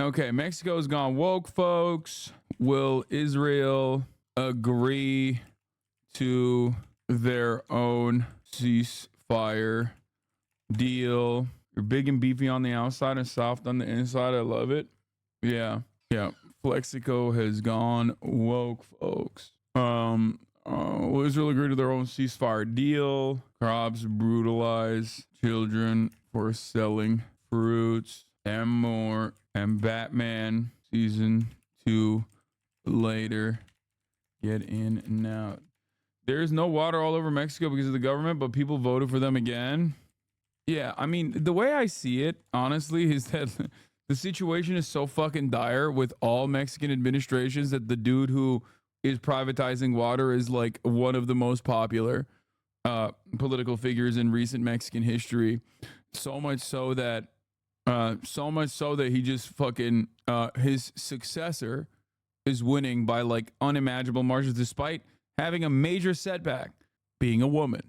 Okay, Mexico's gone woke, folks. Will Israel agree to their own ceasefire deal? You're big and beefy on the outside and soft on the inside. I love it. Yeah. Flexico has gone woke, folks. Will Israel agree to their own ceasefire deal? Cops brutalize children for selling fruits and more. And Batman season 2 later. Get in now. There's no water all over Mexico because of the government, but people voted for them again. Yeah, I mean, the way I see it, honestly, is that the situation is so fucking dire with all Mexican administrations that the dude who is privatizing water is like one of the most popular political figures in recent Mexican history. So much so that he just fucking his successor is winning by like unimaginable margins despite having a major setback, being a woman.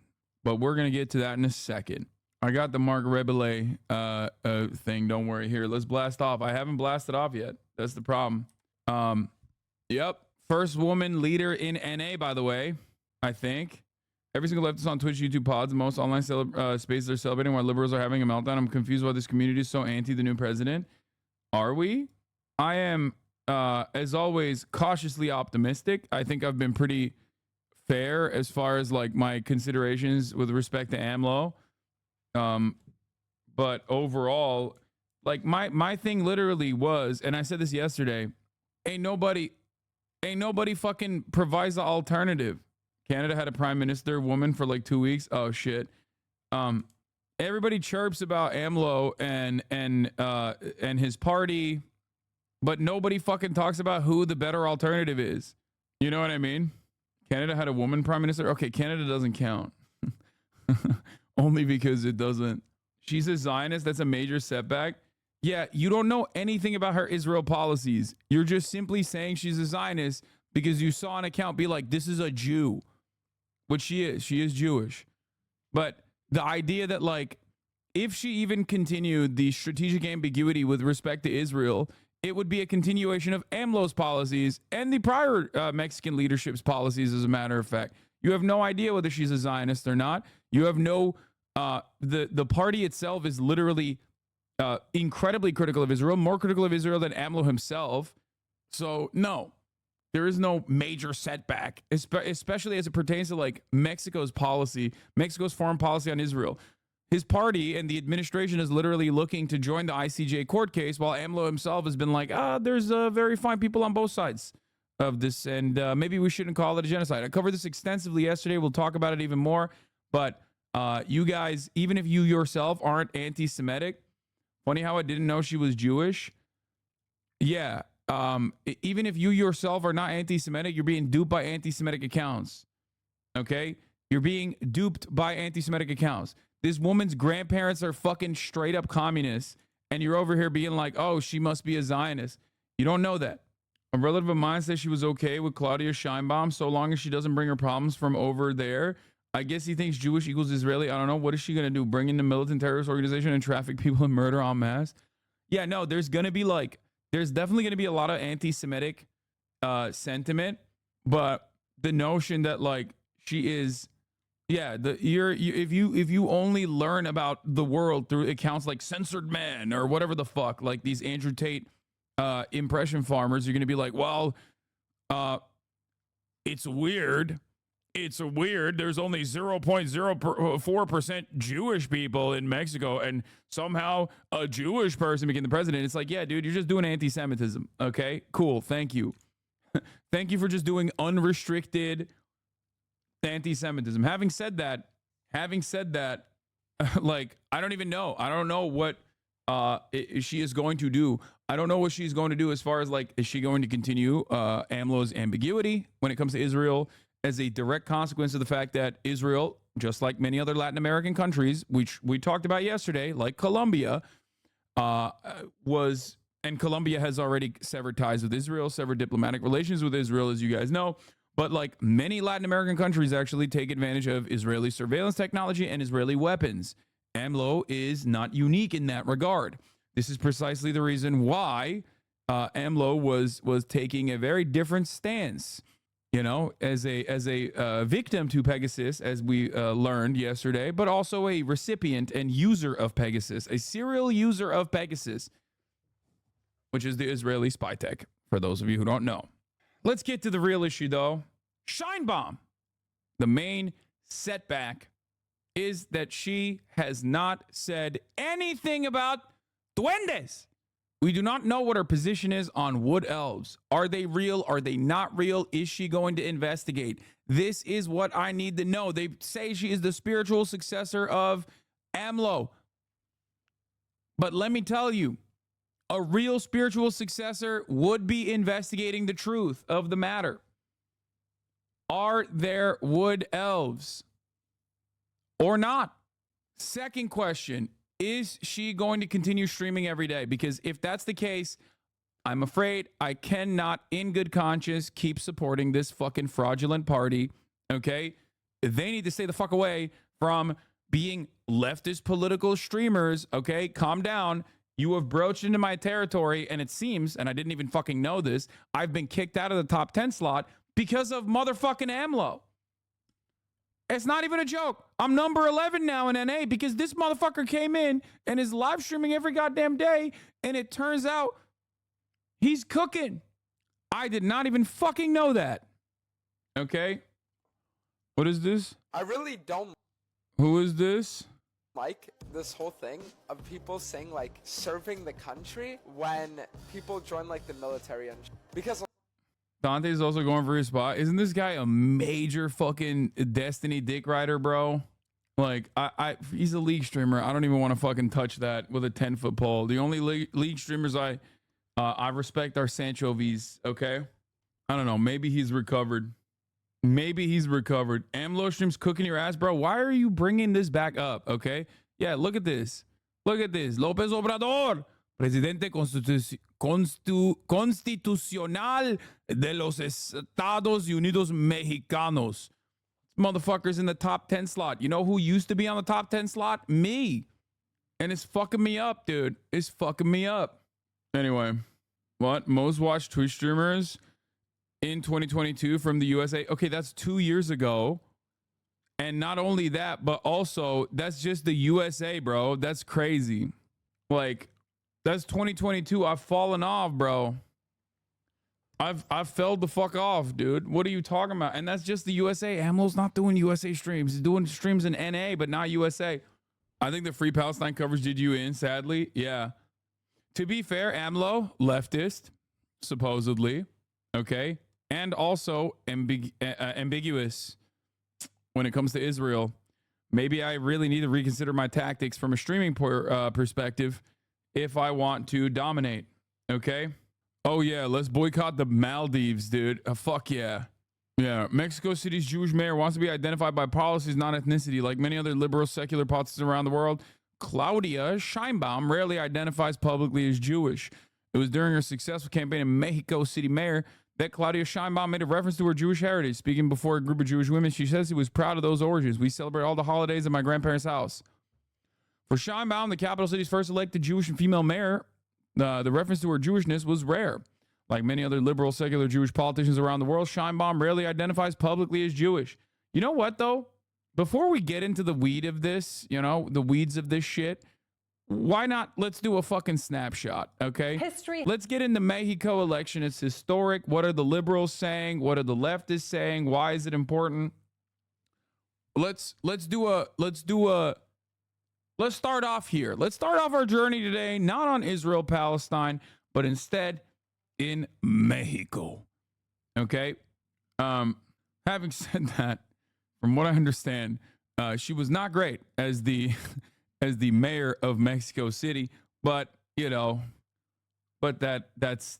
But we're gonna get to that in a second. I got the Mark Rebele thing. Don't worry. Here, let's blast off. I haven't blasted off yet. That's the problem. Yep. First woman leader in NA, by the way, I think. Every single leftist on Twitch, YouTube pods, most online spaces are celebrating while liberals are having a meltdown. I'm confused why this community is so anti the new president. Are we? I am, as always, cautiously optimistic. I think I've been pretty fair as far as like my considerations with respect to AMLO. But overall, like my thing literally was, and I said this yesterday, ain't nobody fucking provides the alternative. Canada had a prime minister woman for like 2 weeks. Oh shit. Everybody chirps about AMLO and his party, but nobody fucking talks about who the better alternative is. You know what I mean? Canada had a woman prime minister. Okay, Canada doesn't count. Only because it doesn't. She's a Zionist. That's a major setback. Yeah, you don't know anything about her Israel policies. You're just simply saying she's a Zionist because you saw an account be like, this is a Jew. Which she is. She is Jewish. But the idea that, like, if she even continued the strategic ambiguity with respect to Israel, it would be a continuation of AMLO's policies and the prior Mexican leadership's policies, as a matter of fact. You have no idea whether she's a Zionist or not. You have no... the party itself is literally incredibly critical of Israel, more critical of Israel than AMLO himself. So, no. There is no major setback, especially as it pertains to like Mexico's policy, Mexico's foreign policy on Israel. His party and the administration is literally looking to join the ICJ court case, while AMLO himself has been like, there's very fine people on both sides of this, and maybe we shouldn't call it a genocide. I covered this extensively yesterday. We'll talk about it even more. But you guys, even if you yourself aren't anti-Semitic, funny how I didn't know she was Jewish. Yeah. Even if you yourself are not anti-Semitic, you're being duped by anti-Semitic accounts. Okay? You're being duped by anti-Semitic accounts. This woman's grandparents are fucking straight up communists, and you're over here being like, oh, she must be a Zionist. You don't know that. A relative of mine says she was okay with Claudia Scheinbaum so long as she doesn't bring her problems from over there. I guess he thinks Jewish equals Israeli. I don't know. What is she going to do? Bring in the militant terrorist organization and traffic people and murder en masse? Yeah, no, there's definitely going to be a lot of anti-Semitic sentiment, but the notion that like she is, yeah, if you only learn about the world through accounts like Censored Man or whatever the fuck, like these Andrew Tate impression farmers, you're going to be like, well, it's weird. It's weird. There's only 0.04% Jewish people in Mexico, and somehow a Jewish person became the president. It's like, yeah, dude, you're just doing anti-Semitism. Okay, cool. Thank you. Thank you for just doing unrestricted anti-Semitism. Having said that, like, I don't even know. I don't know what she is going to do. I don't know what she's going to do as far as like, is she going to continue AMLO's ambiguity when it comes to Israel? As a direct consequence of the fact that Israel, just like many other Latin American countries, which we talked about yesterday, like Colombia, and Colombia has already severed ties with Israel, severed diplomatic relations with Israel, as you guys know. But like many Latin American countries actually take advantage of Israeli surveillance technology and Israeli weapons. AMLO is not unique in that regard. This is precisely the reason why AMLO was taking a very different stance, you know, as a victim to Pegasus, as we learned yesterday, but also a recipient and user of Pegasus, a serial user of Pegasus, which is the Israeli spy tech, for those of you who don't know. Let's get to the real issue, though. Scheinbaum. The main setback is that she has not said anything about duendes. We do not know what her position is on wood elves. Are they real? Are they not real? Is she going to investigate? This is what I need to know. They say she is the spiritual successor of AMLO. But let me tell you, a real spiritual successor would be investigating the truth of the matter. Are there wood elves or not? Second question, is she going to continue streaming every day? Because if that's the case, I'm afraid I cannot, in good conscience, keep supporting this fucking fraudulent party, okay? They need to stay the fuck away from being leftist political streamers, okay? Calm down. You have broached into my territory, and it seems, and I didn't even fucking know this, I've been kicked out of the top 10 slot because of motherfucking AMLO. It's not even a joke. I'm number 11 now in NA because this motherfucker came in and is live streaming every goddamn day, and it turns out he's cooking. I did not even fucking know that. Okay? What is this? I really don't Who is this? like this whole thing of people saying like serving the country when people join like the military and because Dante's also going for his spot. Isn't this guy a major fucking Destiny dick rider, bro? Like, he's a league streamer. I don't even want to fucking touch that with a 10-foot pole. The only league streamers I respect are Sanchovies, okay? I don't know. Maybe he's recovered. Maybe he's recovered. AMLO streams cooking your ass, bro. Why are you bringing this back up, okay? Yeah, look at this. Look at this. López Obrador, presidente constitucional de los Estados Unidos Mexicanos. Motherfucker's in the top 10 slot. You know who used to be on the top 10 slot? Me. And it's fucking me up, dude. It's fucking me up. Anyway, what? Most watched Twitch streamers in 2022 from the USA. Okay, that's 2 years ago. And not only that, but also that's just the USA, bro. That's crazy. Like, that's 2022. I've fallen off, bro. I've fell the fuck off, dude. What are you talking about? And that's just the USA. AMLO's not doing USA streams. He's doing streams in NA, but not USA. I think the Free Palestine coverage did you in, sadly. Yeah. To be fair, AMLO, leftist, supposedly. Okay. And also ambiguous when it comes to Israel. Maybe I really need to reconsider my tactics from a streaming perspective if I want to dominate. Okay. Oh, yeah. Let's boycott the Maldives, dude. Fuck yeah. Yeah. Mexico City's Jewish mayor wants to be identified by policies, not ethnicity. Like many other liberal secular politicians around the world, Claudia Scheinbaum rarely identifies publicly as Jewish. It was during her successful campaign in Mexico City mayor that Claudia Scheinbaum made a reference to her Jewish heritage. Speaking before a group of Jewish women, she says she was proud of those origins. We celebrate all the holidays at my grandparents' house. For Scheinbaum, the capital city's first elected Jewish and female mayor, the reference to her Jewishness was rare. Like many other liberal, secular Jewish politicians around the world, Scheinbaum rarely identifies publicly as Jewish. You know what, though? Before we get into the weed of this, you know, the weeds of this shit, why not let's do a fucking snapshot, okay? History. Let's get into Mexico election. It's historic. What are the liberals saying? What are the leftists saying? Why is it important? Let's start off here. Let's start off our journey today, not on Israel, Palestine, but instead in Mexico. Okay? Having said that, from what I understand, she was not great as the as the mayor of Mexico City, but that's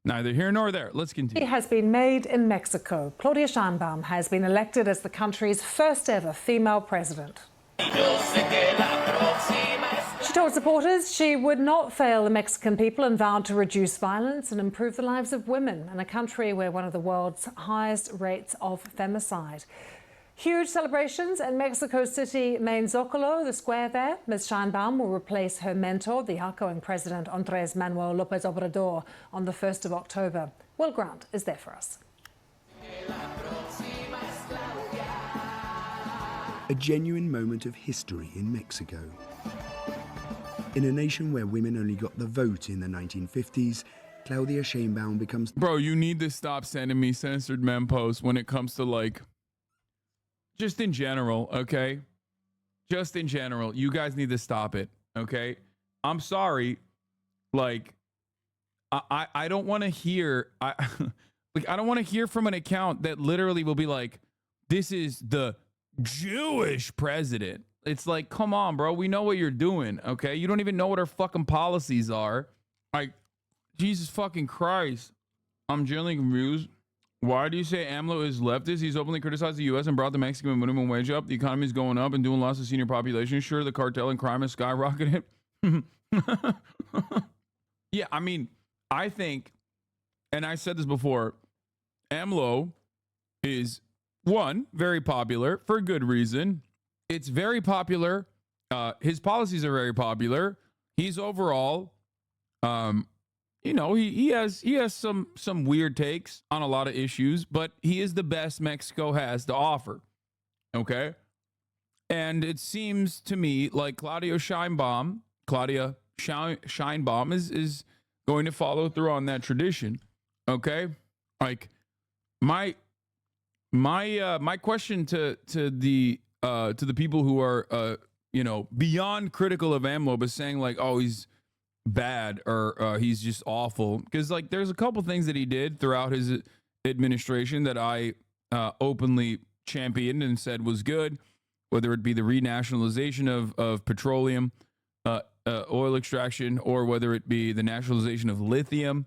neither here nor there. Let's continue. It has been made in Mexico. Claudia Sheinbaum has been elected as the country's first ever female president. She told supporters she would not fail the Mexican people and vowed to reduce violence and improve the lives of women in a country where one of the world's highest rates of femicide. Huge celebrations in Mexico City main Zocalo, the square there. Ms. Scheinbaum will replace her mentor, the outgoing President Andrés Manuel López Obrador, on the 1st of October. Will Grant is there for us. A genuine moment of history in Mexico. In a nation where women only got the vote in the 1950s, Claudia Sheinbaum becomes... Bro, you need to stop sending me censored mem posts when it comes to, like, just in general, okay? Just in general. You guys need to stop it, okay? I'm sorry. Like, I don't want to hear... I don't want to hear from an account that literally will be like, this is the Jewish president. It's like, come on, bro. We know what you're doing, okay? You don't even know what our fucking policies are. Like, Jesus fucking Christ. I'm genuinely confused. Why do you say AMLO is leftist? He's openly criticized the U.S. and brought the Mexican minimum wage up. The economy is going up and doing lots of senior population. Sure, the cartel and crime has skyrocketed. Yeah, I mean, I think, and I said this before, AMLO is, one, very popular for a good reason. It's very popular. His policies are very popular. He's overall, you know, he has some weird takes on a lot of issues, but he is the best Mexico has to offer. Okay? And it seems to me like Claudia Sheinbaum is going to follow through on that tradition. Okay? Like my question to the people who are you know, beyond critical of AMLO but saying like, oh, he's bad or he's just awful, because like there's a couple things that he did throughout his administration that I openly championed and said was good, whether it be the renationalization of petroleum, oil extraction, or whether it be the nationalization of lithium.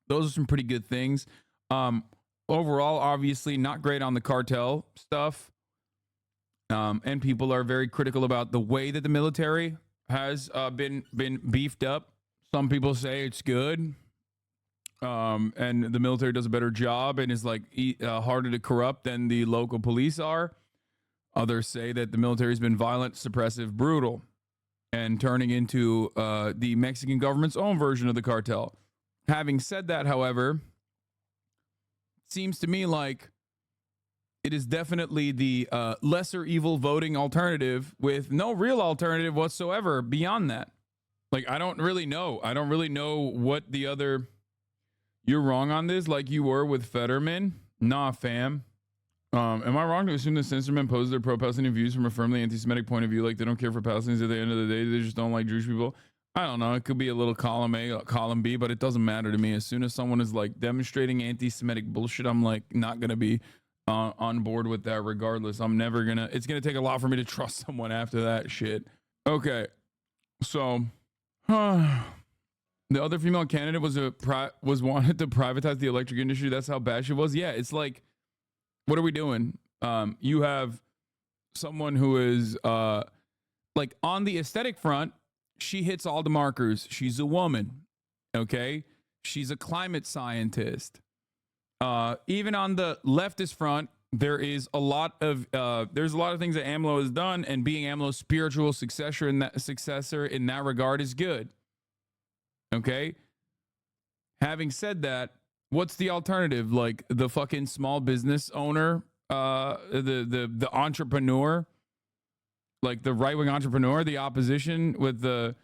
Those are some pretty good things. Overall, obviously not great on the cartel stuff, and people are very critical about the way that the military has been beefed up. Some people say it's good, and the military does a better job and is like harder to corrupt than the local police are. Others say that the military has been violent, suppressive, brutal, and turning into the Mexican government's own version of the cartel. Having said that, however, it seems to me like it is definitely the lesser evil voting alternative with no real alternative whatsoever beyond that. Like, I don't really know. I don't really know what the other... You're wrong on this, like you were with Fetterman. Nah, fam. Am I wrong to assume that censormen pose their pro-Palestinian views from a firmly anti-Semitic point of view? Like, they don't care for Palestinians at the end of the day. They just don't like Jewish people. I don't know. It could be a little column A, column B, but it doesn't matter to me. As soon as someone is, like, demonstrating anti-Semitic bullshit, I'm, like, not going to be... on board with that regardless. I'm never gonna... It's gonna take a lot for me to trust someone after that shit. Okay, so the other female candidate was wanted to privatize the electric industry. That's how bad she was. Yeah, it's like, what are we doing? You have someone who is like, on the aesthetic front, she hits all the markers. She's a woman. Okay, she's a climate scientist. Even on the leftist front, there's a lot of things that AMLO has done, and being AMLO's spiritual successor in that regard is good. Okay. Having said that, what's the alternative? Like the fucking small business owner, the entrepreneur, like the right-wing entrepreneur, the opposition with the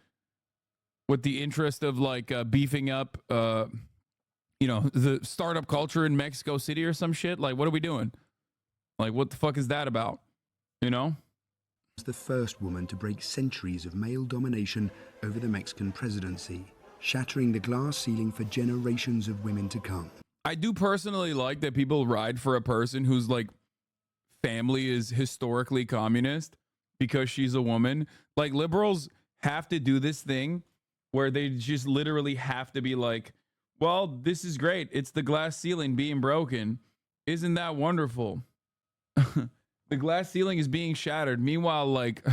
interest of like beefing up you know, the startup culture in Mexico City or some shit. Like, what are we doing? Like, what the fuck is that about? You know? Was the first woman to break centuries of male domination over the Mexican presidency, shattering the glass ceiling for generations of women to come. I do personally like that people ride for a person whose like family is historically communist because she's a woman. Like, liberals have to do this thing where they just literally have to be like, well, this is great. It's the glass ceiling being broken. Isn't that wonderful? The glass ceiling is being shattered. Meanwhile, like,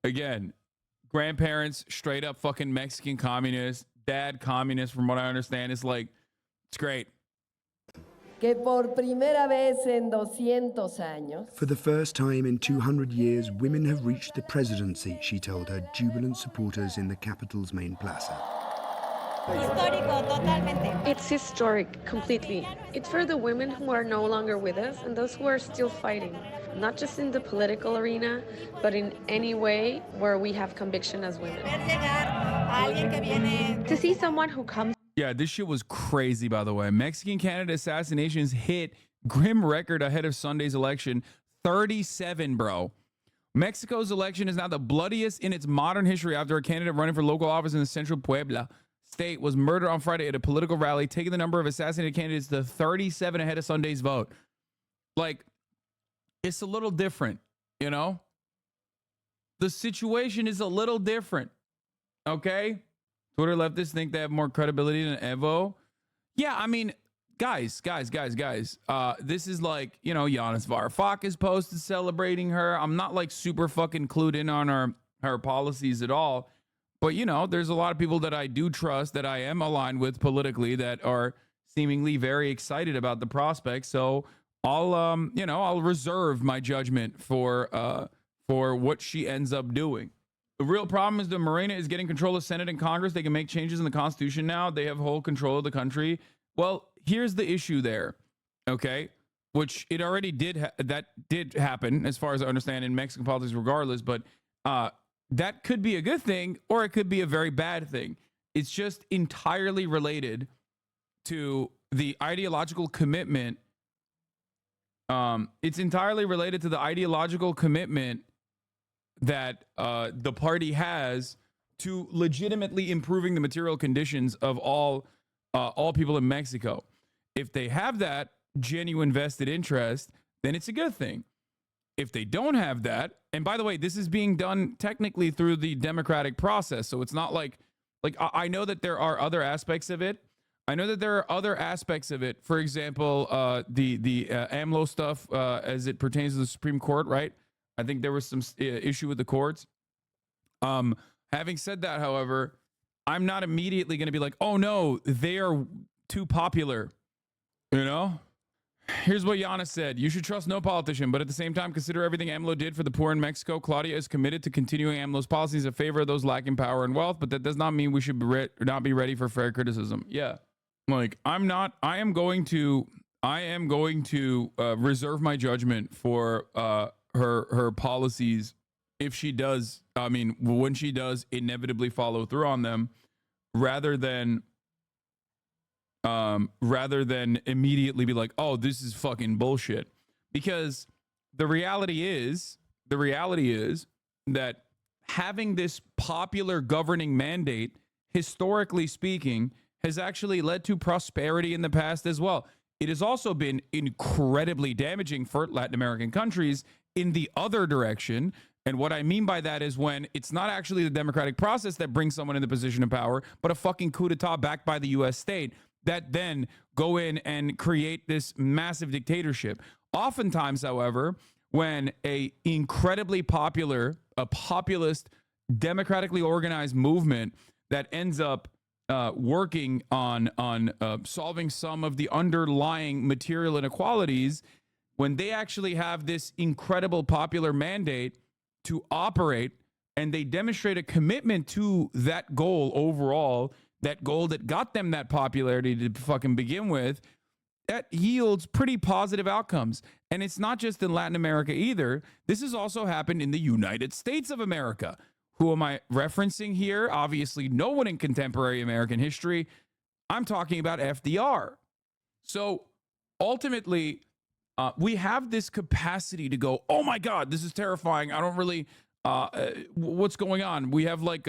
again, grandparents, straight up fucking Mexican communists, dad communist, from what I understand. It's like, it's great. que por primera vez en 200 años For the first time in 200 years, women have reached the presidency, she told her jubilant supporters in the capital's main plaza. It's historic, completely. It's for the women who are no longer with us and those who are still fighting, not just in the political arena, but in any way where we have conviction as women. To see someone who comes. Yeah, this shit was crazy, by the way. Mexican candidate assassinations hit grim record ahead of Sunday's election. 37, bro. Mexico's election is now the bloodiest in its modern history after a candidate running for local office in the central Puebla state was murdered on Friday at a political rally, taking the number of assassinated candidates to 37 ahead of Sunday's vote. Like, it's a little different, you know? The situation is a little different, okay? Twitter leftists think they have more credibility than Evo. Yeah, I mean, guys. This is like, you know, Giannis Varoufakis posted celebrating her. I'm not like super fucking clued in on her policies at all. But, you know, there's a lot of people that I do trust that I am aligned with politically that are seemingly very excited about the prospect. So I'll reserve my judgment for what she ends up doing. The real problem is that Morena is getting control of Senate and Congress. They can make changes in the Constitution now. They have whole control of the country. Well, here's the issue there, okay? Which it already did happen, as far as I understand, in Mexican politics regardless. But that could be a good thing or it could be a very bad thing. It's just entirely related to the ideological commitment. It's entirely related to the ideological commitment that the party has to legitimately improving the material conditions of all people in Mexico. If they have that genuine vested interest, then it's a good thing. If they don't have that, and by the way, this is being done technically through the democratic process, so it's not like I know that there are other aspects of it. For example, the AMLO stuff as it pertains to the Supreme Court, right? I think there was some issue with the courts. Having said that, however, I'm not immediately going to be like, oh no, they are too popular. You know? Here's what Giannis said. You should trust no politician, but at the same time, consider everything AMLO did for the poor in Mexico. Claudia is committed to continuing AMLO's policies in favor of those lacking power and wealth, but that does not mean we should not be ready for fair criticism. Yeah. Like, I am going to reserve my judgment for her policies if she does, when she does inevitably follow through on them, rather than immediately be like, oh, this is fucking bullshit. Because the reality is that having this popular governing mandate, historically speaking, has actually led to prosperity in the past as well. It has also been incredibly damaging for Latin American countries in the other direction. And what I mean by that is when it's not actually the democratic process that brings someone in the position of power, but a fucking coup d'etat backed by the U.S. state that then go in and create this massive dictatorship. Oftentimes, however, when a populist, democratically organized movement that ends up working on solving some of the underlying material inequalities, when they actually have this incredible popular mandate to operate and they demonstrate a commitment to that goal overall, that goal that got them that popularity to fucking begin with, that yields pretty positive outcomes. And it's not just in Latin America either. This has also happened in the United States of America. Who am I referencing here? Obviously, no one in contemporary American history. I'm talking about FDR. So ultimately, we have this capacity to go, oh my God, this is terrifying. I don't really, what's going on? We have like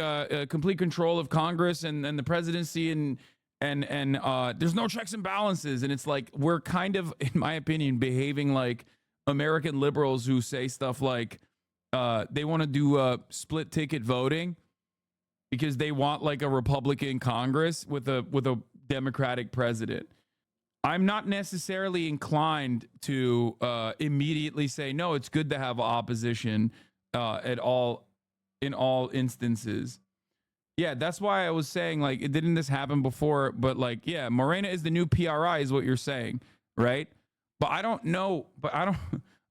complete control of Congress and the presidency and there's no checks and balances. And it's like, we're kind of, in my opinion, behaving like American liberals who say stuff like, they want to do split ticket voting because they want like a Republican Congress with a Democratic president. I'm not necessarily inclined to immediately say, no, it's good to have opposition in all instances. Yeah, that's why I was saying, like, didn't this happen before? But like, yeah, Morena is the new PRI is what you're saying. right? But I don't know. I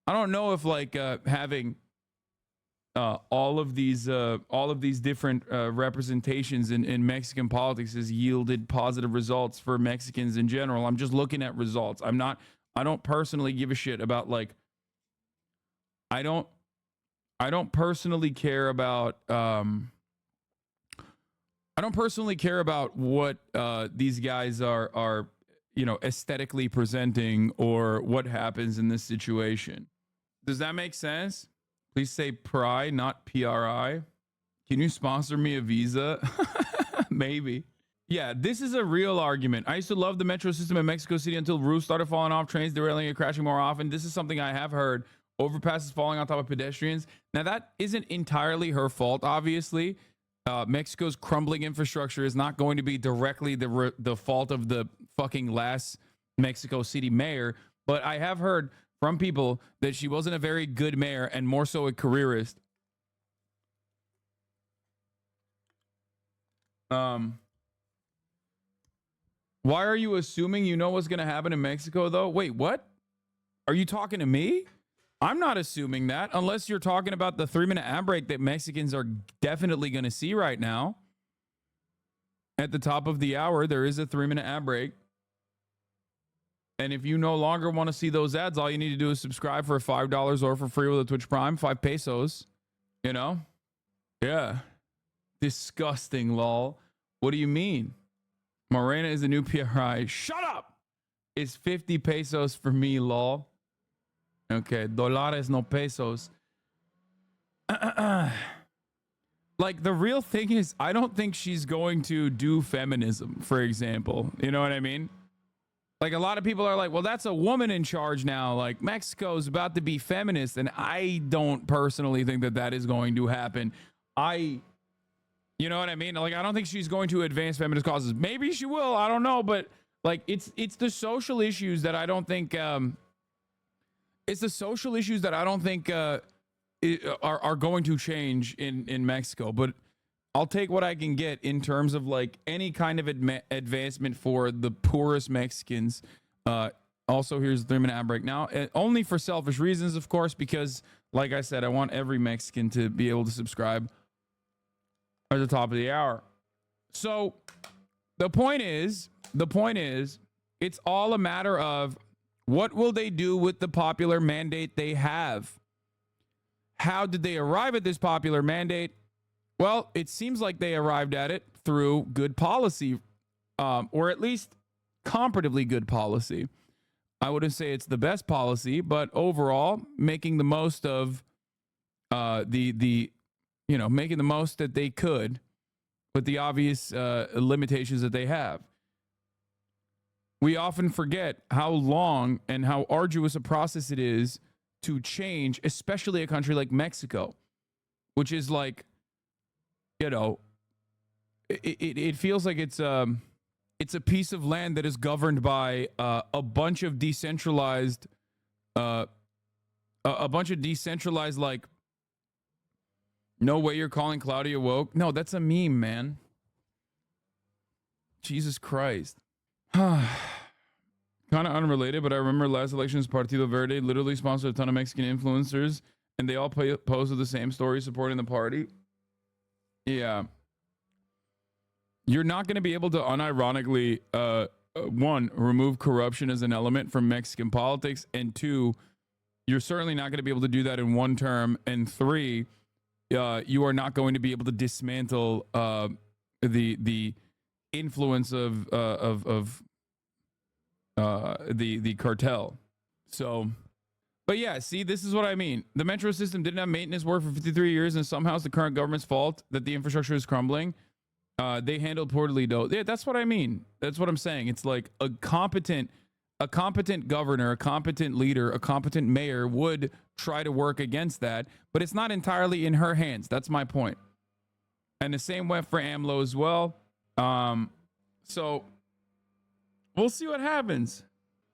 don't know if like having all of these different representations in Mexican politics has yielded positive results for Mexicans in general. I'm just looking at results. I don't personally give a shit about like. I don't personally care about. I don't personally care about what these guys are aesthetically presenting or what happens in this situation. Does that make sense? Please say PRI, not PRI. Can you sponsor me a visa? Maybe. Yeah, this is a real argument. I used to love the metro system in Mexico City until roofs started falling off, trains derailing and crashing more often. This is something I have heard. Overpasses falling on top of pedestrians. Now, that isn't entirely her fault, obviously. Mexico's crumbling infrastructure is not going to be directly the fault of the fucking last Mexico City mayor. But I have heard from people that she wasn't a very good mayor and more so a careerist. Why are you assuming you know what's going to happen in Mexico, though? Wait, what? Are you talking to me? I'm not assuming that, unless you're talking about the 3-minute ad break that Mexicans are definitely going to see right now. At the top of the hour, there is a 3-minute ad break. And if you no longer want to see those ads, all you need to do is subscribe for $5 or for free with a Twitch Prime, 5 pesos. You know? Yeah. Disgusting, lol. What do you mean? Morena is the new PRI. Shut up! It's 50 pesos for me, lol. Okay, dólares, no pesos. Like, the real thing is, I don't think she's going to do feminism, for example. You know what I mean? Like, a lot of people are like, well, that's a woman in charge now. Like, Mexico's about to be feminist. And I don't personally think that that is going to happen. You know what I mean? Like, I don't think she's going to advance feminist causes. Maybe she will. I don't know. But, like, it's the social issues that I don't think... It's the social issues that I don't think are going to change in Mexico. But I'll take what I can get in terms of like any kind of advancement for the poorest Mexicans. Also, here's the 3-minute ad break now. Only for selfish reasons, of course, because like I said, I want every Mexican to be able to subscribe at the top of the hour. So the point is, it's all a matter of what will they do with the popular mandate they have? How did they arrive at this popular mandate? Well, it seems like they arrived at it through good policy, or at least comparatively good policy. I wouldn't say it's the best policy, but overall, making the most of making the most that they could with the obvious limitations that they have. We often forget how long and how arduous a process it is to change, especially a country like Mexico, which is like, it feels like it's a piece of land that is governed by a bunch of decentralized, like, no way you're calling Claudia woke. No, that's a meme, man. Jesus Christ. Kind of unrelated, but I remember last election's Partido Verde literally sponsored a ton of Mexican influencers, and they all posted the same story supporting the party. Yeah. You're not going to be able to unironically, one, remove corruption as an element from Mexican politics, and two, you're certainly not going to be able to do that in one term, and three, you are not going to be able to dismantle the influence of the cartel. So, but yeah, see, this is what I mean. The metro system didn't have maintenance work for 53 years, and somehow it's the current government's fault that the infrastructure is crumbling. They handled poorly, though. Yeah, that's what I mean. That's what I'm saying. It's like a competent governor, a competent leader, a competent mayor would try to work against that, but it's not entirely in her hands. That's my point. And the same went for AMLO as well. So we'll see what happens.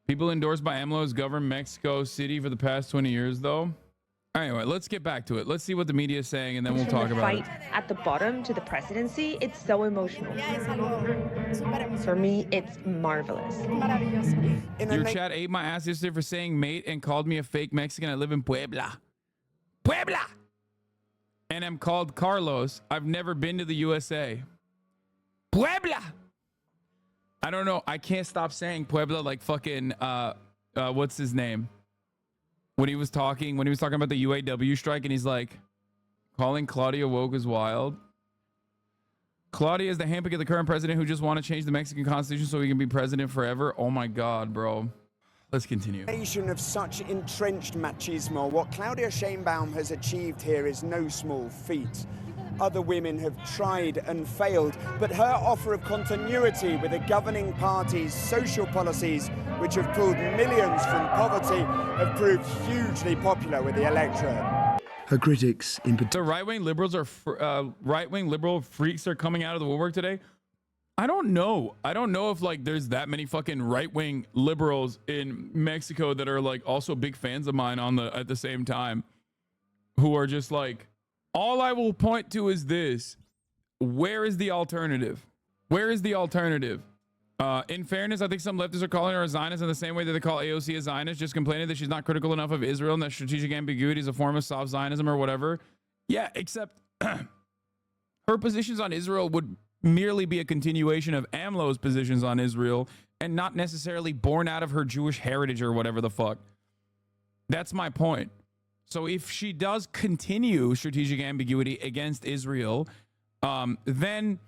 People endorsed by AMLO has governed Mexico City for the past 20 years, though. Anyway, let's get back to it. Let's see what the media is saying, and then we'll talk about it. Fight at the bottom to the presidency, it's so emotional. For me, it's marvelous. Your chat ate my ass yesterday for saying mate and called me a fake Mexican. I live in Puebla. Puebla! And I'm called Carlos. I've never been to the USA. Puebla! I don't know. I can't stop saying Puebla like fucking, what's his name? When he was talking about the UAW strike, and he's like calling Claudia woke as wild. Claudia is the handpick of the current president who just want to change the Mexican constitution so he can be president forever. Oh my God, bro. Let's continue. Nation of such entrenched machismo, what Claudia Sheinbaum has achieved here is no small feat. Other women have tried and failed, but her offer of continuity with the governing party's social policies, which have pulled millions from poverty, have proved hugely popular with the electorate. Her critics, in particular, The right-wing liberals are right-wing liberal freaks are coming out of the woodwork today. I don't know. I don't know if like there's that many fucking right-wing liberals in Mexico that are like also big fans of mine at the same time, who are just like, all I will point to is this. Where is the alternative? Where is the alternative? In fairness, I think some leftists are calling her a Zionist in the same way that they call AOC a Zionist, just complaining that she's not critical enough of Israel and that strategic ambiguity is a form of soft Zionism or whatever. Yeah, except her positions on Israel would merely be a continuation of AMLO's positions on Israel and not necessarily born out of her Jewish heritage or whatever the fuck. That's my point. So if she does continue strategic ambiguity against Israel, then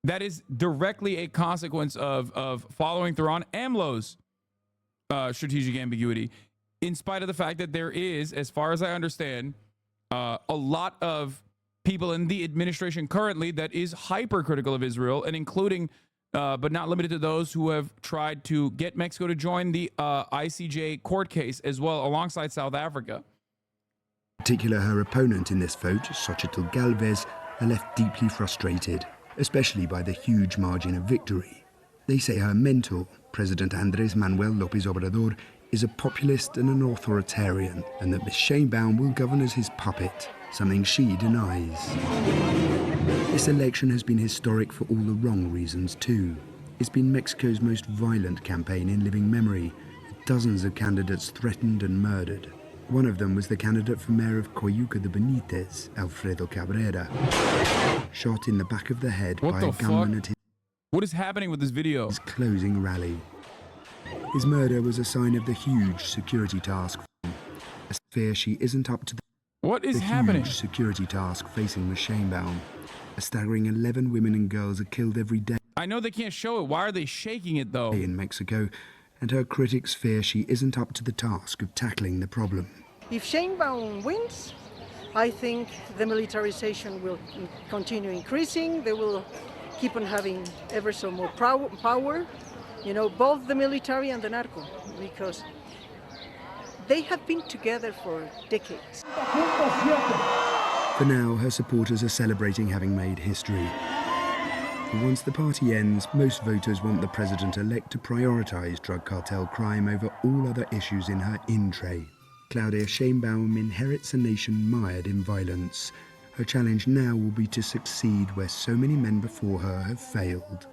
that is directly a consequence of following through on AMLO's strategic ambiguity, in spite of the fact that there is, as far as I understand, a lot of people in the administration currently that is hypercritical of Israel, and including, but not limited to those who have tried to get Mexico to join the ICJ court case as well, alongside South Africa. particular her opponent in this vote, Xochitl Galvez, are left deeply frustrated, especially by the huge margin of victory. They say her mentor, President Andrés Manuel López Obrador, is a populist and an authoritarian, and that Ms. Sheinbaum will govern as his puppet, something she denies. This election has been historic for all the wrong reasons too. It's been Mexico's most violent campaign in living memory, with dozens of candidates threatened and murdered. One of them was the candidate for mayor of Coyuca de Benítez, Alfredo Cabrera, shot in the back of the head by a gunman at What is happening with this video? his closing rally. His murder was a sign of the huge security task, a fear she isn't up to What is the happening? huge security task facing Ms. Sheinbaum. A staggering 11 women and girls are killed every day I know they can't show it. Why are they shaking it though? in Mexico, and her critics fear she isn't up to the task of tackling the problem. If Sheinbaum wins, I think the militarization will continue increasing. They will keep on having ever so more power, you know, both the military and the narco, because they have been together for decades. For now, her supporters are celebrating having made history. But once the party ends, most voters want the president-elect to prioritize drug cartel crime over all other issues in her in-tray. Claudia Sheinbaum inherits a nation mired in violence. Her challenge now will be to succeed where so many men before her have failed.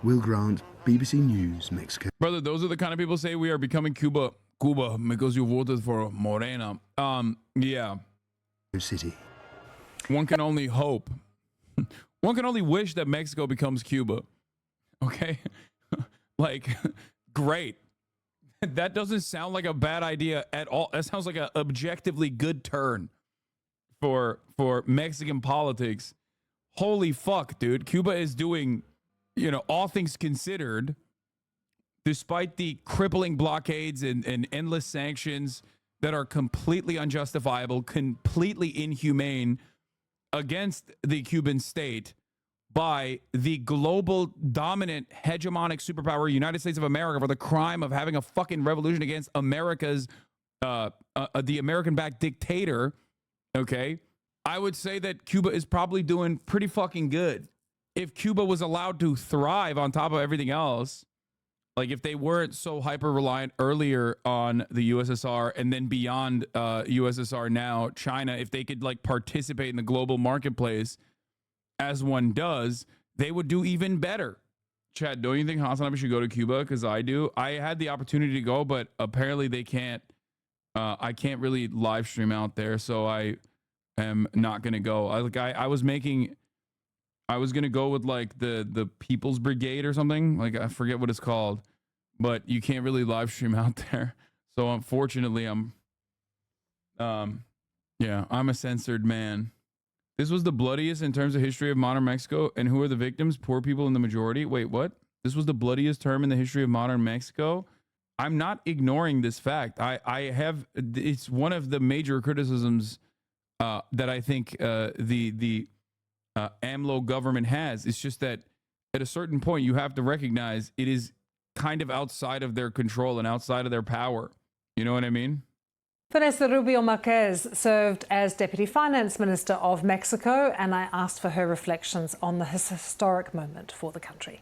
Will Grant, BBC News, Mexico. Brother, those are the kind of people say we are becoming Cuba because you voted for Morena. Yeah. City. One can only hope. One can only wish that Mexico becomes Cuba. Okay? Like, great. That doesn't sound like a bad idea at all. That sounds like an objectively good turn for Mexican politics. Holy fuck, dude. Cuba is doing, you know, all things considered, despite the crippling blockades and endless sanctions that are completely unjustifiable, completely inhumane against the Cuban state by the global dominant hegemonic superpower United States of America for the crime of having a fucking revolution against America's the American-backed dictator. Okay, I would say that Cuba is probably doing pretty fucking good. If Cuba was allowed to thrive on top of everything else, Like if they weren't so hyper reliant earlier on the USSR and then beyond USSR now, China, if they could like participate in the global marketplace as one does, they would do even better. Chad, don't you think Hasanabi should go to Cuba? Because I do. I had the opportunity to go, but apparently they can't. I can't really live stream out there, so I am not gonna go. I was gonna go with like the People's Brigade or something. Like I forget what it's called, but you can't really live stream out there. So unfortunately, I'm a censored man. This was the bloodiest in terms of history of modern Mexico. And who are the victims? Poor people in the majority. Wait, what? This was the bloodiest term in the history of modern Mexico? I'm not ignoring this fact. It's one of the major criticisms that I think the AMLO government has. It's just that at a certain point, you have to recognize it is kind of outside of their control and outside of their power. You know what I mean? Vanessa Rubio Marquez served as Deputy Finance Minister of Mexico, and I asked for her reflections on this historic moment for the country.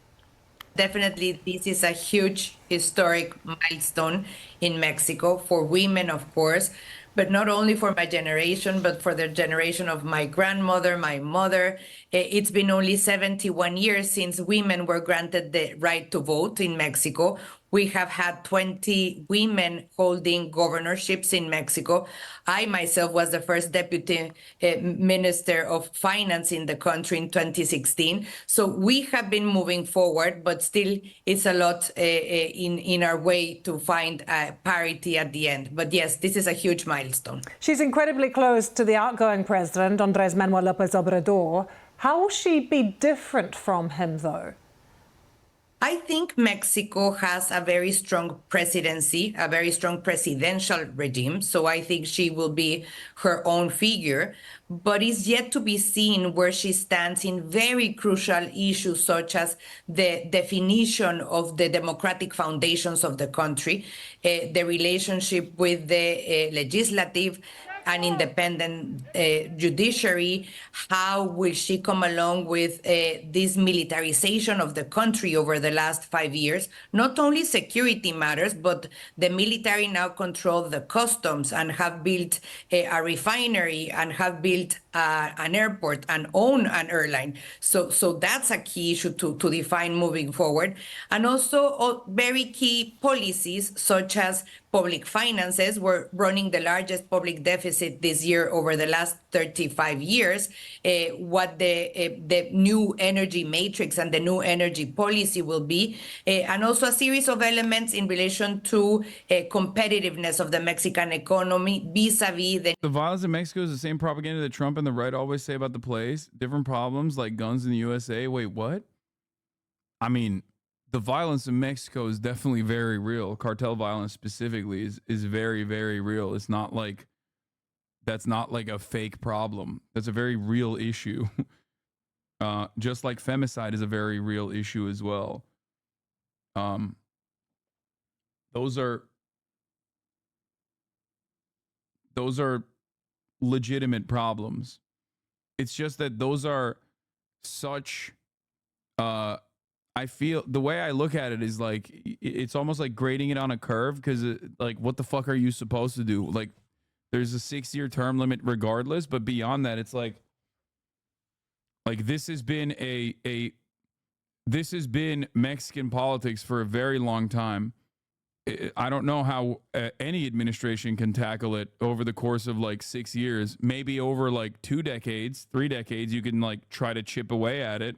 Definitely, this is a huge historic milestone in Mexico for women, of course, but not only for my generation, but for the generation of my grandmother, my mother. It's been only 71 years since women were granted the right to vote in Mexico. We have had 20 women holding governorships in Mexico. I myself was the first deputy minister of finance in the country in 2016. So we have been moving forward, but still it's a lot in our way to find parity at the end. But yes, this is a huge milestone. She's incredibly close to the outgoing president, Andrés Manuel López Obrador. How will she be different from him, though? I think Mexico has a very strong presidency, a very strong presidential regime. So I think she will be her own figure, but it's yet to be seen where she stands in very crucial issues, such as the definition of the democratic foundations of the country, the relationship with the legislative, an independent judiciary. How will she come along with this militarization of the country over the last 5 years? Not only security matters, but the military now control the customs and have built a refinery and have built an airport and own an airline. So that's a key issue to define moving forward. And also very key policies such as public finances. We're running the largest public deficit this year over the last 35 years. What the new energy matrix and the new energy policy will be, and also a series of elements in relation to competitiveness of the Mexican economy vis-a-vis the violence in Mexico is the same propaganda that Trump and the right always say about the place. Different problems like guns in the USA. Wait, what? I mean, the violence in Mexico is definitely very real. Cartel violence specifically is very, very real. It's not like, that's not like a fake problem. That's a very real issue. Just like femicide is a very real issue as well. Those are legitimate problems. It's just that those are such I feel the way I look at it is like it's almost like grading it on a curve, because like what the fuck are you supposed to do? Like there's a 6-year term limit regardless, but beyond that it's like this has been this has been Mexican politics for a very long time. I don't know how any administration can tackle it over the course of like 6 years. Maybe over like 2 decades, 3 decades, you can like try to chip away at it.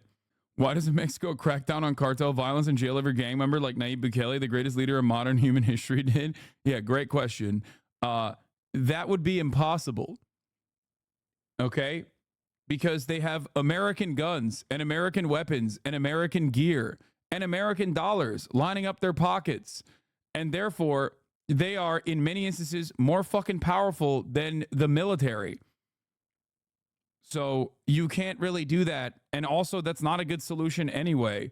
Why doesn't Mexico crack down on cartel violence and jail every gang member like Nayib Bukele, the greatest leader of modern human history, did? Yeah, great question. That would be impossible. Okay? Because they have American guns and American weapons and American gear and American dollars lining up their pockets. And therefore, they are, in many instances, more fucking powerful than the military. So you can't really do that. And also, that's not a good solution anyway.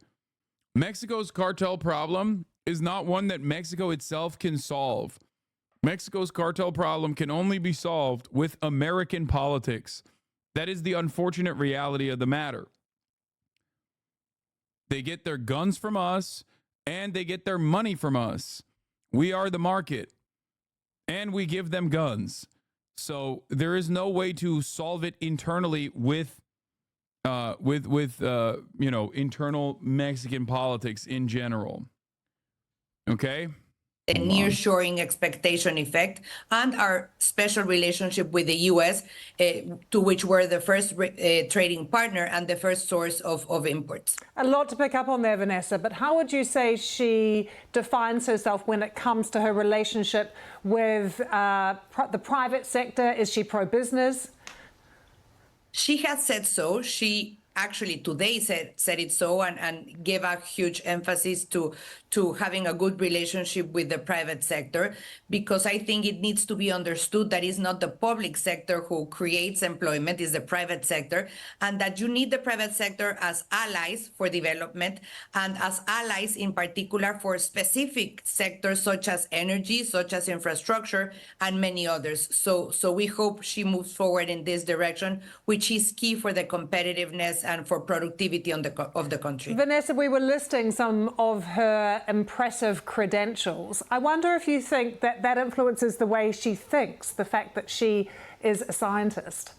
Mexico's cartel problem is not one that Mexico itself can solve. Mexico's cartel problem can only be solved with American politics. That is the unfortunate reality of the matter. They get their guns from us, and they get their money from us. We are the market, and we give them guns. So there is no way to solve it internally with internal Mexican politics in general. Okay. The nearshoring expectation effect and our special relationship with the U.S., to which we're the first trading partner and the first source of imports. A lot to pick up on there, Vanessa, but how would you say she defines herself when it comes to her relationship with the private sector? Is she pro-business? She has said so. She actually today said it so and gave a huge emphasis to having a good relationship with the private sector, because I think it needs to be understood that it's not the public sector who creates employment, it's the private sector, and that you need the private sector as allies for development and as allies in particular for specific sectors such as energy, such as infrastructure, and many others. So we hope she moves forward in this direction, which is key for the competitiveness and for productivity of the country. Vanessa, we were listing some of her impressive credentials. I wonder if you think that that influences the way she thinks, the fact that she is a scientist.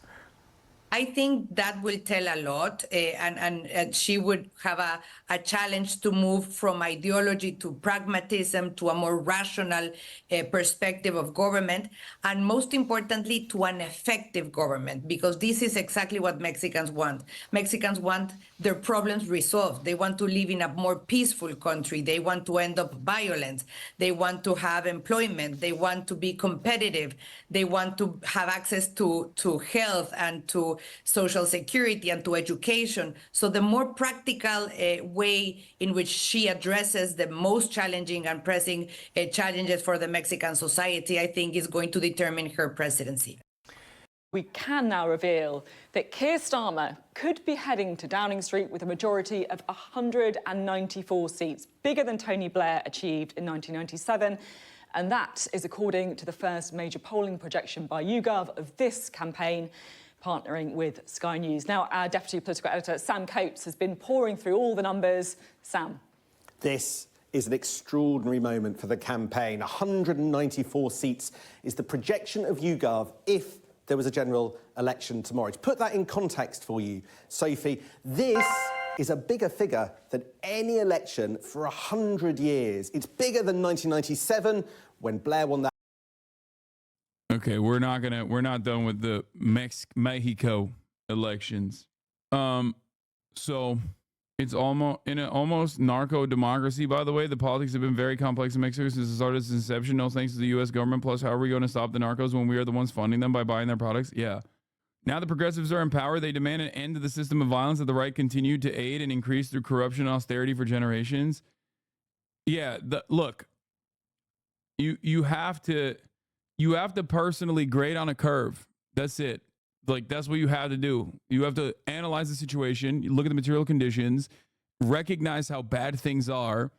I think that will tell a lot, and she would have a challenge to move from ideology to pragmatism to a more rational perspective of government, and most importantly, to an effective government, because this is exactly what Mexicans want. Mexicans want their problems resolved. They want to live in a more peaceful country. They want to end up violence. They want to have employment. They want to be competitive. They want to have access to health and to social security and to education. So the more practical way in which she addresses the most challenging and pressing challenges for the Mexican society, I think is going to determine her presidency. We can now reveal that Keir Starmer could be heading to Downing Street with a majority of 194 seats, bigger than Tony Blair achieved in 1997. And that is according to the first major polling projection by YouGov of this campaign, partnering with Sky News. Now, our deputy political editor, Sam Coates, has been pouring through all the numbers. Sam. This is an extraordinary moment for the campaign. 194 seats is the projection of YouGov if there was a general election tomorrow. To put that in context for you, Sophie, this is a bigger figure than any election for 100 years. It's bigger than 1997 when Blair won that. Okay, we're not done with the Mexico elections. So it's almost narco democracy, by the way. The politics have been very complex in Mexico since it started its inception. No thanks to the U.S. government. Plus, how are we going to stop the narcos when we are the ones funding them by buying their products? Yeah. Now the progressives are in power. They demand an end to the system of violence that the right continued to aid and increase through corruption and austerity for generations. Yeah, look, you have to personally grade on a curve. That's it. Like, that's what you have to do. You have to analyze the situation, you look at the material conditions, recognize how bad things are,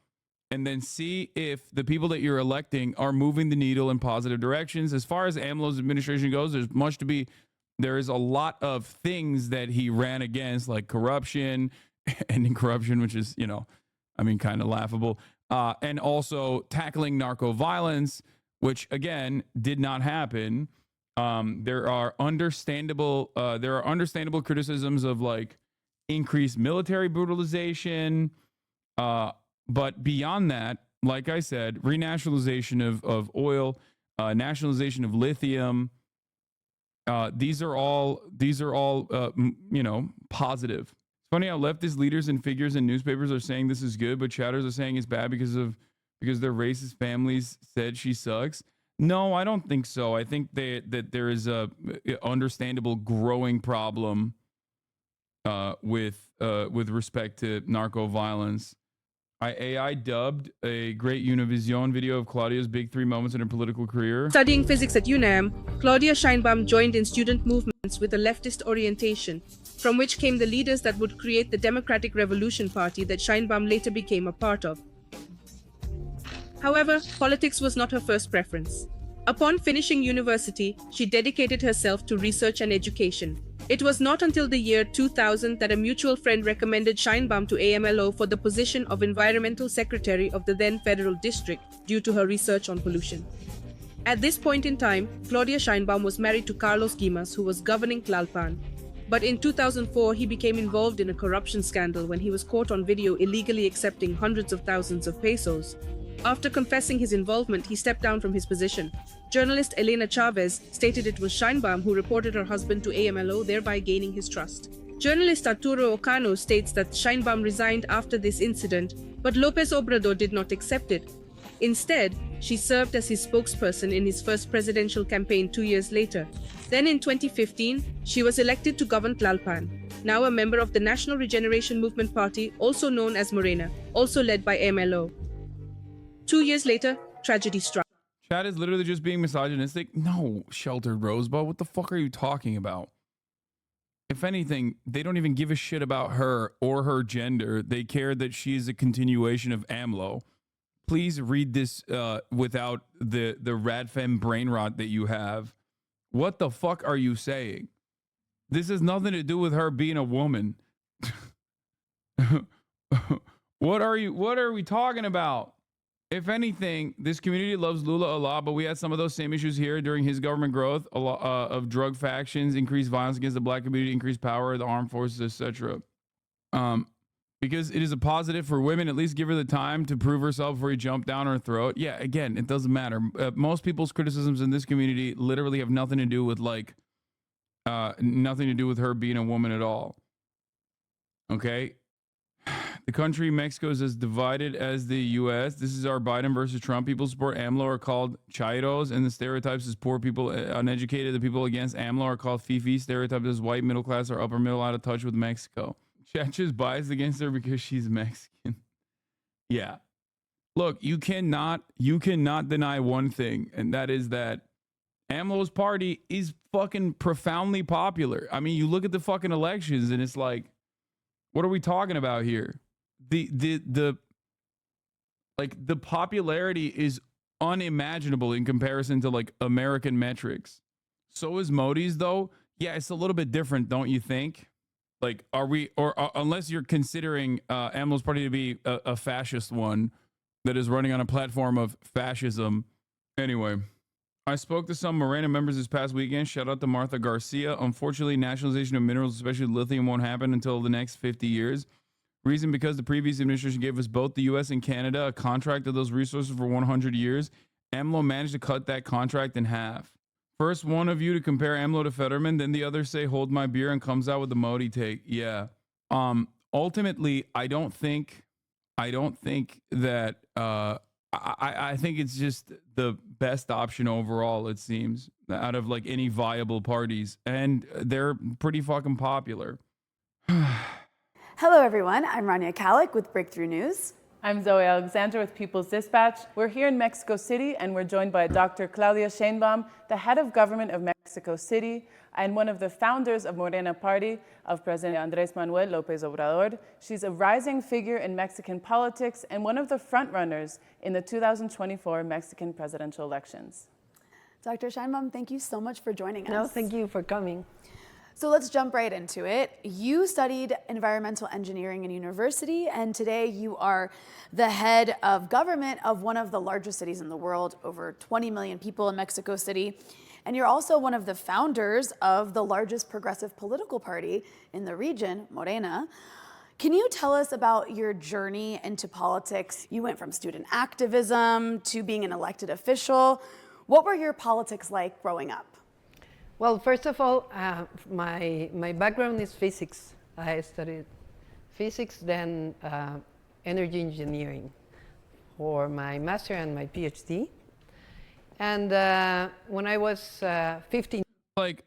and then see if the people that you're electing are moving the needle in positive directions. As far as AMLO's administration goes, there is a lot of things that he ran against, like corruption, ending corruption, which is, kind of laughable. And also tackling narco violence, which again did not happen. There are understandable criticisms of like increased military brutalization, but beyond that, like I said, renationalization of oil, nationalization of lithium. These are all positive. It's funny how leftist leaders and figures in newspapers are saying this is good, but chatters are saying it's bad because their racist families said she sucks. No, I don't think so. I think that there is a understandable growing problem with respect to narco violence. I dubbed a great Univision video of Claudia's big 3 moments in her political career. Studying physics at UNAM, Claudia Sheinbaum joined in student movements with a leftist orientation, from which came the leaders that would create the Democratic Revolution Party that Sheinbaum later became a part of. However, politics was not her first preference. Upon finishing university, she dedicated herself to research and education. It was not until the year 2000 that a mutual friend recommended Sheinbaum to AMLO for the position of Environmental Secretary of the then Federal District due to her research on pollution. At this point in time, Claudia Sheinbaum was married to Carlos Guimas, who was governing Tlalpan. But in 2004, he became involved in a corruption scandal when he was caught on video illegally accepting hundreds of thousands of pesos. After confessing his involvement, he stepped down from his position. Journalist Elena Chavez stated it was Sheinbaum who reported her husband to AMLO, thereby gaining his trust. Journalist Arturo Ocano states that Sheinbaum resigned after this incident, but López Obrador did not accept it. Instead, she served as his spokesperson in his first presidential campaign 2 years later. Then in 2015, she was elected to govern Tlalpan, now a member of the National Regeneration Movement Party, also known as Morena, also led by AMLO. 2 years later, tragedy struck. Chad is literally just being misogynistic. No, Sheltered Rosebud, what the fuck are you talking about? If anything, they don't even give a shit about her or her gender. They care that she is a continuation of AMLO. Please read this without the radfem brain rot that you have. What the fuck are you saying? This has nothing to do with her being a woman. What are we talking about? If anything, this community loves Lula a lot, but we had some of those same issues here during his government growth, a lot of drug factions, increased violence against the black community, increased power of the armed forces, etc. Because it is a positive for women, at least give her the time to prove herself before you jump down her throat. Yeah, again, it doesn't matter. Most people's criticisms in this community literally have nothing to do with nothing to do with her being a woman at all. Okay? The country, Mexico, is as divided as the U.S. This is our Biden versus Trump. People support AMLO are called chairos, and the stereotypes as poor people, uneducated. The people against AMLO are called fifi. Stereotypes as white, middle class, or upper middle, out of touch with Mexico. Chatch is biased against her because she's Mexican. Yeah. Look, you cannot deny one thing, and that is that AMLO's party is fucking profoundly popular. I mean, you look at the fucking elections, and it's like, what are we talking about here? The popularity is unimaginable in comparison to like American metrics. So is Modi's though. Yeah, it's a little bit different, don't you think? Like, are we, or unless you're considering AMLO's party to be a fascist one that is running on a platform of fascism. Anyway, I spoke to some Morena members this past weekend. Shout out to Martha Garcia. Unfortunately, nationalization of minerals, especially lithium, won't happen until the next 50 years. Reason because the previous administration gave us both the U.S. and Canada a contract of those resources for 100 years. AMLO managed to cut that contract in half. First one of you to compare AMLO to Fetterman, then the other say, hold my beer, and comes out with the Modi take. Yeah. Ultimately, I don't think that, I think it's just the best option overall, it seems, out of like any viable parties. And they're pretty fucking popular. Hello, everyone. I'm Rania Kalik with Breakthrough News. I'm Zoe Alexander with People's Dispatch. We're here in Mexico City, and we're joined by Dr. Claudia Sheinbaum, the head of government of Mexico City, and one of the founders of Morena Party of President Andrés Manuel López Obrador. She's a rising figure in Mexican politics and one of the frontrunners in the 2024 Mexican presidential elections. Dr. Sheinbaum, thank you so much for joining us. No, thank you for coming. So let's jump right into it. You studied environmental engineering in university, and today you are the head of government of one of the largest cities in the world, over 20 million people in Mexico City. And you're also one of the founders of the largest progressive political party in the region, Morena. Can you tell us about your journey into politics? You went from student activism to being an elected official. What were your politics like growing up? Well, first of all, my background is physics. I studied physics, then energy engineering for my master and my PhD. And when I was 15... Like,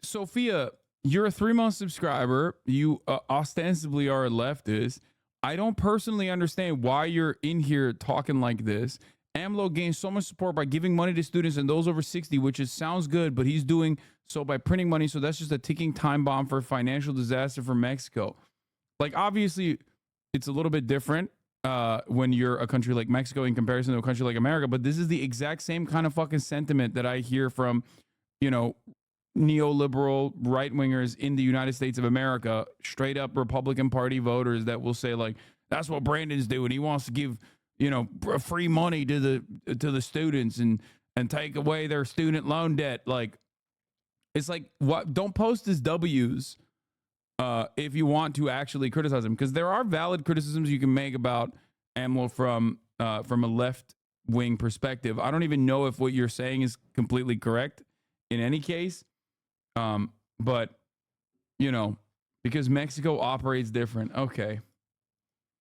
Sophia, you're a 3-month subscriber. You ostensibly are a leftist. I don't personally understand why you're in here talking like this. AMLO gains so much support by giving money to students and those over 60, which sounds good, but he's doing so by printing money. So that's just a ticking time bomb for financial disaster for Mexico. Like, obviously, it's a little bit different when you're a country like Mexico in comparison to a country like America, but this is the exact same kind of fucking sentiment that I hear from, you know, neoliberal right-wingers in the United States of America, straight up Republican Party voters that will say like, that's what Brandon's doing. He wants to give, free money to the students and take away their student loan debt. Like, it's like, what? Don't post as W's if you want to actually criticize him, because there are valid criticisms you can make about AMLO from a left-wing perspective. I don't even know if what you're saying is completely correct in any case, but because Mexico operates different. Okay.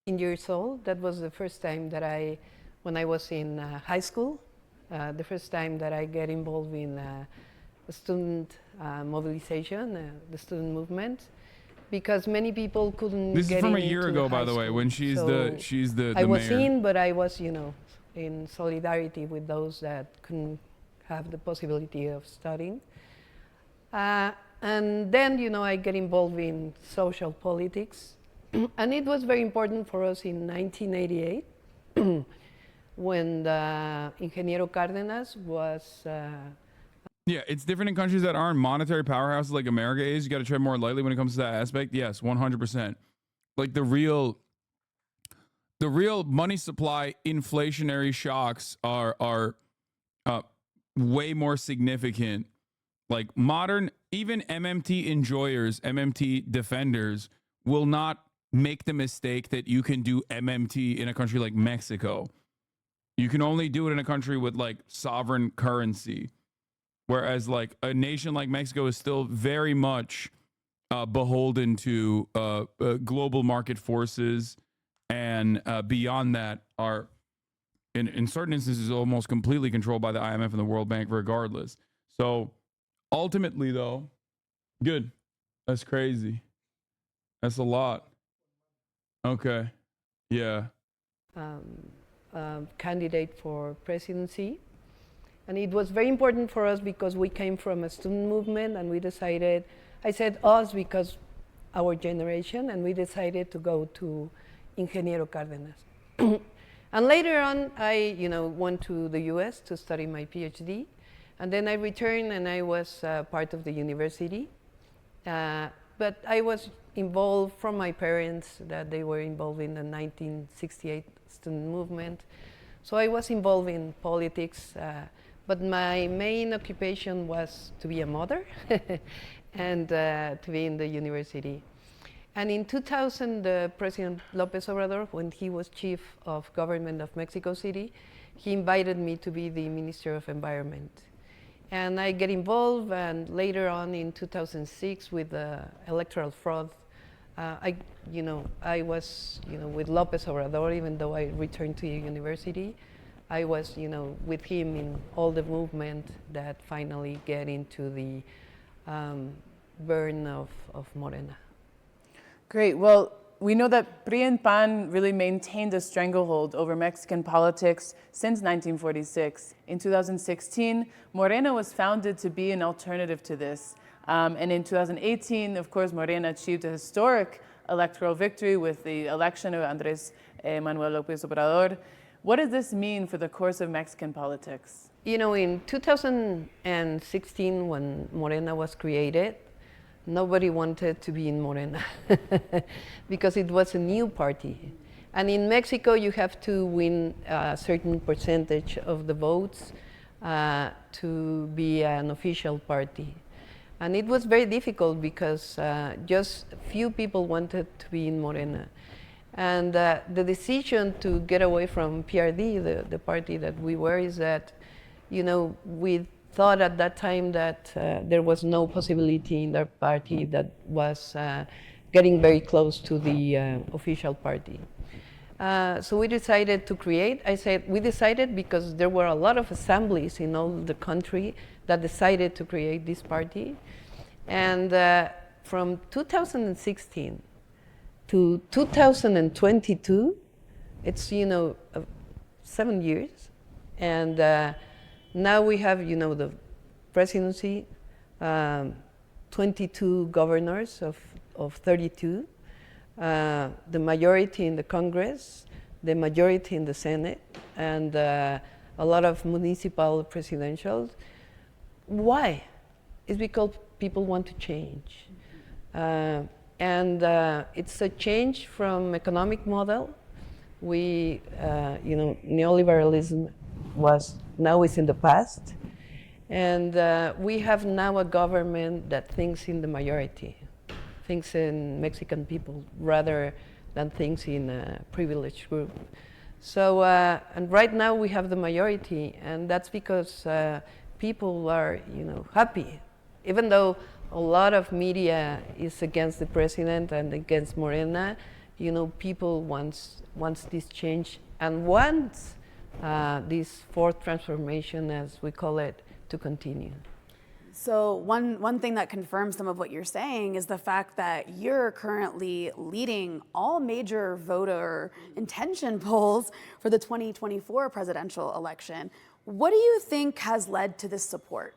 Years old. That was the first time that when I was in high school, the first time that I get involved in student mobilization, the student movement, because many people couldn't. This get is from a into year ago, by the way, when she's the I was mayor. in, but I was in solidarity with those that couldn't have the possibility of studying. And then I get involved in social politics. And it was very important for us in 1988 when the Ingeniero Cárdenas was. Yeah, it's different in countries that aren't monetary powerhouses like America is. You got to tread more lightly when it comes to that aspect. Yes, 100%. Like the real money supply inflationary shocks are way more significant. Like modern, even MMT enjoyers, MMT defenders will not make the mistake that you can do MMT in a country like Mexico. You can only do it in a country with like sovereign currency. Whereas like a nation like Mexico is still very much beholden to global market forces, and beyond that are in certain instances almost completely controlled by the IMF and the World Bank regardless. So ultimately though, good. That's crazy. That's a lot. Okay. Yeah. Candidate for presidency. And it was very important for us because we came from a student movement, and we decided, I said us because our generation, and we decided to go to Ingeniero Cárdenas. And later on, I went to the US to study my PhD. And then I returned and I was part of the university. But I was involved from my parents that they were involved in the 1968 student movement. So I was involved in politics, but my main occupation was to be a mother and to be in the university. And in 2000, President López Obrador, when he was chief of government of Mexico City, he invited me to be the Minister of Environment. And I get involved, and later on in 2006 with the electoral fraud, I was, with López Obrador, even though I returned to university, I was, with him in all the movement that finally get into the burn of Morena. Great. Well, we know that PRI and PAN really maintained a stranglehold over Mexican politics since 1946. In 2016, Morena was founded to be an alternative to this. And in 2018, of course, Morena achieved a historic electoral victory with the election of Andrés Manuel López Obrador. What does this mean for the course of Mexican politics? In 2016, when Morena was created, nobody wanted to be in Morena because it was a new party. And in Mexico, you have to win a certain percentage of the votes to be an official party. And it was very difficult because just few people wanted to be in Morena. And the decision to get away from PRD, the party that we were, is that, we thought at that time that there was no possibility in their party that was getting very close to the official party. So we decided to create. I said we decided because there were a lot of assemblies in all the country that decided to create this party. And from 2016 to 2022, it's 7 years, and now we have the presidency, 22 governors of 32, the majority in the Congress, the majority in the Senate, and a lot of municipal presidentials. Why? It's because people want to change. And it's a change from economic model. We, neoliberalism now is in the past. And we have now a government that thinks in the majority, thinks in Mexican people rather than thinks in a privileged group. So, and right now we have the majority, and that's because people are, happy. Even though a lot of media is against the president and against Morena, people wants this change and wants this fourth transformation, as we call it, to continue. So one thing that confirms some of what you're saying is the fact that you're currently leading all major voter intention polls for the 2024 presidential election. What do you think has led to this support?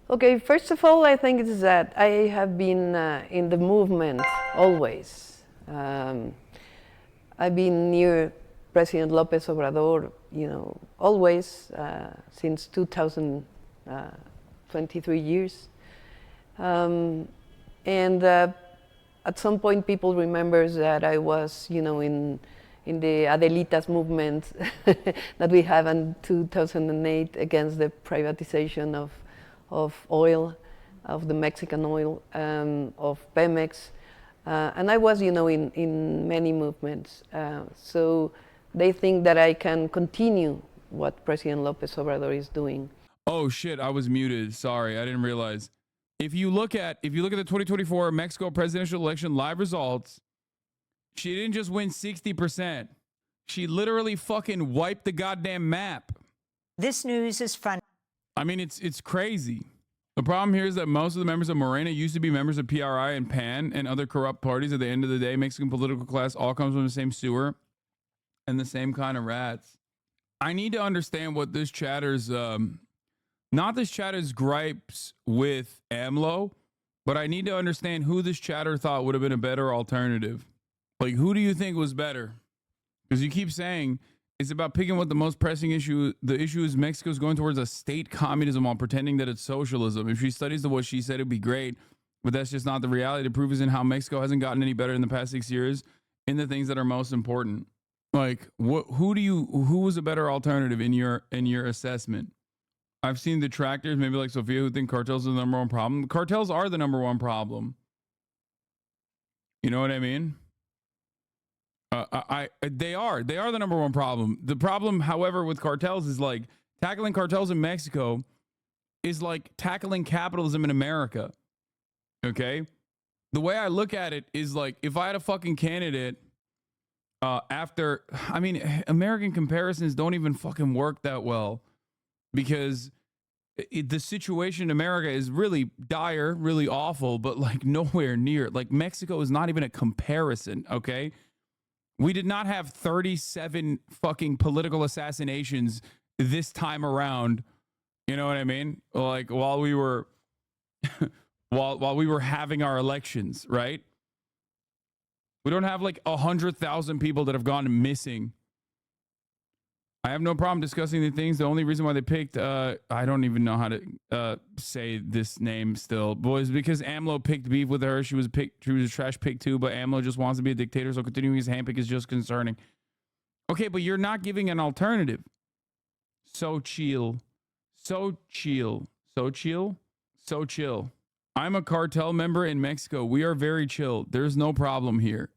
Okay, first of all, I think it's that I have been in the movement always. I've been near President López Obrador, always since 2023 years. And at some point, people remember that I was, in the Adelitas movement that we have in 2008 against the privatization of oil, of the Mexican oil, of Pemex. And I was, in many movements. So they think that I can continue what President López Obrador is doing. Oh shit, I was muted. Sorry, I didn't realize. If you look at the 2024 Mexico presidential election live results, she didn't just win 60%. She literally fucking wiped the goddamn map. This news is front. I mean, it's crazy. The problem here is that most of the members of Morena used to be members of PRI and PAN and other corrupt parties. At the end of the day, Mexican political class all comes from the same sewer and the same kind of rats. I need to understand what this chatter's, not this chatter's gripes with AMLO, but I need to understand who this chatter thought would have been a better alternative. Like, who do you think was better? Because you keep saying it's about picking what the most pressing issue. The issue is Mexico's going towards a state communism while pretending that it's socialism. If she studies what she said, it'd be great. But that's just not the reality. The proof is in how Mexico hasn't gotten any better in the past 6 years in the things that are most important. Like, who was a better alternative in your assessment? I've seen detractors, maybe like Sophia, who think cartels are the number one problem. Cartels are the number one problem. You know what I mean? They are the number one problem. The problem, however, with cartels is like tackling cartels in Mexico is like tackling capitalism in America. Okay? The way I look at it is like if I had a fucking candidate American comparisons don't even fucking work that well because the situation in America is really dire, really awful, but like nowhere near. Like Mexico is not even a comparison, okay? We did not have 37 fucking political assassinations this time around. You know what I mean? Like while we were while we were having our elections, right? We don't have like 100,000 people that have gone missing. I have no problem discussing the things. The only reason why they picked, I don't even know how to say this name still, was because AMLO picked beef with her. She was a trash pick too, but AMLO just wants to be a dictator, so continuing his handpick is just concerning. Okay, but you're not giving an alternative. So chill. I'm a cartel member in Mexico. We are very chill. There's no problem here.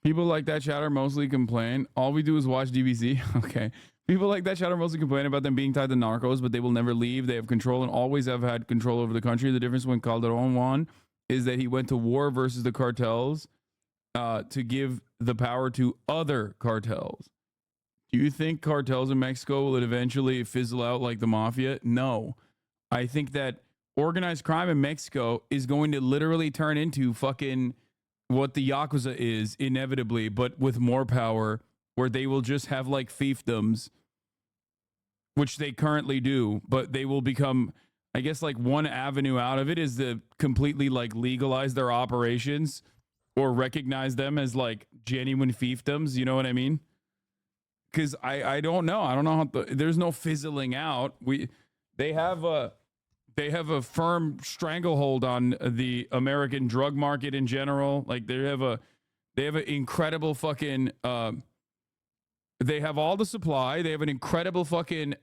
People like that chatter mostly complain. All we do is watch DBZ. Okay. People like that chatter mostly complain about them being tied to narcos, but they will never leave. They have control and always have had control over the country. The difference when Calderon won is that he went to war versus the cartels to give the power to other cartels. Do you think cartels in Mexico will eventually fizzle out like the mafia? No. I think that organized crime in Mexico is going to literally turn into fucking what the Yakuza is inevitably, but with more power, where they will just have like fiefdoms, which they currently do, but they will become, I guess, like one avenue out of it is to completely like legalize their operations or recognize them as like genuine fiefdoms. You know what I mean? Because I don't know. I don't know how there's no fizzling out. They have They have a firm stranglehold on the American drug market in general. Like they have an incredible fucking they have all the supply. They have an incredible fucking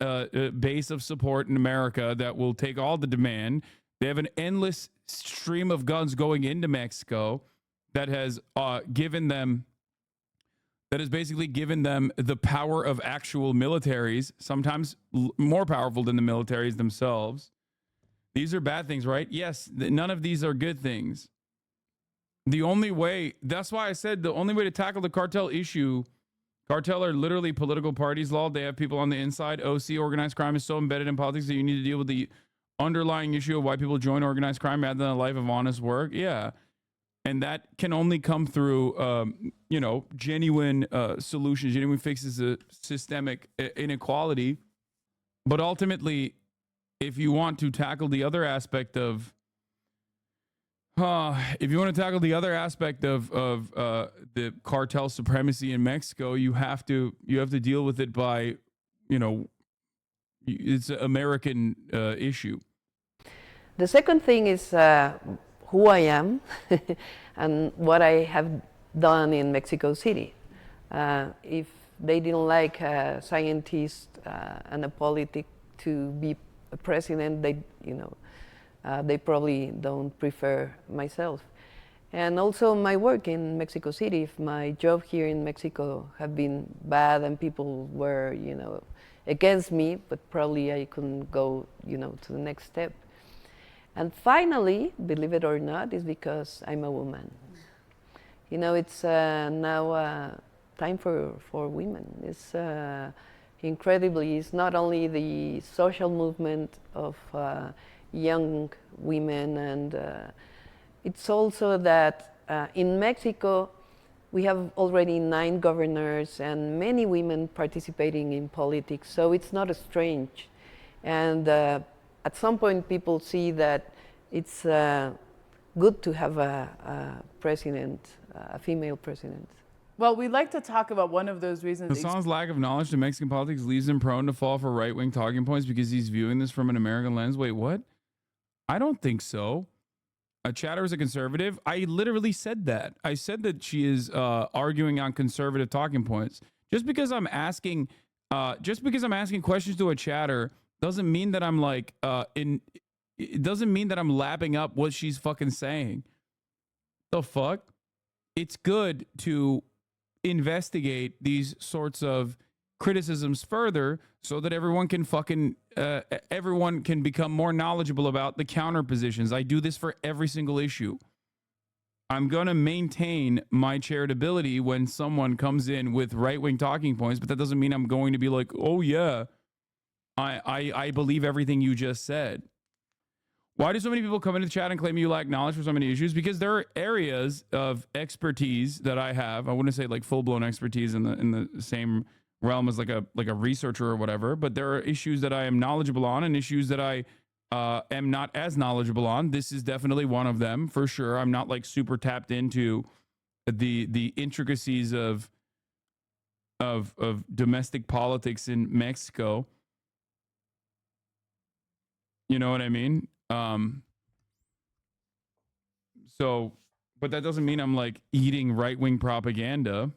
base of support in America that will take all the demand. They have an endless stream of guns going into Mexico that has basically given them the power of actual militaries, sometimes more powerful than the militaries themselves. These are bad things, right? Yes, none of these are good things. The only way, that's why I said the only way to tackle the cartel issue, cartel are literally political parties, law. They have people on the inside. OC, organized crime, is so embedded in politics that you need to deal with the underlying issue of why people join organized crime rather than a life of honest work. Yeah. And that can only come through, genuine solutions, genuine fixes to systemic inequality. But ultimately, if you want to tackle the other aspect of, the cartel supremacy in Mexico, you have to deal with it by, it's an American issue. The second thing is who I am and what I have done in Mexico City. If they didn't like a scientist and a politic to be a president, they probably don't prefer myself. And also my work in Mexico City. If my job here in Mexico have been bad and people were, against me, but probably I couldn't go, to the next step. And finally, believe it or not, is because I'm a woman. It's now time for women. It's incredibly, it's not only the social movement of young women, and it's also that in Mexico, we have already 9 governors and many women participating in politics, so it's not strange. And at some point, people see that it's good to have a president, a female president. Well, we'd like to talk about one of those reasons. Hassan's lack of knowledge to Mexican politics leaves him prone to fall for right-wing talking points because he's viewing this from an American lens. Wait, what? I don't think so. A chatter is a conservative. I literally said that. I said that she is arguing on conservative talking points. Just because I'm asking questions to a chatter doesn't mean that I'm it doesn't mean that I'm lapping up what she's fucking saying. The fuck? It's good to investigate these sorts of criticisms further so that everyone can become more knowledgeable about the counter positions. I do this for every single issue. I'm going to maintain my charitability when someone comes in with right-wing talking points, but that doesn't mean I'm going to be like, oh yeah, I believe everything you just said. Why do so many people come into the chat and claim you lack knowledge for so many issues? Because there are areas of expertise that I have. I wouldn't say like full-blown expertise in the same realm as like a researcher or whatever, but there are issues that I am knowledgeable on and issues that I am not as knowledgeable on. This is definitely one of them for sure. I'm not like super tapped into the intricacies of domestic politics in Mexico. You know what I mean? But that doesn't mean I'm like eating right-wing propaganda.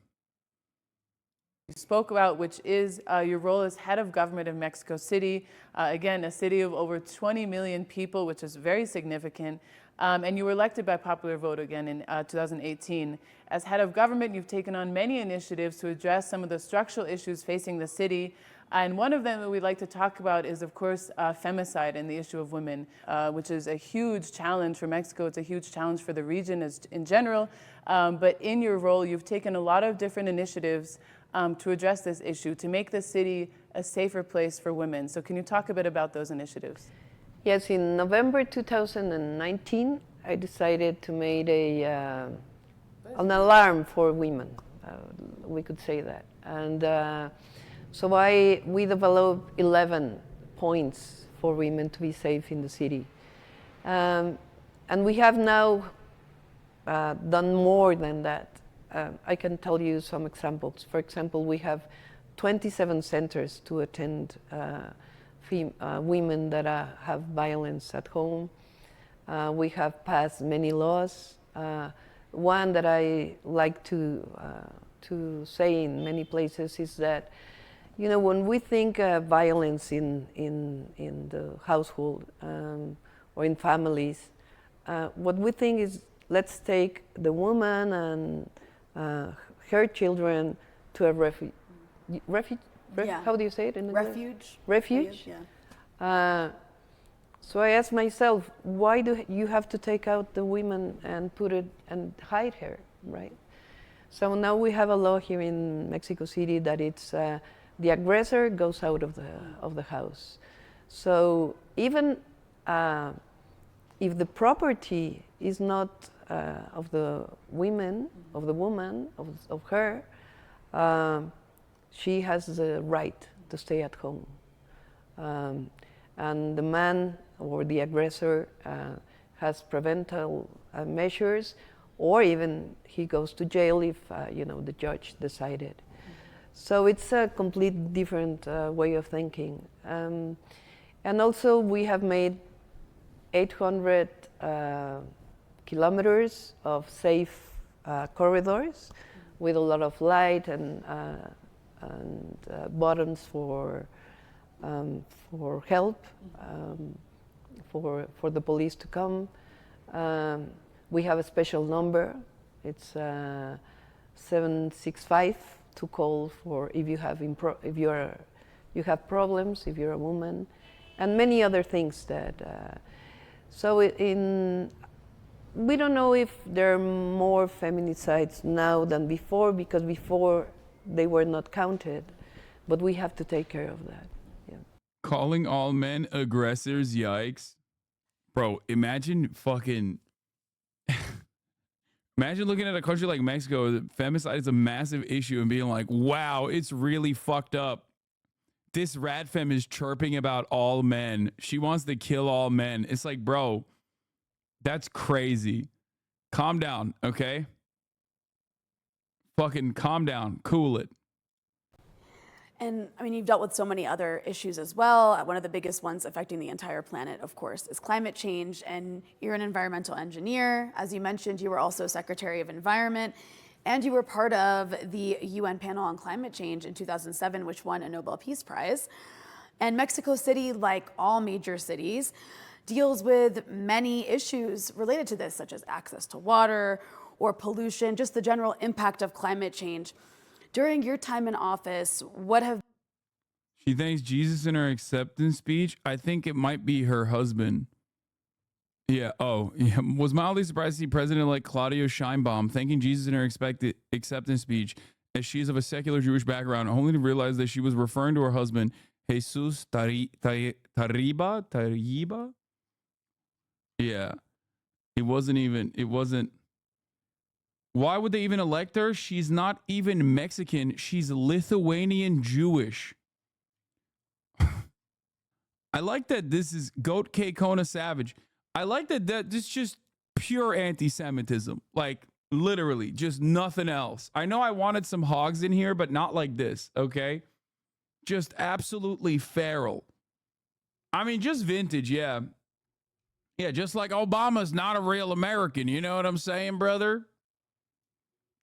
You spoke about, which is your role as head of government of Mexico City. Again, a city of over 20 million people, which is very significant. And you were elected by popular vote again in 2018. As head of government, you've taken on many initiatives to address some of the structural issues facing the city. And one of them that we'd like to talk about is, of course, femicide and the issue of women, which is a huge challenge for Mexico. It's a huge challenge for the region in general. But in your role, you've taken a lot of different initiatives to address this issue, to make the city a safer place for women. So can you talk a bit about those initiatives? Yes, in November 2019, I decided to make an alarm for women. We could say that. And so we developed 11 points for women to be safe in the city. And we have now done more than that. I can tell you some examples. For example, we have 27 centers to attend women that have violence at home. We have passed many laws. One that I like to say in many places is that, you know, when we think violence in the household or in families, what we think is, let's take the woman and her children to a refuge. Yeah. How do you say it in English? Refuge. Refuge. Yeah. So I asked myself, why do you have to take out the women and put it and hide her, right? So now we have a law here in Mexico City that it's the aggressor goes out of the house. So even if the property is not of the women, of the woman, of her, she has the right to stay at home. And the man or the aggressor has preventive measures, or even he goes to jail if the judge decided. So it's a complete different way of thinking. And also we have made 800 kilometers of safe corridors with a lot of light and buttons for help, for the police to come. We have a special number. It's 765 to call for if you have you have problems, if you're a woman, and many other things that. So we don't know if there are more feminicides now than before, because before they were not counted, but we have to take care of that. Yeah. Calling all men aggressors, yikes. Bro, imagine fucking... Imagine looking at a country like Mexico, femicide is a massive issue, and being like, wow, it's really fucked up. This rat femme is chirping about all men. She wants to kill all men. It's like, bro, that's crazy. Calm down, okay? Fucking calm down. Cool it. And I mean, you've dealt with so many other issues as well. One of the biggest ones affecting the entire planet, of course, is climate change. And you're an environmental engineer. As you mentioned, you were also Secretary of Environment. And you were part of the UN panel on climate change in 2007, which won a Nobel Peace Prize. And Mexico City, like all major cities, deals with many issues related to this, such as access to water or pollution, just the general impact of climate change. During your time in office, what have... She thanks Jesus in her acceptance speech. I think it might be her husband. Yeah. Oh, yeah. Was mildly surprised to see President-elect Claudia Sheinbaum thanking Jesus in her acceptance speech, as she is of a secular Jewish background, only to realize that she was referring to her husband, Jesus Tariba? Yeah. It wasn't. Why would they even elect her? She's not even Mexican. She's Lithuanian Jewish. I like that this is Goat K Kona Savage. I like that this is just pure anti-Semitism. Like, literally, just nothing else. I know I wanted some hogs in here, but not like this, okay? Just absolutely feral. I mean, just vintage, yeah. Yeah, just like Obama's not a real American. You know what I'm saying, brother?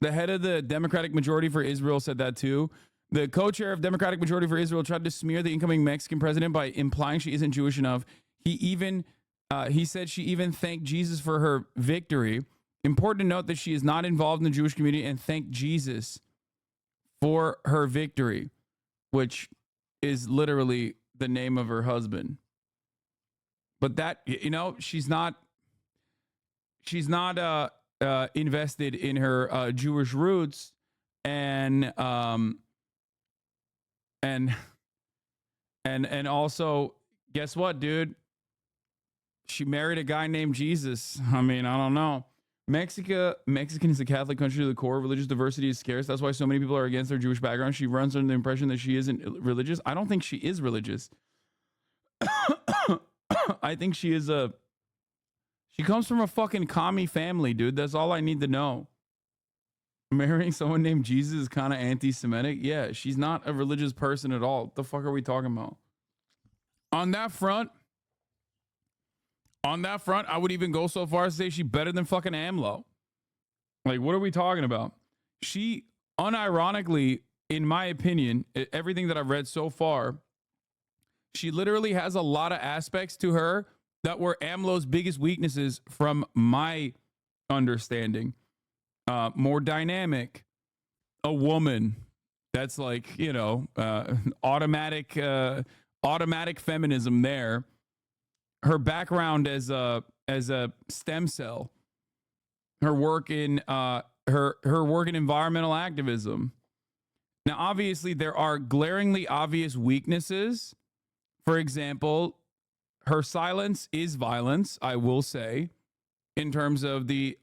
The head of the Democratic Majority for Israel said that too. The co-chair of Democratic Majority for Israel tried to smear the incoming Mexican president by implying she isn't Jewish enough. He said she even thanked Jesus for her victory. Important to note that she is not involved in the Jewish community, and thanked Jesus for her victory, which is literally the name of her husband. But that, you know, she's not invested in her Jewish roots, and also, guess what, dude? She married a guy named Jesus. I mean, I don't know. Mexican is a Catholic country. The core religious diversity is scarce. That's why so many people are against their Jewish background. She runs under the impression that she isn't religious. I don't think she is religious. I think she is she comes from a fucking commie family, dude. That's all I need to know. Marrying someone named Jesus is kind of anti-Semitic. Yeah, she's not a religious person at all. What the fuck are we talking about? On that front, I would even go so far as to say she's better than fucking AMLO. Like, what are we talking about? She, unironically, in my opinion, everything that I've read so far, she literally has a lot of aspects to her that were AMLO's biggest weaknesses from my understanding. More dynamic, a woman that's like, you know, automatic feminism there. Her background as a stem cell, her work in environmental activism. Now, obviously, there are glaringly obvious weaknesses. For example, her silence is violence, I will say, in terms of the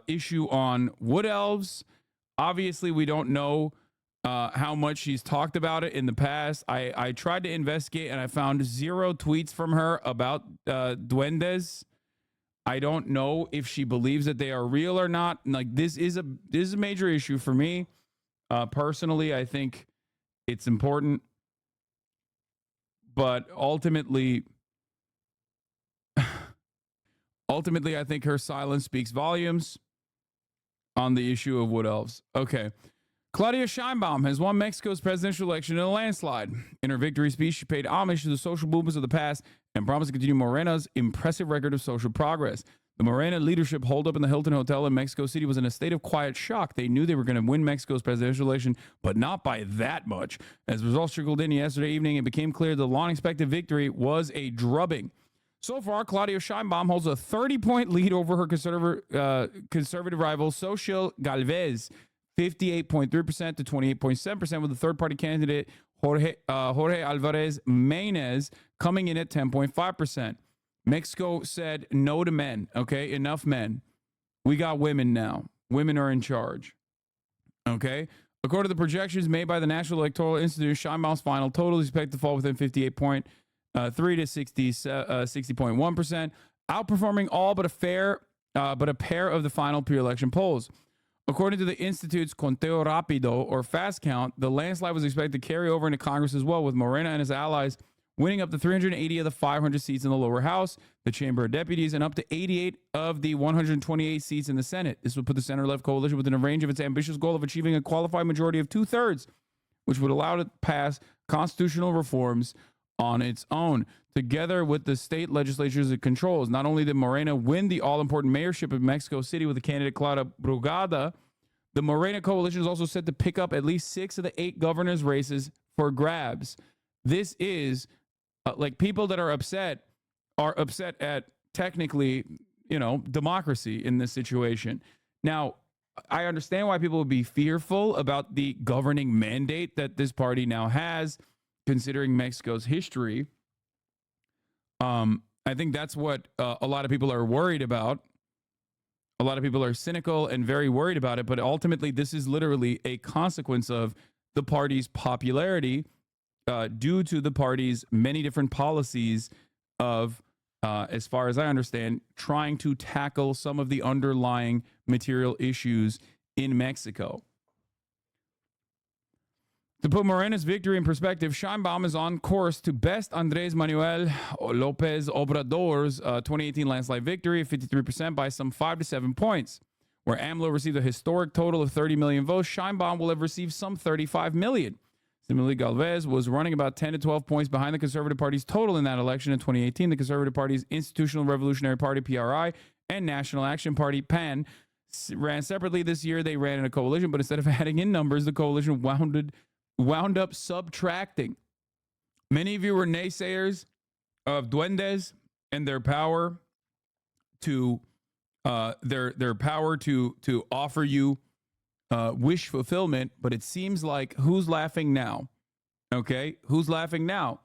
issue on wood elves. Obviously, we don't know how much she's talked about it in the past. I tried to investigate and I found 0 tweets from her about duendes. I don't know if she believes that they are real or not. Like, this is a major issue for me. Personally, I think it's important, but ultimately, I think her silence speaks volumes on the issue of wood elves. Okay. Claudia Sheinbaum has won Mexico's presidential election in a landslide. In her victory speech, she paid homage to the social movements of the past and promised to continue Morena's impressive record of social progress. The Morena leadership holed up in the Hilton Hotel in Mexico City was in a state of quiet shock. They knew they were going to win Mexico's presidential election, but not by that much. As results trickled in yesterday evening, it became clear the long-expected victory was a drubbing. So far, Claudia Sheinbaum holds a 30-point lead over her conservative rival, Xochitl Galvez, 58.3% to 28.7%, with the third-party candidate, Jorge Alvarez Maynez, coming in at 10.5%. Mexico said no to men, okay? Enough men. We got women now. Women are in charge, okay? According to the projections made by the National Electoral Institute, Sheinbaum's final total is expected to fall within 58.3 to 60.1%, outperforming all but a pair of the final pre-election polls. According to the Institute's Conteo Rapido, or fast count, the landslide was expected to carry over into Congress as well, with Morena and his allies winning up to 380 of the 500 seats in the lower house, the Chamber of Deputies, and up to 88 of the 128 seats in the Senate. This would put the center-left coalition within a range of its ambitious goal of achieving a qualified majority of 2/3, which would allow it to pass constitutional reforms on its own. Together with the state legislatures it controls, not only did Morena win the all-important mayorship of Mexico City with the candidate Clara Brugada, the Morena coalition is also set to pick up at least 6 of the 8 governors' races for grabs. This is like, people that are upset at technically, democracy in this situation. Now, I understand why people would be fearful about the governing mandate that this party now has, considering Mexico's history. I think that's what a lot of people are worried about. A lot of people are cynical and very worried about it, but ultimately this is literally a consequence of the party's popularity due to the party's many different policies of, as far as I understand, trying to tackle some of the underlying material issues in Mexico. To put Morena's victory in perspective, Sheinbaum is on course to best Andrés Manuel López Obrador's 2018 landslide victory of 53% by some 5 to 7 points. Where AMLO received a historic total of 30 million votes, Sheinbaum will have received some 35 million. Similarly, Galvez was running about 10 to 12 points behind the Conservative Party's total in that election in 2018. The Conservative Party's Institutional Revolutionary Party, PRI, and National Action Party, PAN, ran separately this year. They ran in a coalition, but instead of adding in numbers, the coalition wound up subtracting. Many of you were naysayers of duendes and their power to their power to offer you wish fulfillment, but it seems like who's laughing now? Okay, who's laughing now?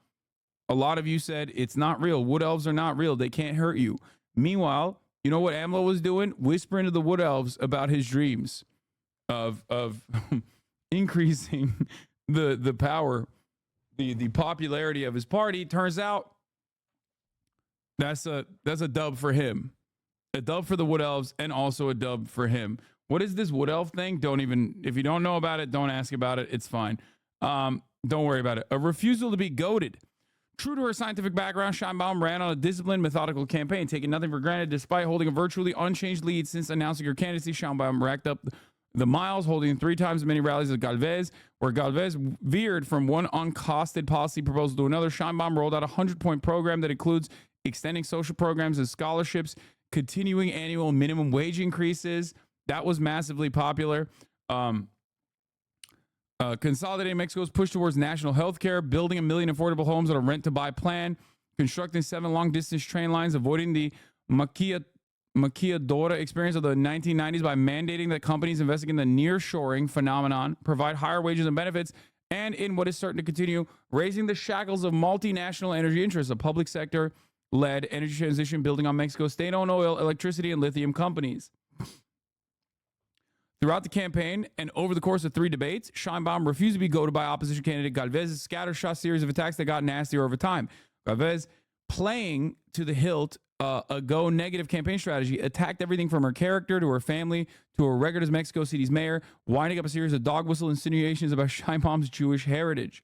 A lot of you said it's not real. Wood elves are not real. They can't hurt you. Meanwhile, you know what AMLO was doing? Whispering to the wood elves about his dreams of increasing the power, the popularity of his party. Turns out that's a dub for him. A dub for the wood elves and also a dub for him. What is this wood elf thing? If you don't know about it, don't ask about it. It's fine. Don't worry about it. A refusal to be goated. True to her scientific background, Sheinbaum ran on a disciplined, methodical campaign, taking nothing for granted despite holding a virtually unchanged lead since announcing her candidacy. Sheinbaum racked up the miles, holding 3 times as many rallies as Galvez, where Galvez veered from one uncosted policy proposal to another. Sheinbaum rolled out a 100-point program that includes extending social programs and scholarships, continuing annual minimum wage increases. That was massively popular. Consolidating Mexico's push towards national health care, building 1 million affordable homes on a rent-to-buy plan, constructing 7 long-distance train lines, avoiding the maquiladora experience of the 1990s by mandating that companies investing in the nearshoring phenomenon provide higher wages and benefits, and in what is certain to continue, raising the shackles of multinational energy interests, a public sector-led energy transition building on Mexico's state-owned oil, electricity, and lithium companies. Throughout the campaign and over the course of 3 debates, Sheinbaum refused to be goaded by opposition candidate Galvez's scattershot series of attacks that got nastier over time. Galvez, playing to the hilt a go-negative campaign strategy, attacked everything from her character to her family to her record as Mexico City's mayor, winding up a series of dog whistle insinuations about Sheinbaum's Jewish heritage.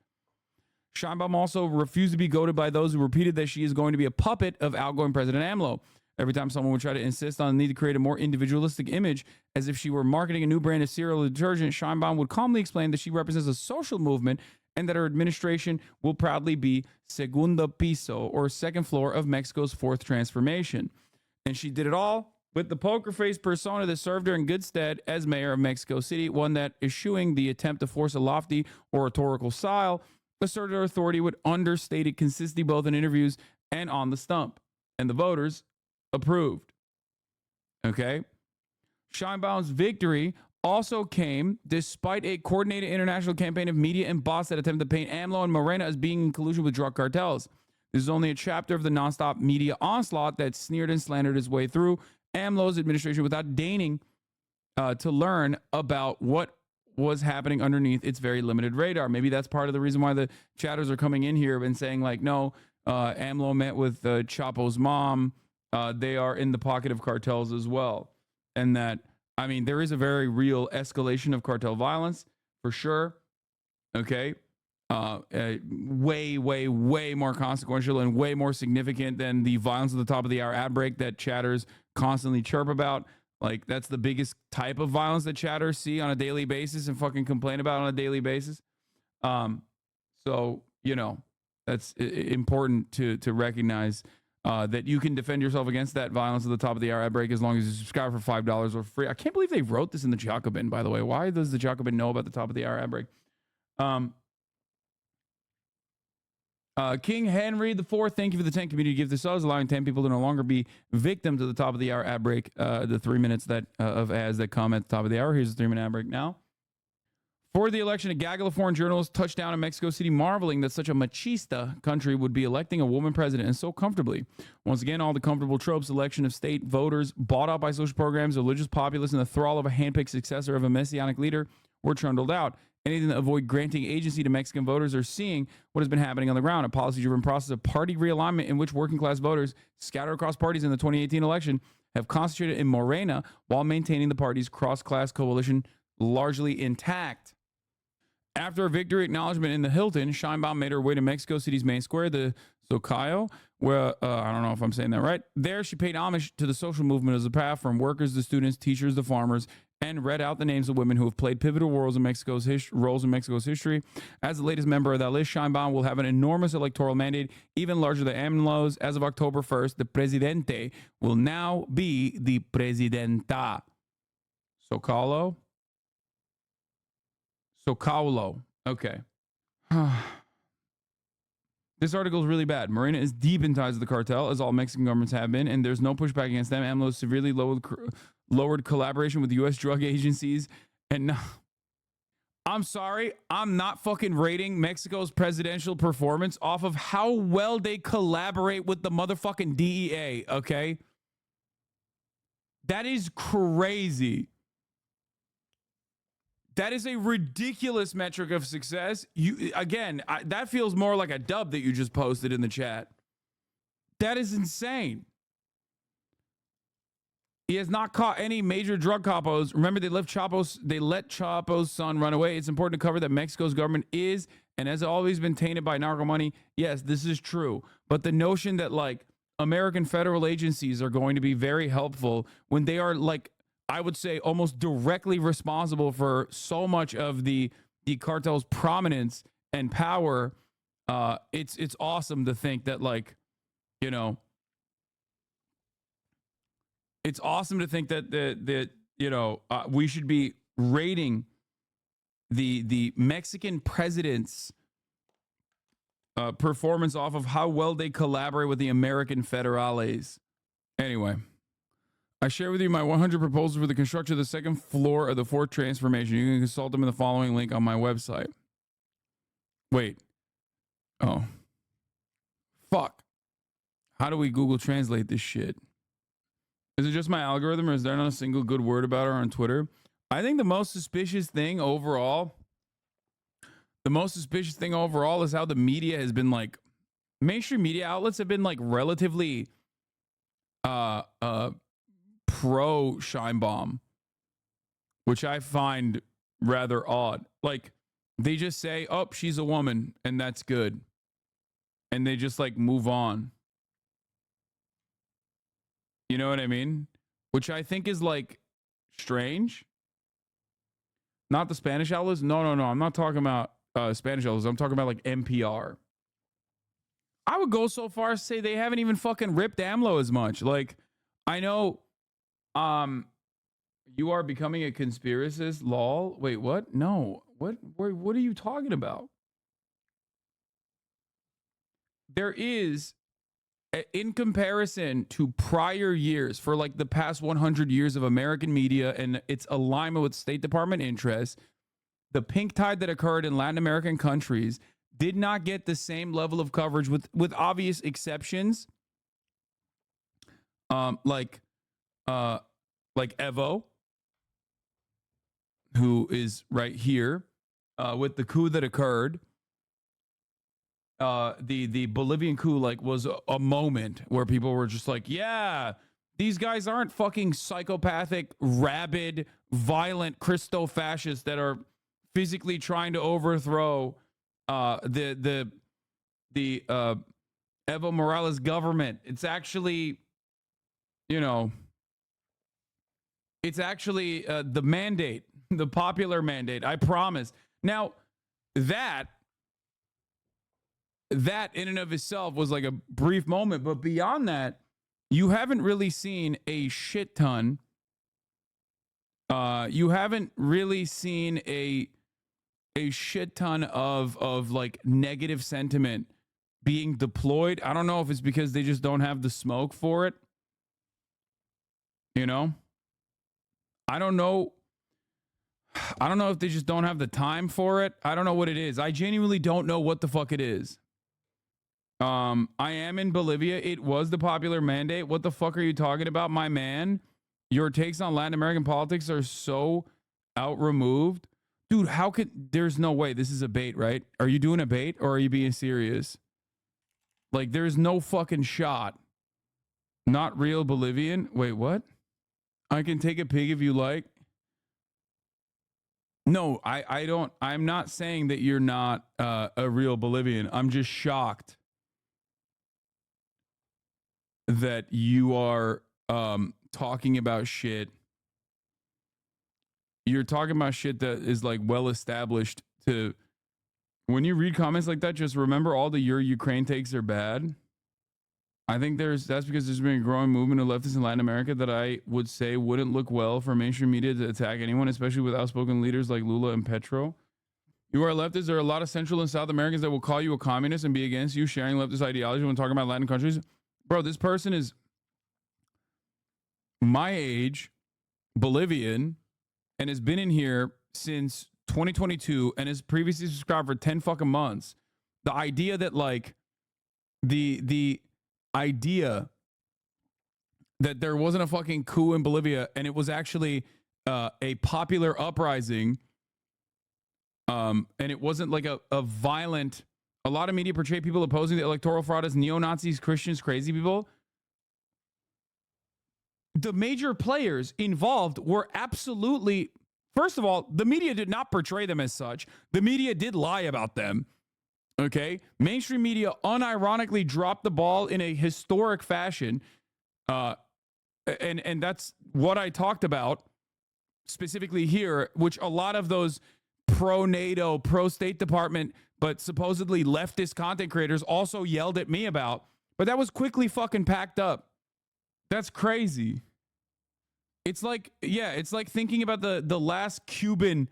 Sheinbaum also refused to be goaded by those who repeated that she is going to be a puppet of outgoing President AMLO. Every time someone would try to insist on the need to create a more individualistic image, as if she were marketing a new brand of cereal detergent, Sheinbaum would calmly explain that she represents a social movement and that her administration will proudly be segundo piso, or second floor, of Mexico's 4th transformation. And she did it all with the poker face persona that served her in good stead as mayor of Mexico City, one that, eschewing the attempt to force a lofty oratorical style, asserted her authority with understated consistency both in interviews and on the stump. And the voters approved. Okay? Sheinbaum's victory also came despite a coordinated international campaign of media and bots that attempted to paint AMLO and Morena as being in collusion with drug cartels. This is only a chapter of the nonstop media onslaught that sneered and slandered its way through AMLO's administration without deigning to learn about what was happening underneath its very limited radar. Maybe that's part of the reason why the chatters are coming in here and saying, like, no, AMLO met with Chapo's mom. They are in the pocket of cartels as well. And that, I mean, there is a very real escalation of cartel violence, for sure. Okay? Way, way, way more consequential and way more significant than the violence at the top of the hour ad break that chatters constantly chirp about. Like, that's the biggest type of violence that chatters see on a daily basis and fucking complain about on a daily basis. So, you know, that's important to recognize that you can defend yourself against that violence at the top of the hour ad break as long as you subscribe for $5 or free. I can't believe they wrote this in the Jacobin, by the way. Why does the Jacobin know about the top of the hour ad break? King Henry IV, thank you for the 10 community gift. This is allowing 10 people to no longer be victims to the top of the hour ad break. The 3 minutes that of ads that come at the top of the hour. Here's the 3-minute ad break now. For the election, a gaggle of foreign journalists touched down in Mexico City, marveling that such a machista country would be electing a woman president, and so comfortably. Once again, all the comfortable tropes, election of state voters, bought out by social programs, religious populace, and the thrall of a handpicked successor of a messianic leader were trundled out. Anything to avoid granting agency to Mexican voters are seeing what has been happening on the ground, a policy-driven process of party realignment in which working-class voters scattered across parties in the 2018 election have concentrated in Morena while maintaining the party's cross-class coalition largely intact. After a victory acknowledgement in the Hilton, Sheinbaum made her way to Mexico City's main square, the Zocalo, where, I don't know if I'm saying that right. There, she paid homage to the social movement as a path from workers to students, teachers to farmers, and read out the names of women who have played pivotal roles in Mexico's history. As the latest member of that list, Sheinbaum will have an enormous electoral mandate, even larger than AMLO's. As of October 1st, the Presidente will now be the Presidenta. Zocalo? Okay. This article is really bad. Morena is deep in ties to the cartel, as all Mexican governments have been, and there's no pushback against them. AMLO has severely lowered collaboration with U.S. drug agencies. And no, I'm sorry, I'm not fucking rating Mexico's presidential performance off of how well they collaborate with the motherfucking DEA, okay? That is crazy. That is a ridiculous metric of success. That feels more like a dub that you just posted in the chat. That is insane. He has not caught any major drug capos. Remember, they let Chapo's son run away. It's important to cover that Mexico's government is and has always been tainted by narco money. Yes, this is true. But the notion that like American federal agencies are going to be very helpful when they are like, I would say, almost directly responsible for so much of the cartel's prominence and power. It's awesome to think that, like, you know, it's awesome to think that you know, we should be rating the Mexican president's performance off of how well they collaborate with the American federales. Anyway, I share with you my 100 proposals for the construction of the second floor of the fourth transformation. You can consult them in the following link on my website. Wait. Oh. Fuck. How do we Google Translate this shit? Is it just my algorithm, or is there not a single good word about her on Twitter? I think the most suspicious thing overall is how the media has been, like, mainstream media outlets have been, like, relatively pro Sheinbaum, which I find rather odd. Like, they just say, oh, she's a woman, and that's good. And they just, like, move on. You know what I mean? Which I think is, like, strange. Not the Spanish outlets. No. I'm not talking about Spanish outlets. I'm talking about, like, NPR. I would go so far as to say they haven't even fucking ripped AMLO as much. Like, I know you are becoming a conspiracist, lol. Wait, what? No. What are you talking about? There is, in comparison to prior years, for like the past 100 years of American media and its alignment with State Department interests, the pink tide that occurred in Latin American countries did not get the same level of coverage, with obvious exceptions. Like Evo, who is right here, with the coup that occurred. The Bolivian coup, like, was a moment where people were just like, yeah, these guys aren't fucking psychopathic, rabid, violent Christo-fascists that are physically trying to overthrow the Evo Morales government. It's actually, you know, it's actually the mandate, the popular mandate, I promise. Now, that in and of itself was like a brief moment, but beyond that, you haven't really seen a shit ton. You haven't really seen a shit ton of like negative sentiment being deployed. I don't know if it's because they just don't have the smoke for it. You know? I don't know if they just don't have the time for it. I don't know what it is. I genuinely don't know what the fuck it is. I am in Bolivia. It was the popular mandate. What the fuck are you talking about, my man? Your takes on Latin American politics are so out removed. Dude, how could, there's no way this is a bait, right? Are you doing a bait or are you being serious? Like, there's no fucking shot. Not real Bolivian. Wait, what? I can take a pig if you like. No, I'm not saying that you're not a real Bolivian. I'm just shocked that you are talking about shit. You're talking about shit that is like well established. To when you read comments like that, just remember all the your Ukraine takes are bad. I think that's because there's been a growing movement of leftists in Latin America that I would say wouldn't look well for mainstream media to attack anyone, especially with outspoken leaders like Lula and Petro. You are leftists. There are a lot of Central and South Americans that will call you a communist and be against you sharing leftist ideology when talking about Latin countries. Bro, this person is my age, Bolivian, and has been in here since 2022 and has previously subscribed for 10 fucking months. The idea that, like, the idea that there wasn't a fucking coup in Bolivia and it was actually a popular uprising, and it wasn't like a violent. A lot of media portray people opposing the electoral fraud as neo-Nazis, Christians, crazy people. The major players involved were absolutely, first of all, the media did not portray them as such. The media did lie about them. Okay, mainstream media unironically dropped the ball in a historic fashion, and that's what I talked about specifically here, which a lot of those pro-NATO, pro-State Department, but supposedly leftist content creators also yelled at me about, but that was quickly fucking packed up. That's crazy. It's like, yeah, it's like thinking about the last Cuban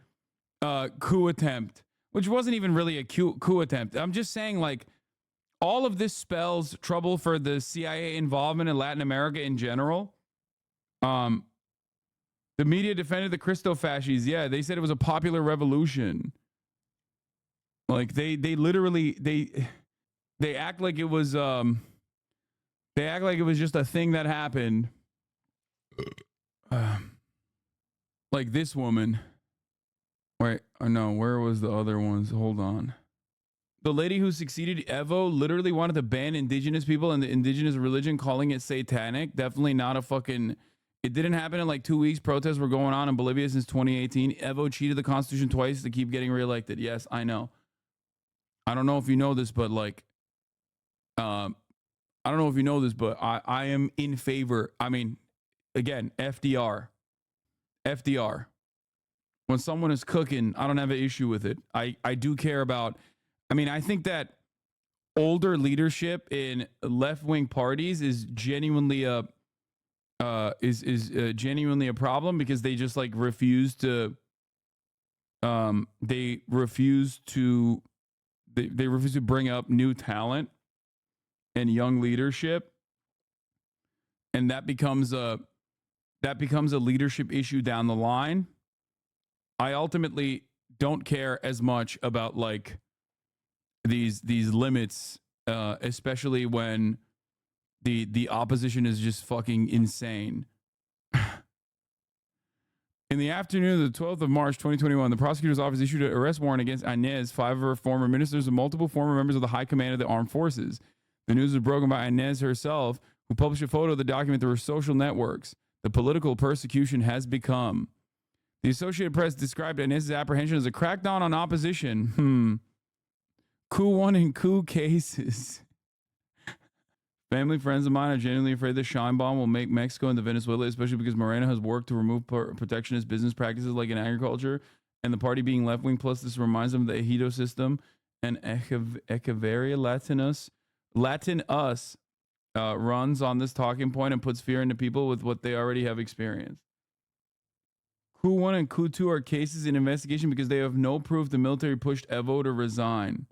coup attempt, which wasn't even really a coup attempt. I'm just saying, like, all of this spells trouble for the CIA involvement in Latin America in general. The media defended the Christofascis. Yeah, they said it was a popular revolution. Like they literally they act like it was just a thing that happened. Like this woman. Wait, oh no, where was the other ones? Hold on. The lady who succeeded Evo literally wanted to ban indigenous people and the indigenous religion, calling it satanic. Definitely not a fucking... It didn't happen in like 2 weeks. Protests were going on in Bolivia since 2018. Evo cheated the Constitution twice to keep getting reelected. Yes, I know. I don't know if you know this, but like... I don't know if you know this, but I am in favor. I mean, again, FDR. FDR. When someone is cooking, I don't have an issue with it. I do care about... I mean, I think that older leadership in left-wing parties is genuinely a genuinely a problem, because they just like refuse to they refuse to bring up new talent and young leadership, and that becomes a leadership issue down the line. I ultimately don't care as much about like these limits, especially when the opposition is just fucking insane. In the afternoon of the 12th of March, 2021, the prosecutor's office issued an arrest warrant against Inés, 5 of her former ministers, and multiple former members of the high command of the armed forces. The news was broken by Inés herself, who published a photo of the document through her social networks. The political persecution has become. The Associated Press described Inés's apprehension as a crackdown on opposition. Coup 1 and coup cases. Family, friends of mine are genuinely afraid the Sheinbaum will make Mexico into Venezuela, especially because Moreno has worked to remove protectionist business practices like in agriculture, and the party being left-wing. Plus, this reminds them of the Ejido system and Echeverria Latin us runs on this talking point and puts fear into people with what they already have experienced. Coup 1 and coup 2 are cases in investigation because they have no proof the military pushed Evo to resign.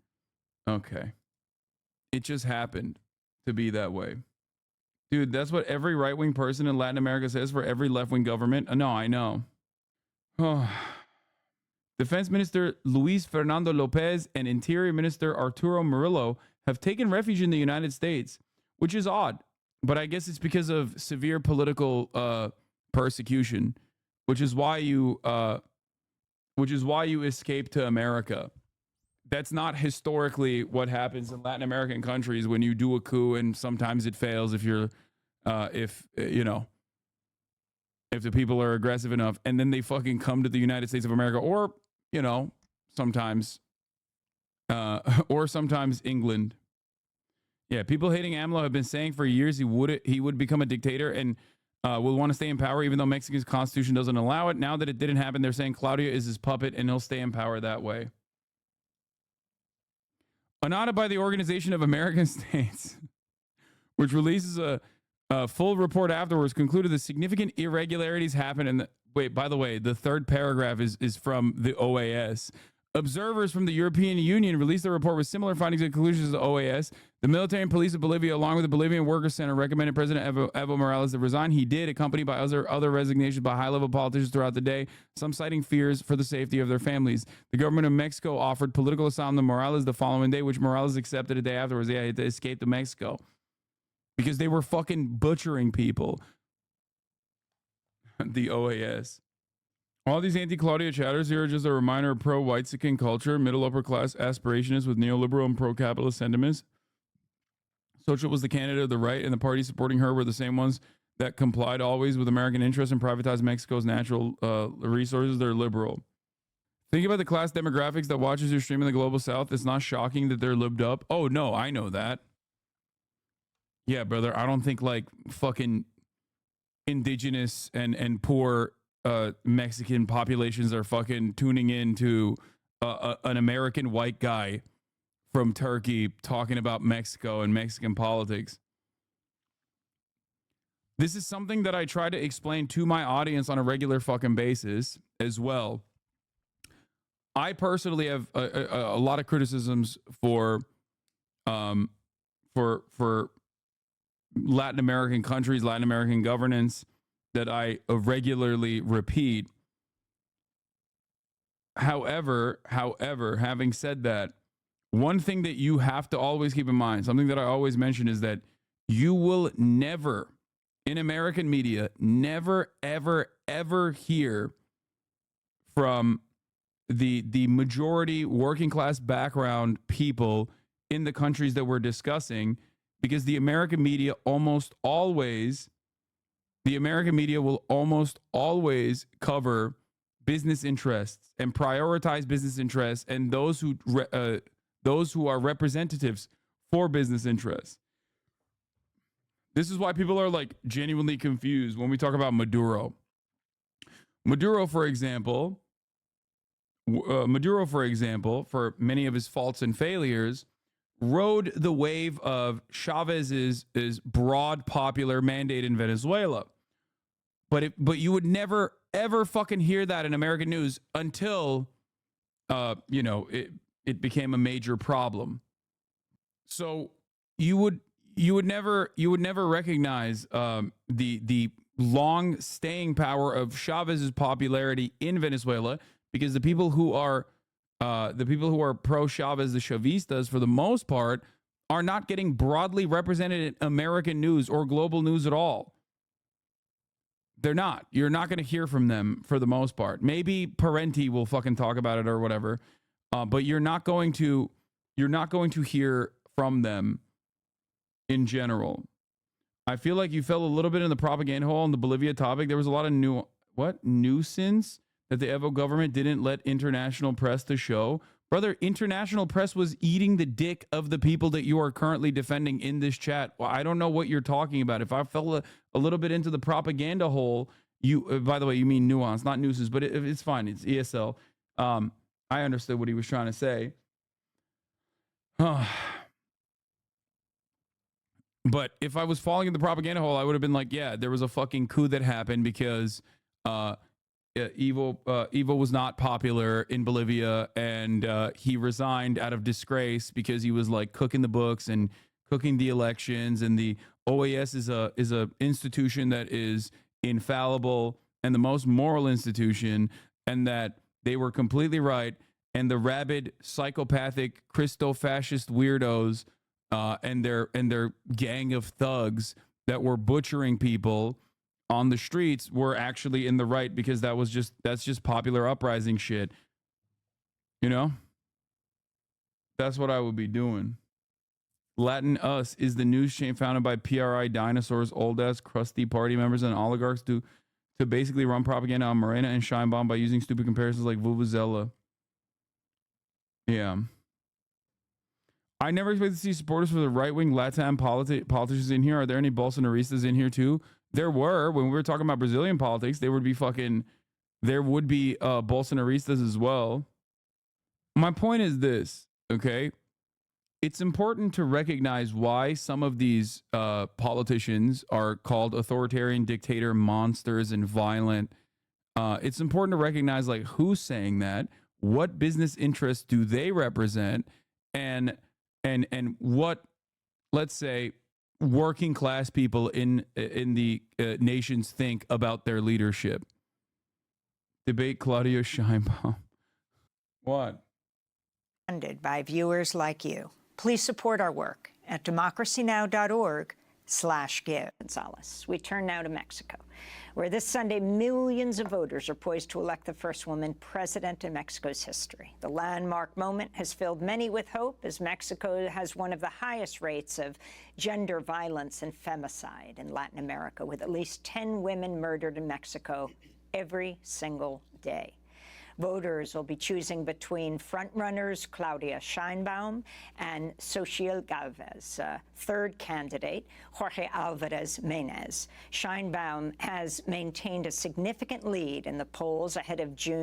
Okay. It just happened to be that way. Dude, that's what every right-wing person in Latin America says for every left-wing government. No, I know. Oh. Defense Minister Luis Fernando Lopez and Interior Minister Arturo Murillo have taken refuge in the United States, which is odd, but I guess it's because of severe political persecution, which is why you escape to America. That's not historically what happens in Latin American countries when you do a coup, and sometimes it fails if you're, if the people are aggressive enough, and then they fucking come to the United States of America, or, sometimes England. Yeah, people hating AMLO have been saying for years he would become a dictator and will want to stay in power, even though Mexico's constitution doesn't allow it. Now that it didn't happen, they're saying Claudia is his puppet and he'll stay in power that way. An audit by the Organization of American States, which releases a full report afterwards, concluded that significant irregularities happened. And wait, by the way, the third paragraph is from the OAS. Observers from the European Union released a report with similar findings and conclusions to the OAS. The military and police of Bolivia, along with the Bolivian Workers' Center, recommended President Evo Morales to resign. He did, accompanied by other resignations by high-level politicians throughout the day, some citing fears for the safety of their families. The government of Mexico offered political asylum to Morales the following day, which Morales accepted a day afterwards. Yeah, he had to escape to Mexico because they were fucking butchering people. The OAS. All these anti-Claudia chatters here are just a reminder of pro-white-sicking culture, middle-upper-class aspirationists with neoliberal and pro-capitalist sentiments. Social was the candidate of the right, and the parties supporting her were the same ones that complied always with American interests and privatized Mexico's natural resources. They're liberal. Think about the class demographics that watches your stream in the global south. It's not shocking that they're libbed up. Oh, no, I know that. Yeah, brother, I don't think like fucking indigenous and poor Mexican populations are fucking tuning in to an American white guy from Turkey talking about Mexico and Mexican politics. This is something that I try to explain to my audience on a regular fucking basis as well. I personally have a lot of criticisms for Latin American countries, Latin American governance that I regularly repeat. However, having said that, one thing that you have to always keep in mind, something that I always mention, is that you will never, in American media, never, ever, ever hear from the majority working class background people in the countries that we're discussing, because the American media will almost always cover business interests and prioritize business interests and those who are representatives for business interests. This is why people are like genuinely confused when we talk about Maduro. Maduro, for example, for many of his faults and failures, rode the wave of Chavez's broad popular mandate in Venezuela. But you would never ever fucking hear that in American news until it became a major problem. So you would never recognize the long staying power of Chavez's popularity in Venezuela, because the people who are pro Chavez, the Chavistas, for the most part, are not getting broadly represented in American news or global news at all. They're not. You're not going to hear from them for the most part. Maybe Parenti will fucking talk about it or whatever, but you're not going to hear from them in general. I feel like you fell a little bit in the propaganda hole on the Bolivia topic. There was a lot of nuisance that the Evo government didn't let international press to show. Brother, international press was eating the dick of the people that you are currently defending in this chat. Well, I don't know what you're talking about. If I fell a little bit into the propaganda hole, by the way, you mean nuance, not nuisance, but it's fine. It's ESL. I understood what he was trying to say. But if I was falling in the propaganda hole, I would have been like, yeah, there was a fucking coup that happened because Evo was not popular in Bolivia, and he resigned out of disgrace because he was like cooking the books and cooking the elections, and the OAS is a institution that is infallible and the most moral institution, and that they were completely right, and the rabid psychopathic Christo-fascist weirdos and their gang of thugs that were butchering people on the streets were actually in the right, because that's just popular uprising shit. You know? That's what I would be doing. Latin Us is the news chain founded by PRI dinosaurs, old ass crusty party members and oligarchs to basically run propaganda on Morena and Scheinbaum by using stupid comparisons like Vuvuzela. Yeah. I never expect to see supporters for the right-wing Latin politicians in here. Are there any Bolsonaristas in here too? There were. When we were talking about Brazilian politics, there would be Bolsonaristas as well. My point is this, okay? It's important to recognize why some of these politicians are called authoritarian dictator monsters and violent. It's important to recognize like who's saying that, what business interests do they represent, and what, let's say, working class people in the nations think about their leadership. Debate Claudia Scheinbaum. What? Funded by viewers like you. Please support our work at democracynow.org/give. Gonzalez. We turn now to Mexico, where this Sunday millions of voters are poised to elect the first woman president in Mexico's history. The landmark moment has filled many with hope, as Mexico has one of the highest rates of gender violence and femicide in Latin America, with at least 10 women murdered in Mexico every single day. Voters will be choosing between frontrunners Claudia Sheinbaum and Xochitl Gálvez, third candidate, Jorge Alvarez Menes. Sheinbaum has maintained a significant lead in the polls ahead of June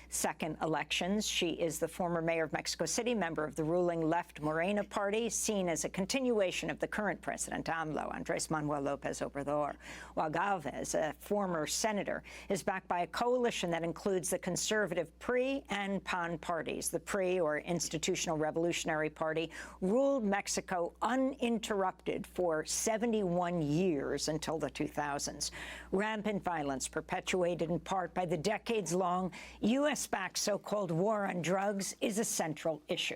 2nd elections. She is the former mayor of Mexico City, member of the ruling Left Morena party, seen as a continuation of the current president, AMLO, Andrés Manuel López Obrador, while Gálvez, a former senator, is backed by a coalition that includes the conservative PRI and PAN parties. The PRI, or Institutional Revolutionary Party, ruled Mexico uninterrupted for 71 years until the 2000s. Rampant violence, perpetuated in part by the decades-long U.S.-backed so-called war on drugs, is a central issue.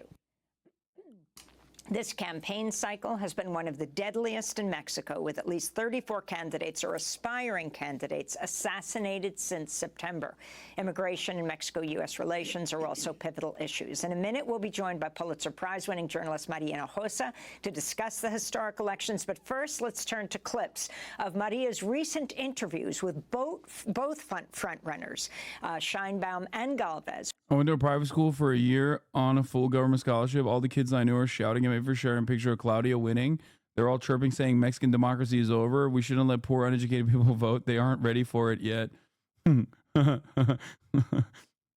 This campaign cycle has been one of the deadliest in Mexico, with at least 34 candidates or aspiring candidates assassinated since September. Immigration and Mexico-U.S. relations are also pivotal issues. In a minute, we'll be joined by Pulitzer Prize-winning journalist Maria Hinojosa to discuss the historic elections. But first, let's turn to clips of Maria's recent interviews with both front-runners, Sheinbaum and Gálvez. I went to a private school for a year on a full government scholarship. All the kids I knew are shouting at me for sharing a picture of Claudia winning. They're all chirping, saying Mexican democracy is over. We shouldn't let poor, uneducated people vote. They aren't ready for it yet.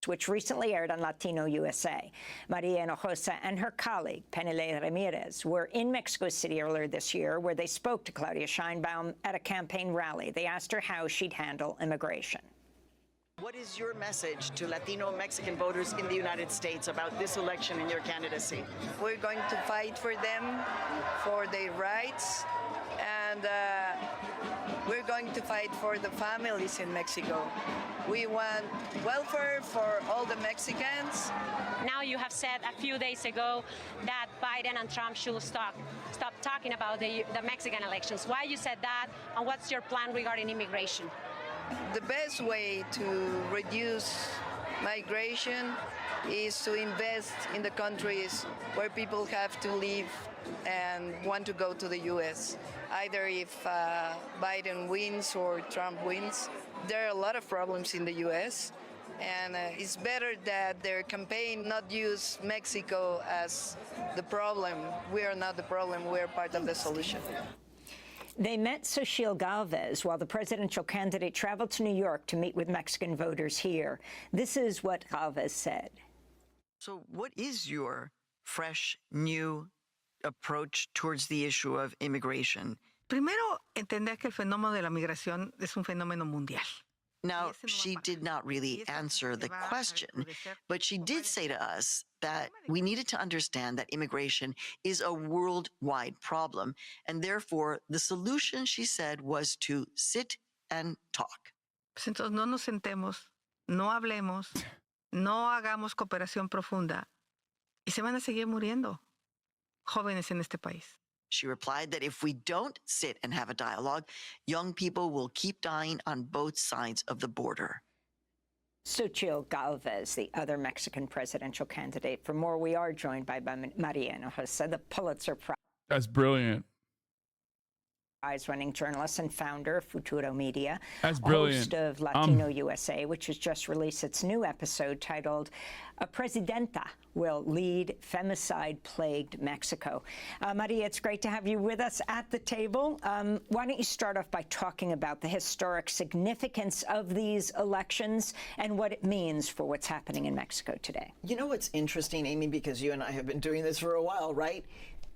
Which recently aired on Latino USA. Maria Hinojosa and her colleague, Penile Ramirez, were in Mexico City earlier this year, where they spoke to Claudia Sheinbaum at a campaign rally. They asked her how she'd handle immigration. What is your message to Latino Mexican voters in the United States about this election and your candidacy? We're going to fight for them, for their rights, and we're going to fight for the families in Mexico. We want welfare for all the Mexicans. Now you have said a few days ago that Biden and Trump should stop talking about the Mexican elections. Why you said that, and what's your plan regarding immigration? The best way to reduce migration is to invest in the countries where people have to live and want to go to the U.S. Either if Biden wins or Trump wins. There are a lot of problems in the U.S., and it's better that their campaign not use Mexico as the problem. We are not the problem, we are part of the solution. They met Xochitl Gálvez while the presidential candidate traveled to New York to meet with Mexican voters here. This is what Gálvez said. So what is your fresh, new approach towards the issue of immigration? Primero, entender que el fenómeno de la migración es un fenómeno mundial. Now, she did not really answer the question, but she did say to us that we needed to understand that immigration is a worldwide problem, and therefore the solution, she said, was to sit and talk. Pues entonces no nos sentemos, no hablemos, no hagamos cooperación profunda, y se van a seguir muriendo jóvenes en este país. She replied that if we don't sit and have a dialogue, young people will keep dying on both sides of the border. Xochitl Gálvez, the other Mexican presidential candidate. For more, we are joined by Maria Hinojosa, the Pulitzer Prize. That's brilliant. Prize-winning journalist and founder of Futuro Media. That's brilliant. Host of Latino USA, which has just released its new episode titled A Presidenta Will Lead Femicide-Plagued Mexico. Maria, it's great to have you with us at the table. Why don't you start off by talking about the historic significance of these elections and what it means for what's happening in Mexico today? You know what's interesting, Amy, because you and I have been doing this for a while, right?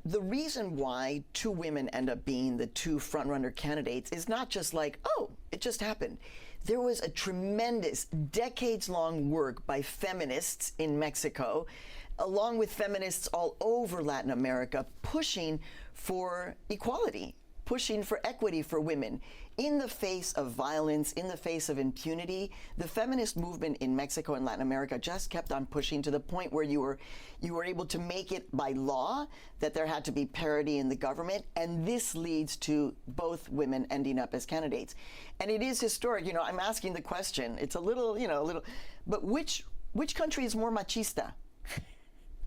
The reason why two women end up being the two frontrunner candidates is not just like, oh, it just happened. There was a tremendous decades-long work by feminists in Mexico, along with feminists all over Latin America, pushing for equality, pushing for equity for women. In the face of violence, in the face of impunity, the feminist movement in Mexico and Latin America just kept on pushing to the point where you were able to make it by law that there had to be parity in the government, and this leads to both women ending up as candidates. And it is historic. You know, I'm asking the question. It's a little, but which country is more machista?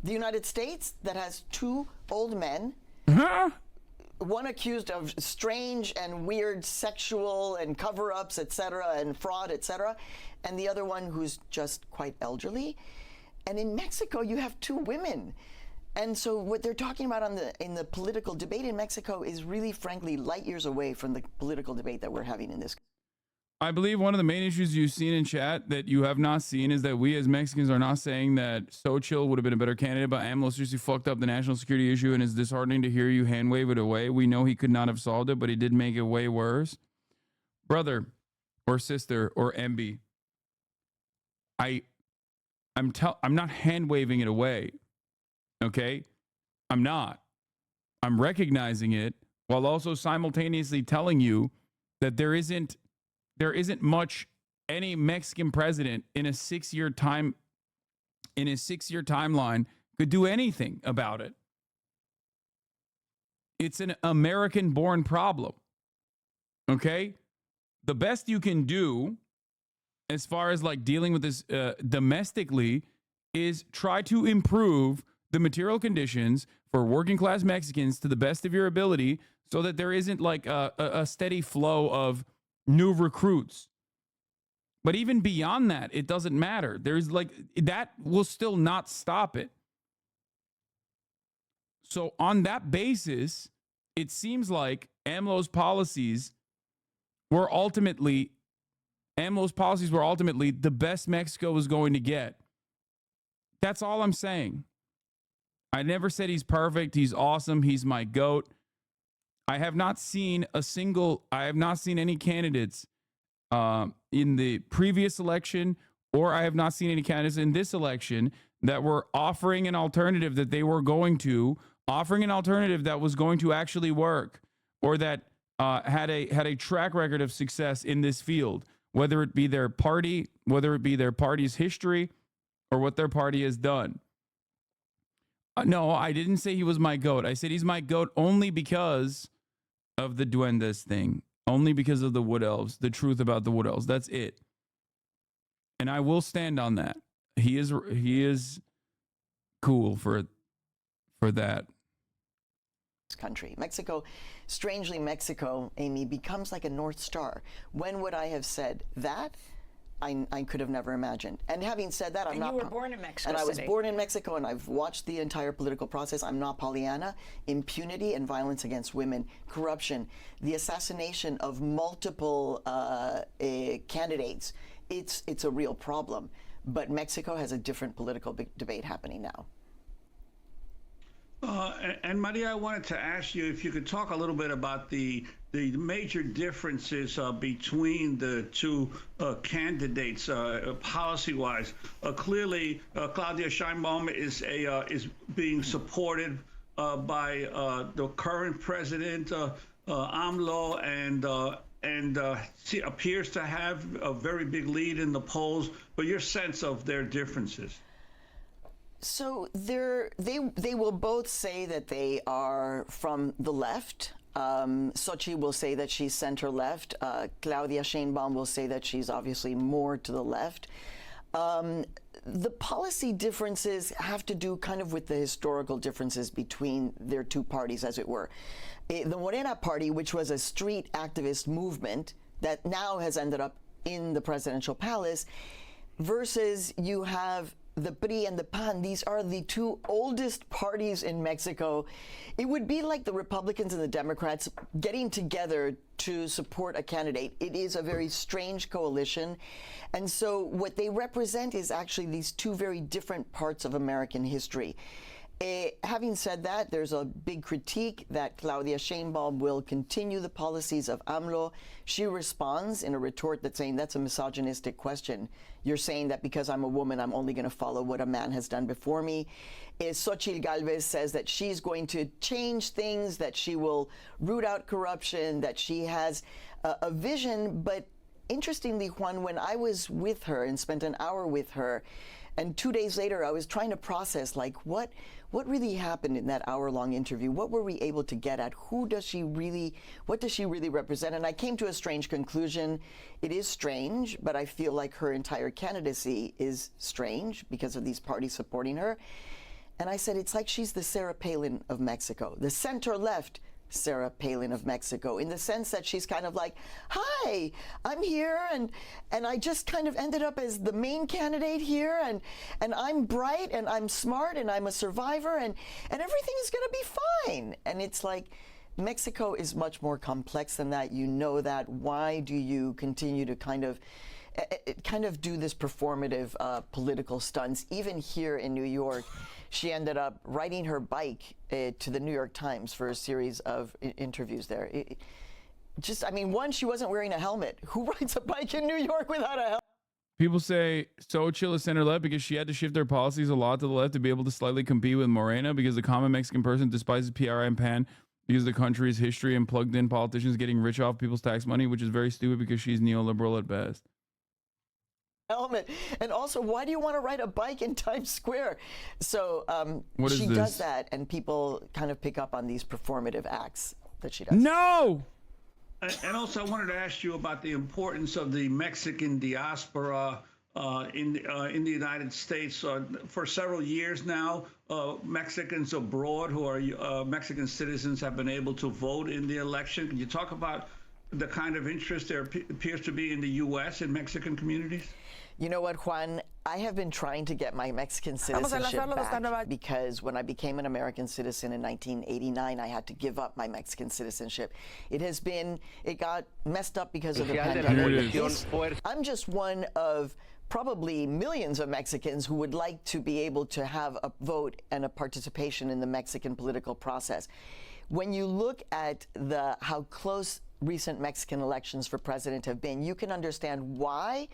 The United States, that has two old men one accused of strange and weird sexual and cover-ups, etc., and fraud, etc., and the other one who's just quite elderly. And in Mexico, you have 2 women. And so what they're talking about in the political debate in Mexico is really, frankly, light years away from the political debate that we're having in this. I believe one of the main issues you've seen in chat that you have not seen is that we as Mexicans are not saying that Xochitl would have been a better candidate, but AMLO seriously fucked up the national security issue, and it's disheartening to hear you hand wave it away. We know he could not have solved it, but he did make it way worse. Brother or sister or MB, I'm not hand waving it away. Okay? I'm not. I'm recognizing it while also simultaneously telling you that there isn't much any Mexican president in a 6-year timeline could do anything about it. It's an American-born problem. Okay? The best you can do as far as like dealing with this domestically is try to improve the material conditions for working class Mexicans to the best of your ability so that there isn't like a steady flow of new recruits. But even beyond that, it doesn't matter. There's like, that will still not stop it. So on that basis, it seems like AMLO's policies were ultimately the best Mexico was going to get. That's all I'm saying. I never said he's perfect. He's awesome. He's my GOAT. I have not seen any candidates in the previous election, or I have not seen any candidates in this election that were offering an alternative that was going to actually work, or that had a track record of success in this field, whether it be their party, whether it be their party's history, or what their party has done. No, I didn't say he was my GOAT. I said he's my GOAT only because of the duendes thing, only because of the wood elves, the truth about the wood elves. That's it. And I will stand on that. He is cool for that. Country. Mexico, strangely, Mexico, Amy, becomes like a North Star. When would I have said that? I could have never imagined. And having said that, you were born in Mexico City. And I was born in Mexico, and I've watched the entire political process. I'm not Pollyanna. Impunity and violence against women, corruption, the assassination of multiple candidates. It's a real problem. But Mexico has a different political debate happening now. And Maria, I wanted to ask you if you could talk a little bit about the major differences between the 2 candidates policy-wise. Clearly, Claudia Sheinbaum is being supported by the current president, AMLO, and she appears to have a very big lead in the polls. But your sense of their differences? So they will both say that they are from the left. Xochitl will say that she's center-left. Claudia Sheinbaum will say that she's obviously more to the left. The policy differences have to do kind of with the historical differences between their 2 parties, as it were. The Morena party, which was a street activist movement that now has ended up in the presidential palace, versus you have the PRI and the PAN. These are the 2 oldest parties in Mexico. It would be like the Republicans and the Democrats getting together to support a candidate. It is a very strange coalition. And so what they represent is actually these 2 very different parts of American history. Having said that, there's a big critique that Claudia Sheinbaum will continue the policies of AMLO. She responds in a retort that's saying that's a misogynistic question. You're saying that because I'm a woman, I'm only going to follow what a man has done before me. Xochitl Galvez says that she's going to change things, that she will root out corruption, that she has a vision. But interestingly, Juan, when I was with her and spent an hour with her, and 2 days later, I was trying to process, like, what really happened in that hour-long interview? What were we able to get at? What does she really represent? And I came to a strange conclusion. It is strange, but I feel like her entire candidacy is strange because of these parties supporting her. And I said, it's like she's the Sarah Palin of Mexico. The center-left Sarah Palin of Mexico, in the sense that she's kind of like, hi, I'm here, and I just kind of ended up as the main candidate here, and I'm bright, and I'm smart, and I'm a survivor, and everything is going to be fine. And it's like, Mexico is much more complex than that. You know that. Why do you continue to kind of do this performative political stunts? Even here in New York, she ended up riding her bike to the New York Times for a series of interviews there. I mean, one, she wasn't wearing a helmet. Who rides a bike in New York without a helmet? People say Xochitl is center-left because she had to shift their policies a lot to the left to be able to slightly compete with Morena, because the common Mexican person despises PRI and PAN because the country's history and plugged-in politicians getting rich off people's tax money, which is very stupid because she's neoliberal at best. Helmet. And also, why do you want to ride a bike in Times Square? So she does that, and people kind of pick up on these performative acts that she does. No! And also, I wanted to ask you about the importance of the Mexican diaspora in the United States. For several years now, Mexicans abroad who are Mexican citizens have been able to vote in the election. Can you talk about the kind of interest there appears to be in the U.S. in Mexican communities? You know what, Juan? I have been trying to get my Mexican citizenship back because when I became an American citizen in 1989, I had to give up my Mexican citizenship. It got messed up because of the pandemic. I'm just one of probably millions of Mexicans who would like to be able to have a vote and a participation in the Mexican political process. When you look at how close recent Mexican elections for president have been, you can understand why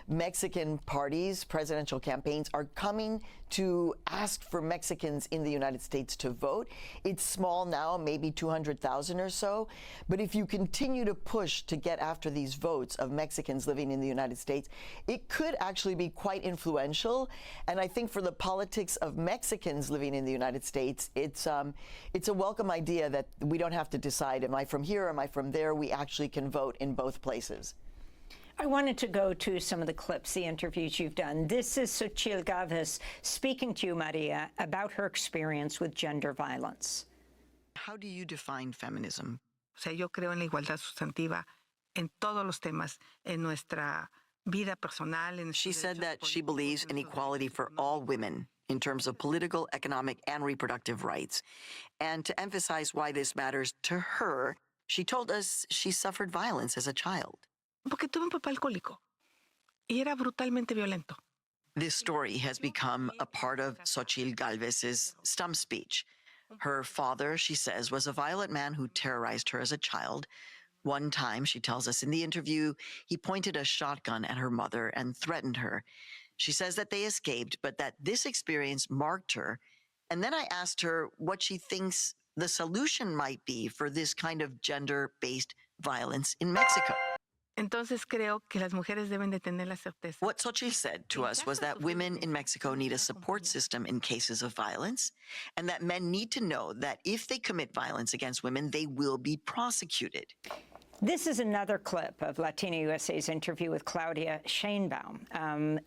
Mexican parties, presidential campaigns, are coming to ask for Mexicans in the United States to vote. It's small now, maybe 200,000 or so, but if you continue to push to get after these votes of Mexicans living in the United States, it could actually be quite influential. And I think for the politics of Mexicans living in the United States, it's a welcome idea that we don't have to decide, am I from here, am I from there? We actually can vote in both places. I wanted to go to some of the clips, the interviews you've done. This is Xochitl Gálvez speaking to you, Maria, about her experience with gender violence. How do you define feminism? O sea, yo creo en la igualdad sustantiva en todos los temas, en nuestra vida personal. She said that she believes in equality for all women in terms of political, economic, and reproductive rights. And to emphasize why this matters to her, she told us she suffered violence as a child. Porque tuve un papá alcohólico y era brutalmente violento. This story has become a part of Xochitl Gálvez's stump speech. Her father, she says, was a violent man who terrorized her as a child. One time, she tells us in the interview, he pointed a shotgun at her mother and threatened her. She says that they escaped, but that this experience marked her. And then I asked her what she thinks the solution might be for this kind of gender-based violence in Mexico. Entonces creo que las mujeres deben de tener la certeza. What Xochitl said to us was that women in Mexico need a support system in cases of violence, and that men need to know that if they commit violence against women, they will be prosecuted. This is another clip of Latina USA's interview with Claudia Sheinbaum.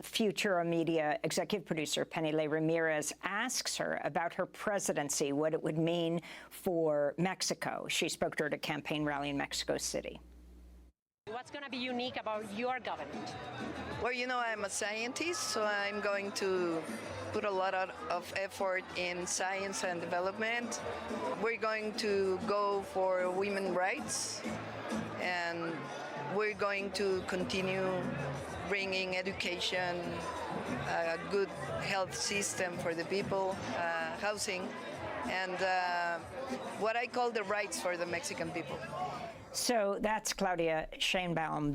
Futura Media executive producer Penny Le Ramirez asks her about her presidency, what it would mean for Mexico. She spoke to her at a campaign rally in Mexico City. What's going to be unique about your government? Well, you know, I'm a scientist, so I'm going to put a lot of effort in science and development. We're going to go for women's rights, and we're going to continue bringing education, a good health system for the people, housing, and what I call the rights for the Mexican people. So that's Claudia Sheinbaum,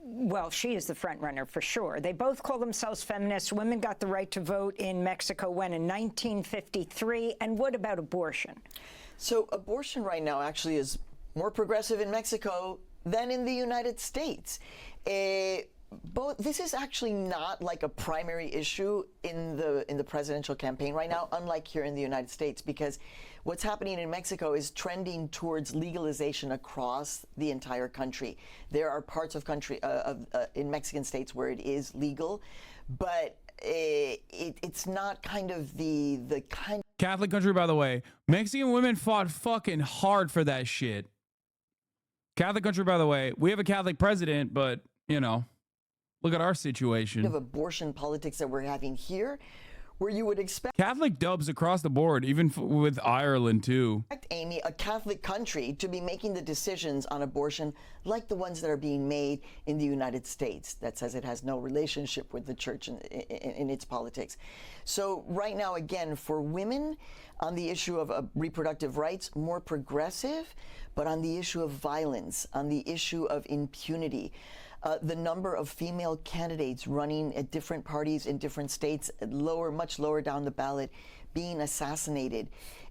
well, she is the front runner for sure. They both call themselves feminists. Women got the right to vote in Mexico when? In 1953. And what about abortion? So abortion right now actually is more progressive in Mexico than in the United States. This is actually not like a primary issue in the presidential campaign right now, unlike here in the United States, because what's happening in Mexico is trending towards legalization across the entire country. There are parts of in Mexican states where it is legal, but it's not kind of the kind. Catholic country, by the way. Mexican women fought fucking hard for that shit. Catholic country, by the way. We have a Catholic president, but, you know, look at our situation. Of abortion politics that we're having here, where you would expect Catholic dubs across the board, even with Ireland, too. Amy, a Catholic country, to be making the decisions on abortion like the ones that are being made in the United States that says it has no relationship with the church in its politics. So right now, again, for women on the issue of reproductive rights, more progressive, but on the issue of violence, on the issue of impunity, the number of female candidates running at different parties in different states, much lower down the ballot, being assassinated.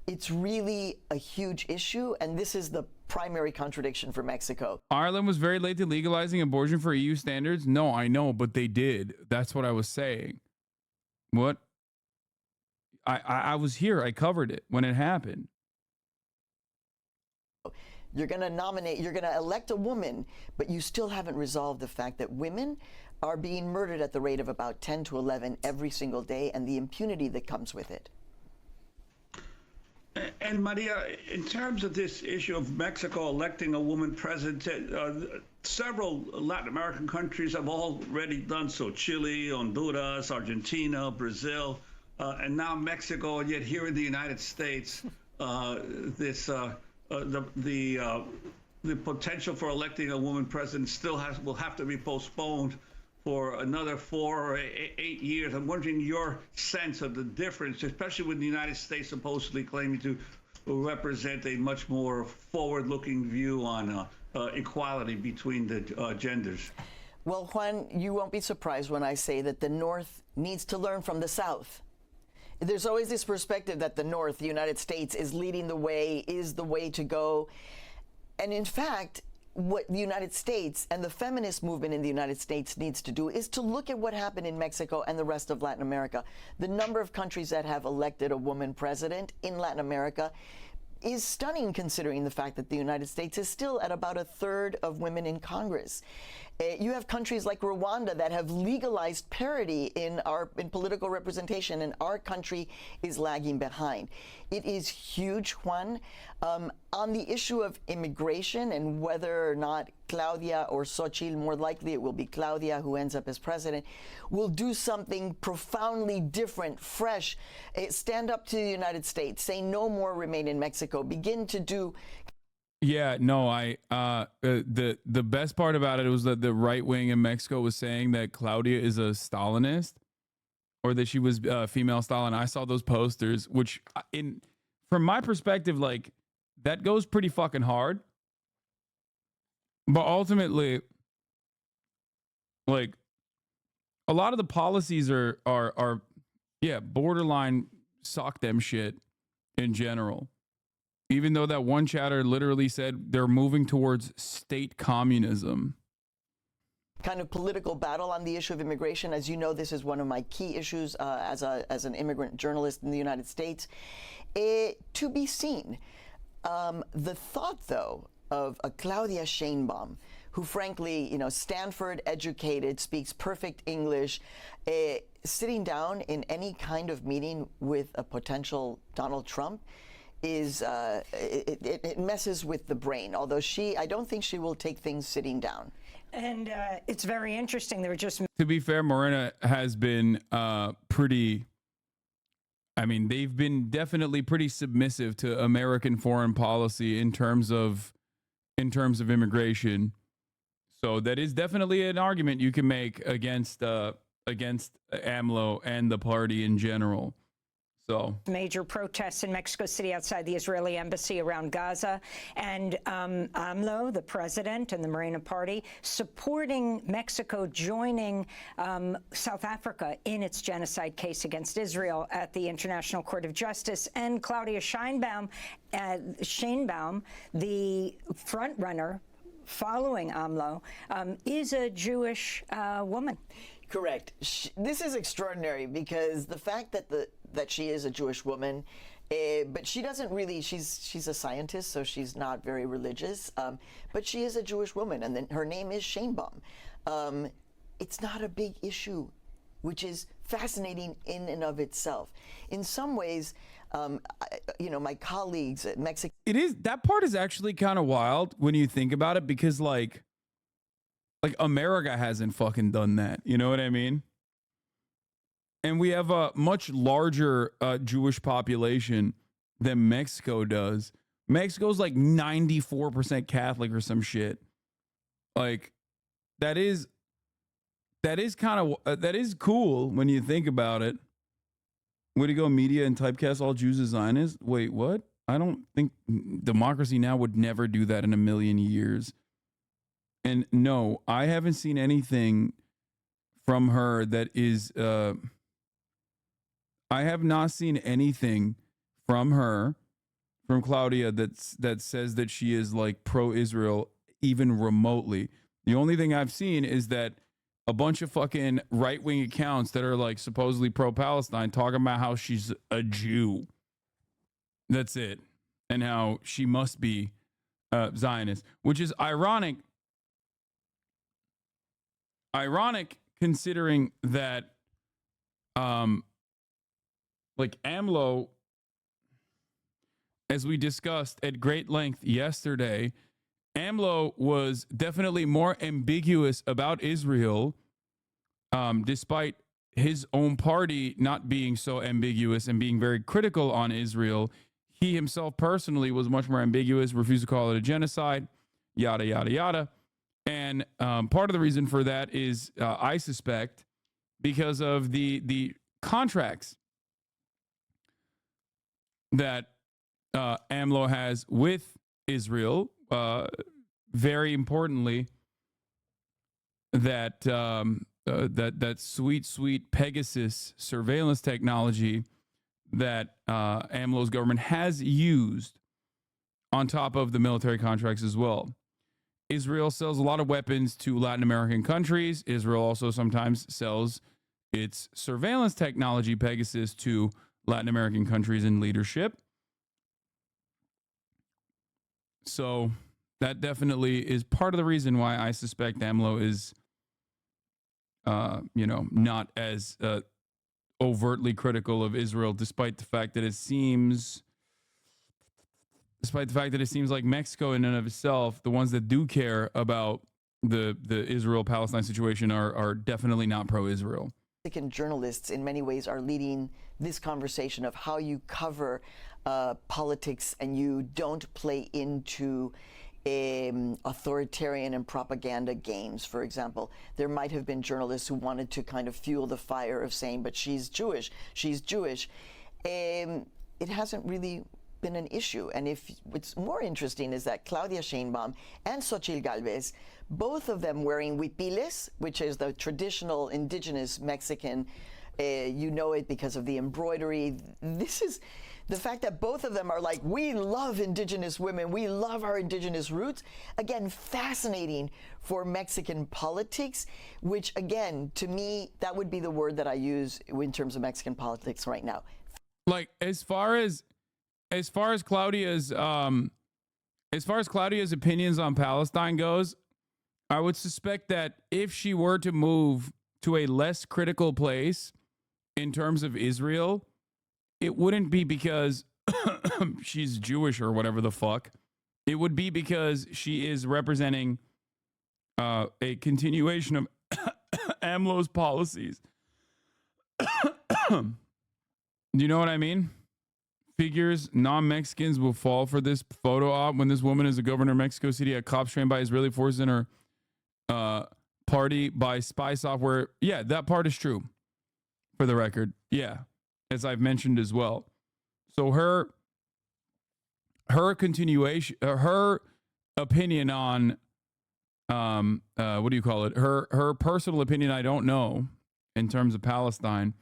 It's really a huge issue, and this is the primary contradiction for Mexico. Ireland was very late to legalizing abortion for EU standards. No, I know, but they did. That's what I was saying. What? I was here. I covered it when it happened. You're going to elect a woman, but you still haven't resolved the fact that women are being murdered at the rate of about 10 to 11 every single day, and the impunity that comes with it. And Maria, in terms of this issue of Mexico electing a woman president, several Latin American countries have already done so. Chile, Honduras, Argentina, Brazil, and now Mexico. And yet here in the United States, the potential for electing a woman president still will have to be postponed for another 4 or 8 years. I'm wondering your sense of the difference, especially with the United States supposedly claiming to represent a much more forward-looking view on equality between the genders. Well, Juan, you won't be surprised when I say that the North needs to learn from the South. There's always this perspective that the North, the United States, is leading the way, is the way to go. And in fact, what the United States and the feminist movement in the United States needs to do is to look at what happened in Mexico and the rest of Latin America. The number of countries that have elected a woman president in Latin America is stunning, considering the fact that the United States is still at about a third of women in Congress. You have countries like Rwanda that have legalized parity in political representation, and our country is lagging behind. It is huge, Juan. On the issue of immigration and whether or not Claudia or Xochitl, more likely it will be Claudia who ends up as president, will do something profoundly different, fresh, stand up to the United States, say no more remain in Mexico, begin to do. Yeah, no, the best part about it was that the right wing in Mexico was saying that Claudia is a Stalinist, or that she was female Stalin. I saw those posters, which from my perspective, like, that goes pretty fucking hard. But ultimately, like, a lot of the policies are borderline sock them shit in general. Even though that one chatter literally said they're moving towards state communism. Kind of political battle on the issue of immigration. As you know, this is one of my key issues as an immigrant journalist in the United States. To be seen. The thought, though, of a Claudia Sheinbaum, who frankly, Stanford educated, speaks perfect English, sitting down in any kind of meeting with a potential Donald Trump is it messes with the brain. Although I don't think she will take things sitting down. And it's very interesting. They were just. To be fair, Morena has been pretty. I mean, they've been definitely pretty submissive to American foreign policy in terms of immigration. So that is definitely an argument you can make against AMLO and the party in general. So major protests in Mexico City outside the Israeli embassy around Gaza, and AMLO, the president, and the Morena Party supporting Mexico joining South Africa in its genocide case against Israel at the International Court of Justice. And Claudia Sheinbaum, the front runner following AMLO, is a Jewish woman. Correct. This is extraordinary because the fact that she is a Jewish woman, but she doesn't really, she's a scientist, so she's not very religious, but she is a Jewish woman, and then her name is Sheinbaum. It's not a big issue, which is fascinating in and of itself. In some ways, My colleagues at Mexico. It is, that part is actually kind of wild when you think about it, because like America hasn't fucking done that. You know what I mean? And we have a much larger Jewish population than Mexico does. Mexico's like 94% Catholic or some shit. Like that is kind of that is cool when you think about it. Way to go, media, and typecast all Jews as Zionists. Wait, what? I don't think Democracy Now! Would never do that in a million years. And no, I haven't seen anything from her that is... I have not seen anything from her, from Claudia, that says that she is like pro-Israel even remotely. The only thing I've seen is that a bunch of fucking right-wing accounts that are like supposedly pro-Palestine talking about how she's a Jew. That's it. And how she must be Zionist, which is ironic. Ironic considering that like AMLO, as we discussed at great length yesterday, AMLO was definitely more ambiguous about Israel, despite his own party not being so ambiguous and being very critical on Israel. He himself personally was much more ambiguous, refused to call it a genocide, yada, yada, yada. And part of the reason for that is, I suspect, because of the contracts that AMLO has with Israel. Very importantly, that that sweet Pegasus surveillance technology that AMLO's government has used on top of the military contracts as well. Israel sells a lot of weapons to Latin American countries. Israel also sometimes sells its surveillance technology, Pegasus, to Latin American countries in leadership. So that definitely is part of the reason why I suspect AMLO is, not as overtly critical of Israel, despite the fact that it seems like Mexico in and of itself, the ones that do care about the Israel-Palestine situation are definitely not pro-Israel. Mexican journalists in many ways are leading this conversation of how you cover politics and you don't play into authoritarian and propaganda games. For example, there might have been journalists who wanted to kind of fuel the fire of saying, but she's Jewish. It hasn't really been an issue. And what's more interesting is that Claudia Sheinbaum and Xochitl Galvez, both of them wearing huipiles, which is the traditional indigenous Mexican, you know it because of the embroidery. This is the fact that both of them are like, we love indigenous women, we love our indigenous roots. Again, fascinating for Mexican politics, which again, to me, that would be the word that I use in terms of Mexican politics right now. Like as far as Claudia's opinions on Palestine goes, I would suspect that if she were to move to a less critical place in terms of Israel, it wouldn't be because she's Jewish or whatever the fuck. It would be because she is representing a continuation of AMLO's policies. Do you know what I mean? Figures non-Mexicans will fall for this photo op when this woman is a governor of Mexico City, a cop trained by Israeli forces in her party by spy software. Yeah, that part is true, for the record. Yeah, as I've mentioned as well. So her continuation, her opinion on what do you call it? Her personal opinion, I don't know in terms of Palestine,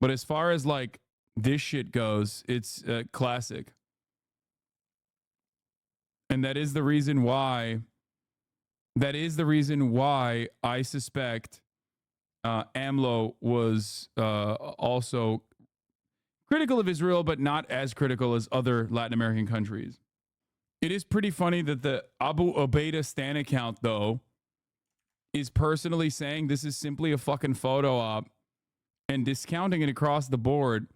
but as far as like this shit goes, it's classic. And that is the reason why I suspect AMLO was also critical of Israel, but not as critical as other Latin American countries. It is pretty funny that the Abu Obeida Stan account, though, is personally saying this is simply a fucking photo op and discounting it across the board.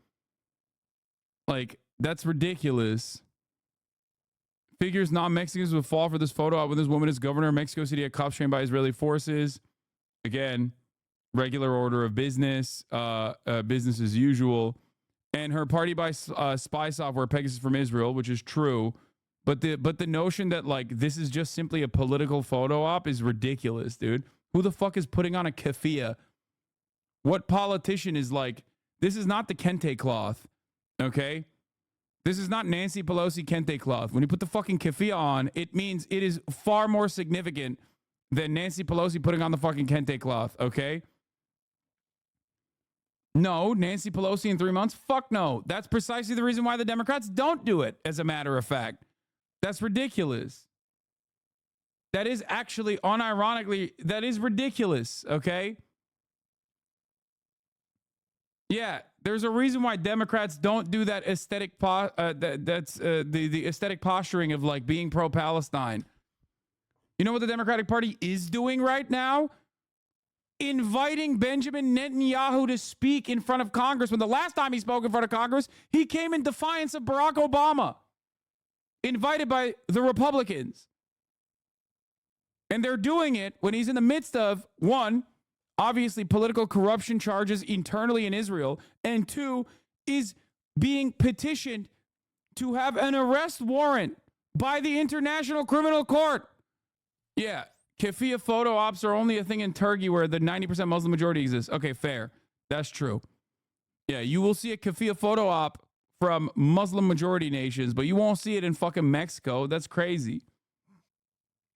Like, that's ridiculous. Figures non-Mexicans would fall for this photo op when this woman is governor of Mexico City, at cops trained by Israeli forces. Again, regular order of business, business as usual. And her party by spy software, Pegasus from Israel, which is true. But the notion that, like, this is just simply a political photo op is ridiculous, dude. Who the fuck is putting on a keffiyeh? What politician is like, this is not the kente cloth, okay? This is not Nancy Pelosi kente cloth. When you put the fucking keffiyeh on, it means it is far more significant than Nancy Pelosi putting on the fucking kente cloth, okay? No, Nancy Pelosi in 3 months? Fuck no. That's precisely the reason why the Democrats don't do it, as a matter of fact. That's ridiculous. That is actually, unironically, that is ridiculous, okay? Yeah, there's a reason why Democrats don't do that aesthetic, the aesthetic posturing of, like, being pro-Palestine. You know what the Democratic Party is doing right now? Inviting Benjamin Netanyahu to speak in front of Congress, when the last time he spoke in front of Congress, he came in defiance of Barack Obama, invited by the Republicans. And they're doing it when he's in the midst of, one, obviously political corruption charges internally in Israel, and two, is being petitioned to have an arrest warrant by the International Criminal Court. Yeah, keffiyeh photo ops are only a thing in Turkey where the 90% Muslim majority exists. Okay, fair. That's true. Yeah, you will see a keffiyeh photo op from Muslim majority nations, but you won't see it in fucking Mexico. That's crazy.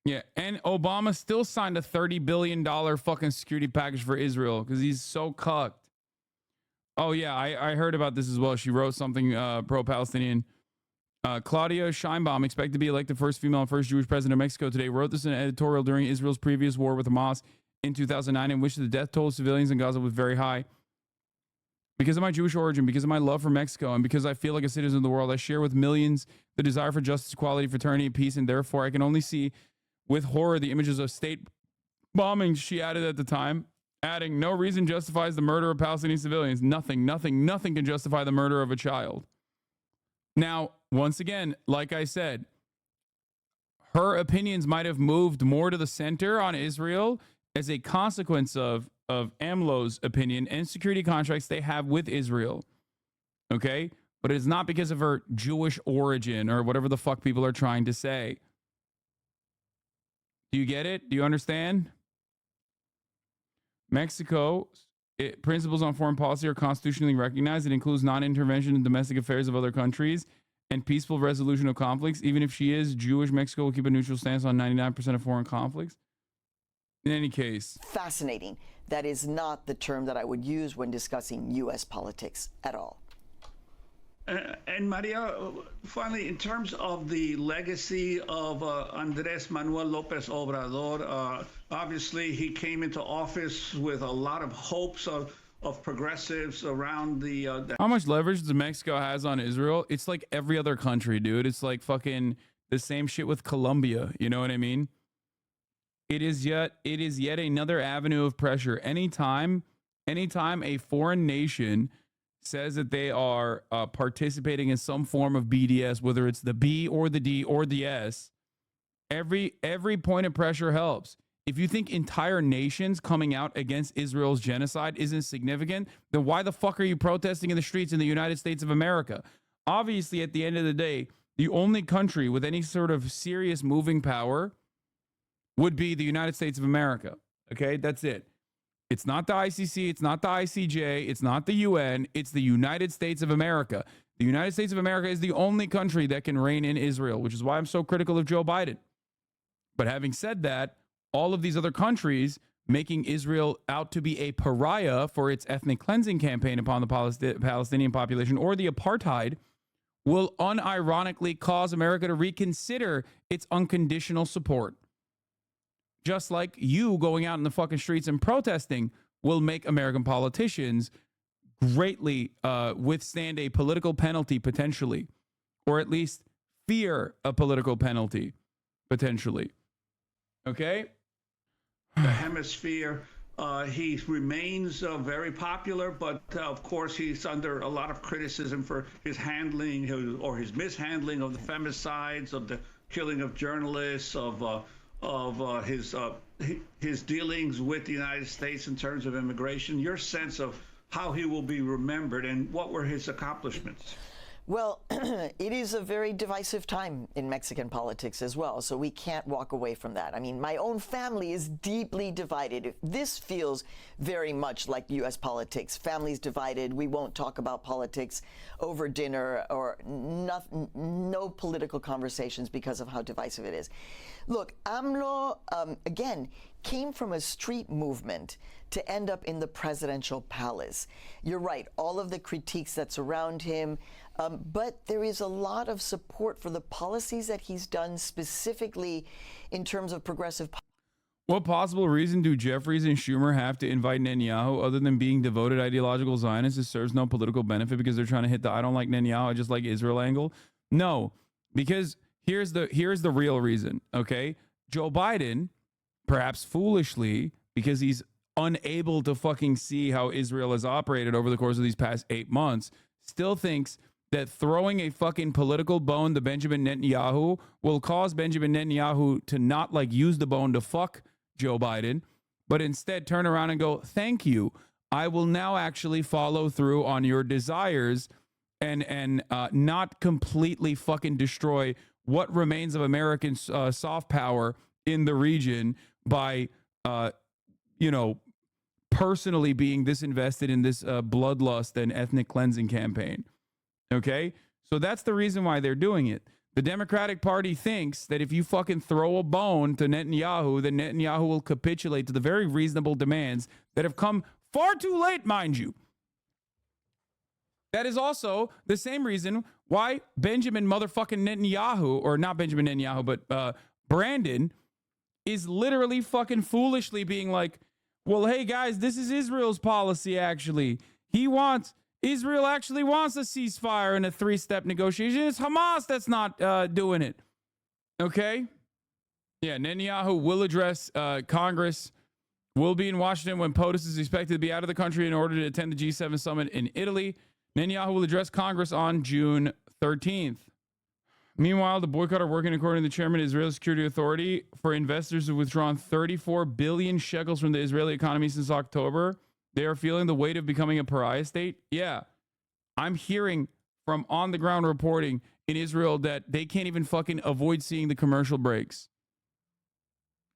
Yeah, and Obama still signed a $30 billion fucking security package for Israel because he's so cucked. Oh, yeah, I heard about this as well. She wrote something pro-Palestinian. Claudia Sheinbaum, expected to be elected first female and first Jewish president of Mexico today, wrote this in an editorial during Israel's previous war with Hamas in 2009, in which the death toll of civilians in Gaza was very high. Because of my Jewish origin, because of my love for Mexico, and because I feel like a citizen of the world, I share with millions the desire for justice, equality, fraternity, and peace, and therefore I can only see with horror the images of state bombings, she added at the time, adding, no reason justifies the murder of Palestinian civilians. Nothing can justify the murder of a child. Now, once again, like I said, her opinions might have moved more to the center on Israel as a consequence of AMLO's opinion and security contracts they have with Israel. Okay? But it's not because of her Jewish origin or whatever the fuck people are trying to say. Do you get it? Do you understand? Mexico, principles on foreign policy are constitutionally recognized. It includes non-intervention in domestic affairs of other countries and peaceful resolution of conflicts. Even if she is Jewish, Mexico will keep a neutral stance on 99% of foreign conflicts. In any case. Fascinating. That is not the term that I would use when discussing U.S. politics at all. And Maria, finally, in terms of the legacy of Andrés Manuel López Obrador, obviously he came into office with a lot of hopes of progressives around the How much leverage does Mexico has on Israel? It's like every other country, dude. It's like fucking the same shit with Colombia. You know what I mean? It is yet another avenue of pressure. Anytime a foreign nation says that they are participating in some form of BDS, whether it's the B or the D or the S, every point of pressure helps. If you think entire nations coming out against Israel's genocide isn't significant, then why the fuck are you protesting in the streets in the United States of America? Obviously, at the end of the day, the only country with any sort of serious moving power would be the United States of America. Okay, that's it. It's not the ICC, it's not the ICJ, it's not the UN, it's the United States of America. The United States of America is the only country that can rein in Israel, which is why I'm so critical of Joe Biden. But having said that, all of these other countries making Israel out to be a pariah for its ethnic cleansing campaign upon the Palestinian population or the apartheid will unironically cause America to reconsider its unconditional support. Just like you going out in the fucking streets and protesting will make American politicians greatly withstand a political penalty potentially, or at least fear a political penalty potentially. Okay? The hemisphere He remains very popular, but of course he's under a lot of criticism for his handling or his mishandling of the femicides, of the killing of journalists, of his dealings with the United States in terms of immigration. Your sense of how he will be remembered and what were his accomplishments? Well, it is a very divisive time in Mexican politics as well, so we can't walk away from that. I mean, my own family is deeply divided. This feels very much like U.S. politics. Families divided. We won't talk about politics over dinner or no political conversations because of how divisive it is. Look, AMLO, again, came from a street movement to end up in the presidential palace. You're right, all of the critiques that surround him, but there is a lot of support for the policies that he's done specifically in terms of progressive. What possible reason do Jeffries and Schumer have to invite Netanyahu other than being devoted ideological Zionists? It serves no political benefit because they're trying to hit the I don't like Netanyahu, I just like Israel angle. No, because here's the real reason, okay? Joe Biden, perhaps foolishly, because he's unable to fucking see how Israel has operated over the course of these past 8 months, still thinks that throwing a fucking political bone to Benjamin Netanyahu will cause Benjamin Netanyahu to not like use the bone to fuck Joe Biden, but instead turn around and go, thank you. I will now actually follow through on your desires and not completely fucking destroy what remains of American soft power in the region by, personally being disinvested in this bloodlust and ethnic cleansing campaign. Okay? So that's the reason why they're doing it. The Democratic Party thinks that if you fucking throw a bone to Netanyahu, then Netanyahu will capitulate to the very reasonable demands that have come far too late, mind you. That is also the same reason why Benjamin motherfucking Netanyahu, or not Benjamin Netanyahu, but Brandon, is literally fucking foolishly being like, well, hey guys, this is Israel's policy actually. Israel actually wants a ceasefire and a 3-step negotiation. It's Hamas that's not doing it. Okay? Yeah, Netanyahu will address Congress, will be in Washington when POTUS is expected to be out of the country in order to attend the G7 summit in Italy. Netanyahu will address Congress on June 13th. Meanwhile, the boycott are working according to the chairman of the Israeli Security Authority for investors who have withdrawn 34 billion shekels from the Israeli economy since October. They are feeling the weight of becoming a pariah state. Yeah, I'm hearing from on-the-ground reporting in Israel that they can't even fucking avoid seeing the commercial breaks.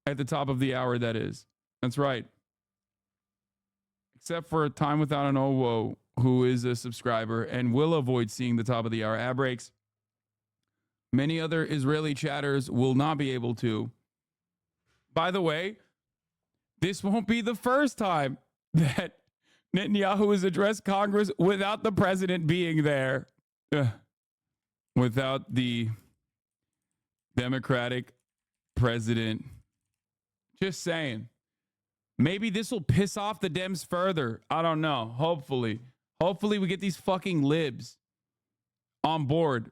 At the top of the hour, that is. That's right. Except for Time Without an OWO, who is a subscriber and will avoid seeing the top of the hour ad breaks. Many other Israeli chatters will not be able to. By the way, this won't be the first time that Netanyahu has addressed Congress without the president being there. Without the Democratic president. Just saying. Maybe this will piss off the Dems further. I don't know. Hopefully. Hopefully we get these fucking libs on board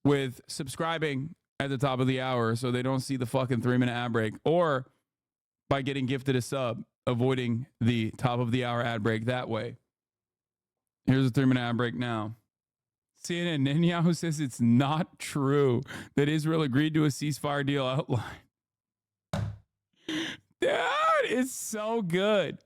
with subscribing at the top of the hour so they don't see the fucking 3-minute ad break, or by getting gifted a sub, avoiding the top of the hour ad break that way. Here's a 3-minute ad break now. CNN, Netanyahu says it's not true that Israel agreed to a ceasefire deal outline. Dude, it's so good.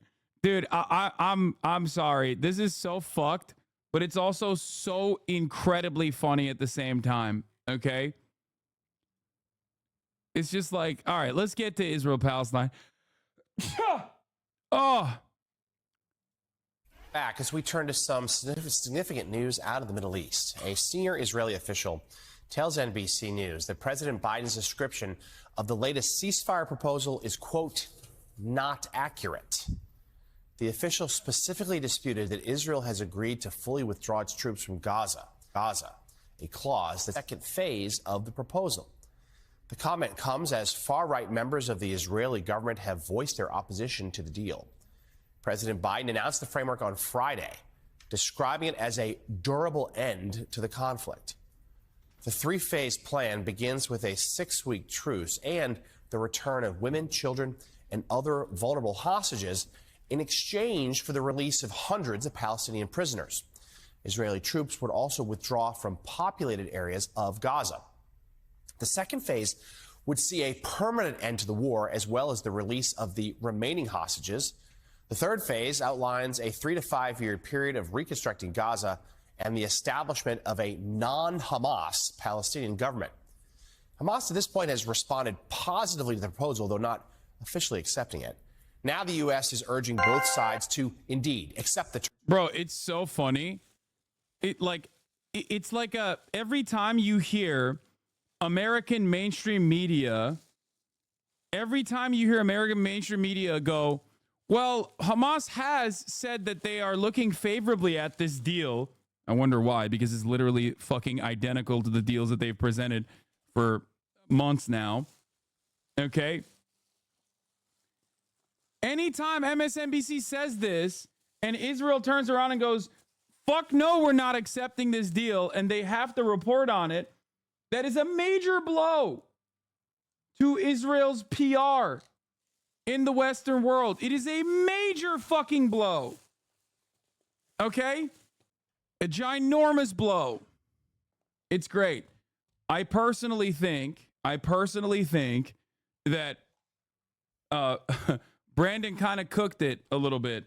Dude, I'm sorry. This is so fucked, but it's also so incredibly funny at the same time, okay? It's just like, all right, let's get to Israel-Palestine. Oh. Back as we turn to some significant news out of the Middle East. A senior Israeli official tells NBC News that President Biden's description of the latest ceasefire proposal is, quote, not accurate. The official specifically disputed that Israel has agreed to fully withdraw its troops from Gaza, a clause, the second phase of the proposal. The comment comes as far-right members of the Israeli government have voiced their opposition to the deal. President Biden announced the framework on Friday, describing it as a durable end to the conflict. The 3-phase plan begins with a 6-week truce and the return of women, children, and other vulnerable hostages in exchange for the release of hundreds of Palestinian prisoners. Israeli troops would also withdraw from populated areas of Gaza. The second phase would see a permanent end to the war, as well as the release of the remaining hostages. The third phase outlines a 3 to 5 year period of reconstructing Gaza and the establishment of a non-Hamas Palestinian government. Hamas to this point has responded positively to the proposal, though not officially accepting it. Now the U.S. is urging both sides to indeed accept the. Bro, it's so funny. It's like every time you hear American mainstream media, go, well, Hamas has said that they are looking favorably at this deal. I wonder why, because it's literally fucking identical to the deals that they've presented for months now. Okay. Anytime MSNBC says this and Israel turns around and goes, fuck no, we're not accepting this deal, and they have to report on it, that is a major blow to Israel's PR in the Western world. It is a major fucking blow. Okay? A ginormous blow. It's great. I personally think that Brandon kind of cooked it a little bit,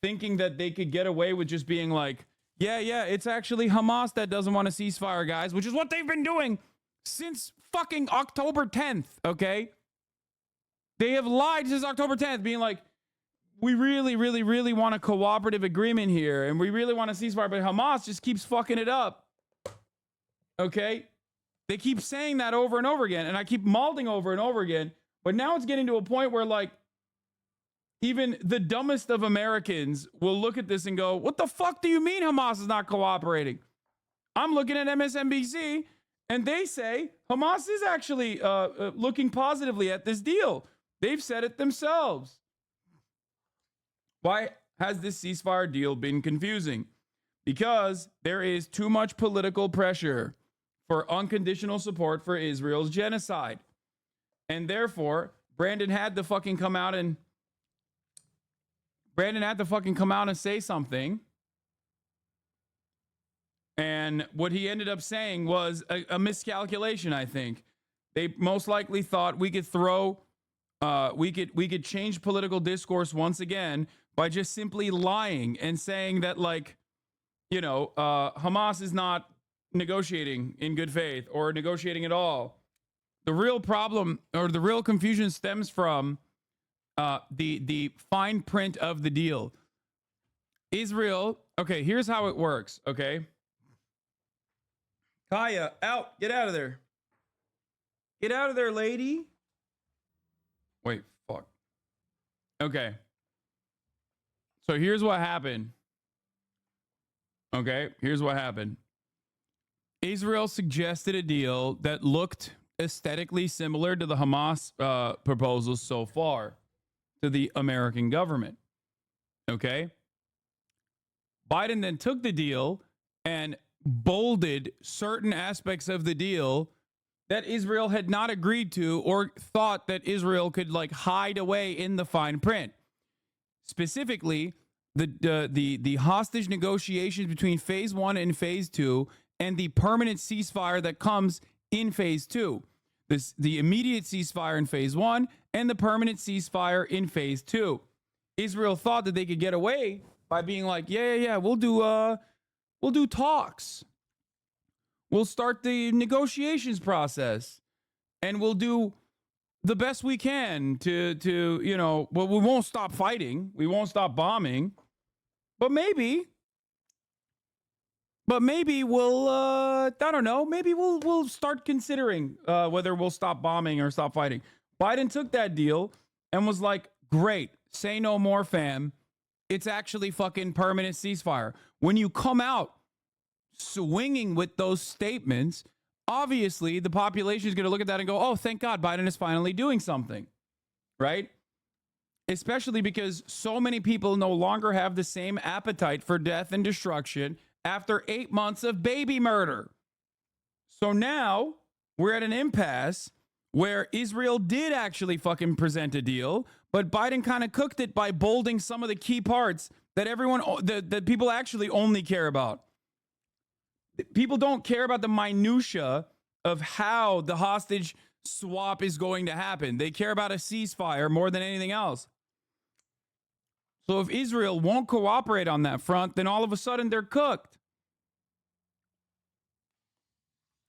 thinking that they could get away with just being like, yeah, it's actually Hamas that doesn't want a ceasefire, guys, which is what they've been doing since fucking October 10th, okay? They have lied since October 10th, being like, we really, really, really want a cooperative agreement here, and we really want a ceasefire, but Hamas just keeps fucking it up, okay? They keep saying that over and over again, and I keep malding over and over again, but now it's getting to a point where, like, even the dumbest of Americans will look at this and go, what the fuck do you mean Hamas is not cooperating? I'm looking at MSNBC, and they say Hamas is actually looking positively at this deal. They've said it themselves. Why has this ceasefire deal been confusing? Because there is too much political pressure for unconditional support for Israel's genocide. And therefore, Brandon had to fucking come out and say something. And what he ended up saying was a miscalculation, I think. They most likely thought we could we could change political discourse once again by just simply lying and saying that, like, Hamas is not negotiating in good faith or negotiating at all. The real problem, or the real confusion, stems from the fine print of the deal. Israel, okay, here's how it works, okay? Kaya, out. Get out of there. Get out of there, lady. Wait, fuck. Okay. So here's what happened. Okay, here's what happened. Israel suggested a deal that looked aesthetically similar to the Hamas proposals so far to the American government. Okay? Biden then took the deal and bolded certain aspects of the deal that Israel had not agreed to or thought that Israel could, like, hide away in the fine print. Specifically, the hostage negotiations between phase 1 and phase 2 and the permanent ceasefire that comes in phase 2. The immediate ceasefire in phase 1 and the permanent ceasefire in phase 2. Israel thought that they could get away by being like, yeah, we'll do talks. We'll start the negotiations process, and we'll do the best we can to well, we won't stop fighting. We won't stop bombing. But maybe we'll, I don't know, maybe we'll start considering whether we'll stop bombing or stop fighting. Biden took that deal and was like, great, say no more, fam. It's actually fucking permanent ceasefire. When you come out swinging with those statements, obviously the population is going to look at that and go, oh, thank God Biden is finally doing something, right? Especially because so many people no longer have the same appetite for death and destruction after 8 months of baby murder. So now we're at an impasse where Israel did actually fucking present a deal, but Biden kind of cooked it by bolding some of the key parts that that people actually only care about. People don't care about the minutia of how the hostage swap is going to happen. They care about a ceasefire more than anything else. So if Israel won't cooperate on that front, then all of a sudden they're cooked.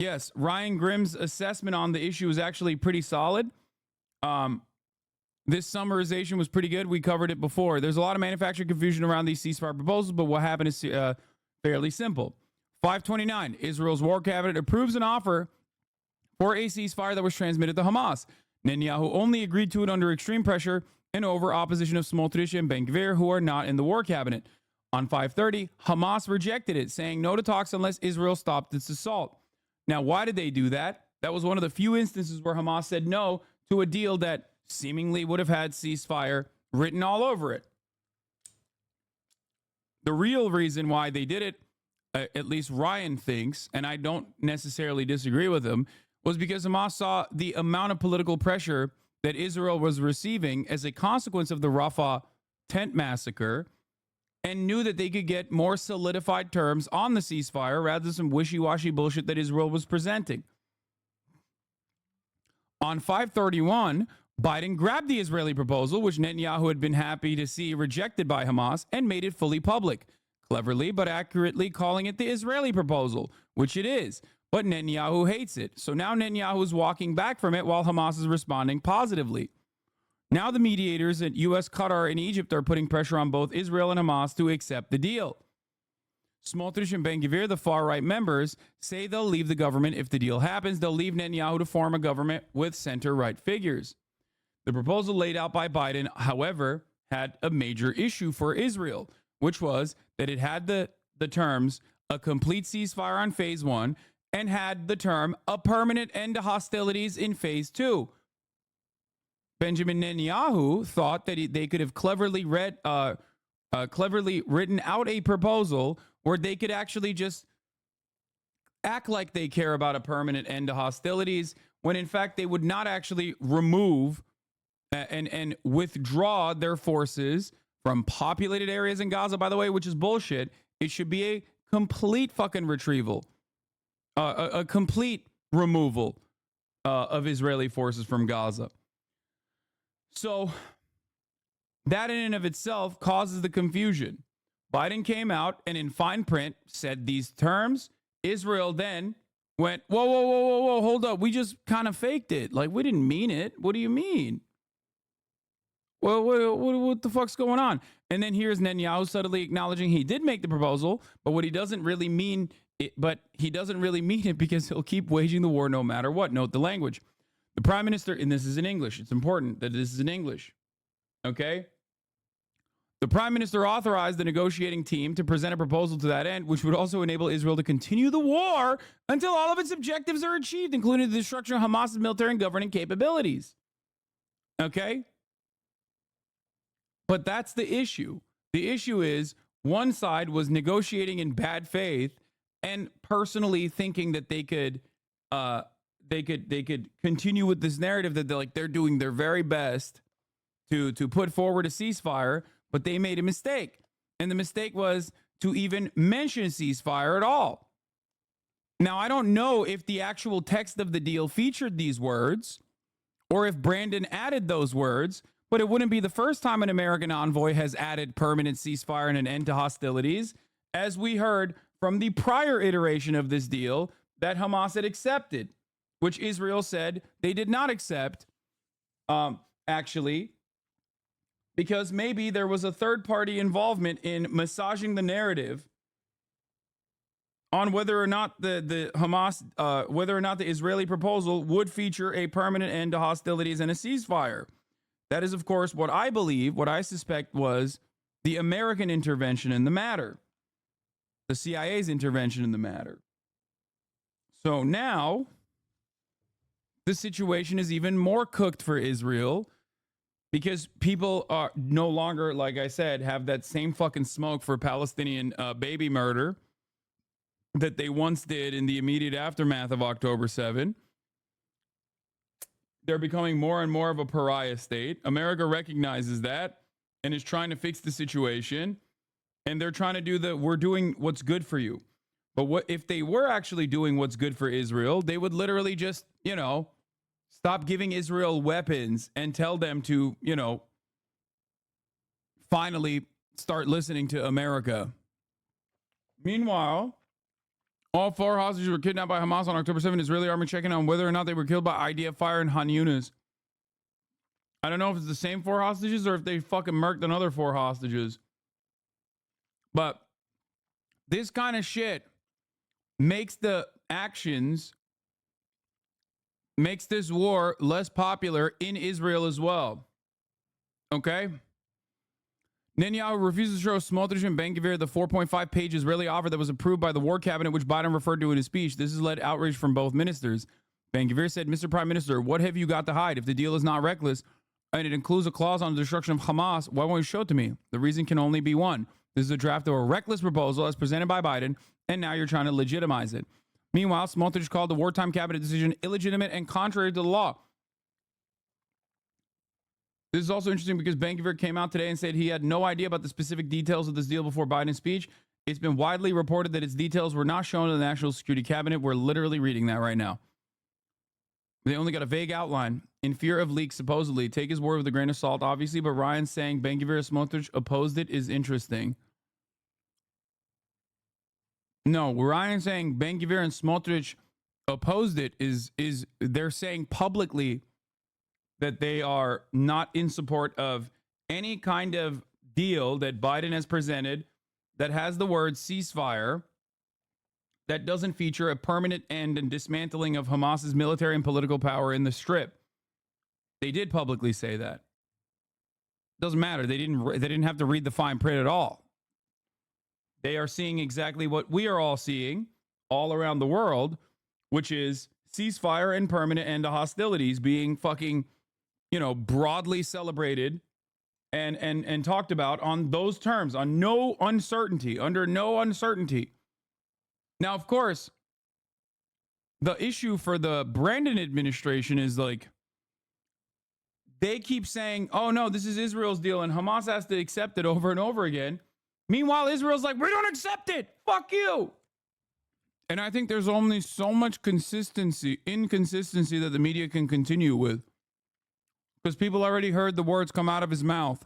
Yes, Ryan Grimm's assessment on the issue is actually pretty solid. This summarization was pretty good. We covered it before. There's a lot of manufactured confusion around these ceasefire proposals, but what happened is fairly simple. 529, Israel's war cabinet approves an offer for a ceasefire that was transmitted to Hamas. Netanyahu only agreed to it under extreme pressure and over opposition of Smotrich and Ben-Gvir, who are not in the war cabinet. On 530, Hamas rejected it, saying no to talks unless Israel stopped its assault. Now, why did they do that? That was one of the few instances where Hamas said no to a deal that seemingly would have had ceasefire written all over it. The real reason why they did it, at least Ryan thinks, and I don't necessarily disagree with him, was because Hamas saw the amount of political pressure that Israel was receiving as a consequence of the Rafah tent massacre and knew that they could get more solidified terms on the ceasefire rather than some wishy-washy bullshit that Israel was presenting. On 531, Biden grabbed the Israeli proposal, which Netanyahu had been happy to see rejected by Hamas, and made it fully public, cleverly but accurately calling it the Israeli proposal, which it is. But Netanyahu hates it. So now Netanyahu is walking back from it while Hamas is responding positively. Now the mediators at U.S., Qatar, and Egypt are putting pressure on both Israel and Hamas to accept the deal. Smotrich and Ben-Gvir, the far-right members, say they'll leave the government if the deal happens. They'll leave Netanyahu to form a government with center-right figures. The proposal laid out by Biden, however, had a major issue for Israel, which was that it had the terms a complete ceasefire on phase 1 and had the term a permanent end to hostilities in phase 2. Benjamin Netanyahu thought that they could have cleverly written out a proposal where they could actually just act like they care about a permanent end to hostilities, when in fact they would not actually remove and withdraw their forces from populated areas in Gaza, by the way, which is bullshit. It should be a complete fucking retrieval, a complete removal of Israeli forces from Gaza. So that in and of itself causes the confusion. Biden came out and in fine print said these terms. Israel then went, whoa, hold up. We just kind of faked it. Like, we didn't mean it. What do you mean? Well, what the fuck's going on? And then here's Netanyahu subtly acknowledging he did make the proposal, but what he doesn't really mean it, because he'll keep waging the war no matter what. Note the language. The prime minister, and this is in English. It's important that this is in English. Okay? The prime minister authorized the negotiating team to present a proposal to that end, which would also enable Israel to continue the war until all of its objectives are achieved, including the destruction of Hamas's military and governing capabilities. Okay? But that's the issue. The issue is one side was negotiating in bad faith and personally thinking that they could continue with this narrative that they're doing their very best to put forward a ceasefire, but they made a mistake. And the mistake was to even mention ceasefire at all. Now, I don't know if the actual text of the deal featured these words or if Brandon added those words, but it wouldn't be the first time an American envoy has added permanent ceasefire and an end to hostilities, as we heard from the prior iteration of this deal that Hamas had accepted, which Israel said they did not accept, actually, because maybe there was a third-party involvement in massaging the narrative on whether or not the Israeli proposal would feature a permanent end to hostilities and a ceasefire. That is, of course, what I believe, what I suspect was the American intervention in the matter, the CIA's intervention in the matter. So now the situation is even more cooked for Israel because people are no longer, like I said, have that same fucking smoke for Palestinian baby murder that they once did in the immediate aftermath of October 7. they're becoming more and more of a pariah state. America recognizes that and is trying to fix the situation. And they're trying to do we're doing what's good for you. But what if they were actually doing what's good for Israel, they would literally just, stop giving Israel weapons and tell them to, finally start listening to America. Meanwhile, all 4 hostages were kidnapped by Hamas on October 7th. Israeli army checking on whether or not they were killed by IDF fire in Han Yunis. I don't know if it's the same 4 hostages or if they fucking murked another 4 hostages. But this kind of shit makes the actions, makes this war less popular in Israel as well. Okay? Netanyahu refuses to show Smotrich and Ben-Gvir the 4.5-page Israeli offer that was approved by the war cabinet, which Biden referred to in his speech. This has led outrage from both ministers. Ben-Gvir said, Mr. Prime Minister, what have you got to hide? If the deal is not reckless and it includes a clause on the destruction of Hamas, why won't you show it to me? The reason can only be one. This is a draft of a reckless proposal as presented by Biden, and now you're trying to legitimize it. Meanwhile, Smotrich called the wartime cabinet decision illegitimate and contrary to the law. This is also interesting because Ben-Gvir came out today and said he had no idea about the specific details of this deal before Biden's speech. It's been widely reported that its details were not shown to the National Security Cabinet. We're literally reading that right now. They only got a vague outline. In fear of leaks, supposedly. Take his word with a grain of salt, obviously, but Ryan saying Ben-Gvir and Smotrich opposed it is interesting. No, Ryan saying Ben-Gvir and Smotrich opposed it is they're saying publicly that they are not in support of any kind of deal that Biden has presented that has the word ceasefire, that doesn't feature a permanent end and dismantling of Hamas's military and political power in the Strip. They did publicly say that. Doesn't matter. They didn't have to read the fine print at all. They are seeing exactly what we are all seeing all around the world, which is ceasefire and permanent end to hostilities being fucking, broadly celebrated and talked about on those terms, on no uncertainty, under no uncertainty. Now, of course, the issue for the Brandon administration is like, they keep saying, oh no, this is Israel's deal and Hamas has to accept it over and over again. Meanwhile, Israel's like, we don't accept it. Fuck you. And I think there's only so much inconsistency that the media can continue with. Because people already heard the words come out of his mouth.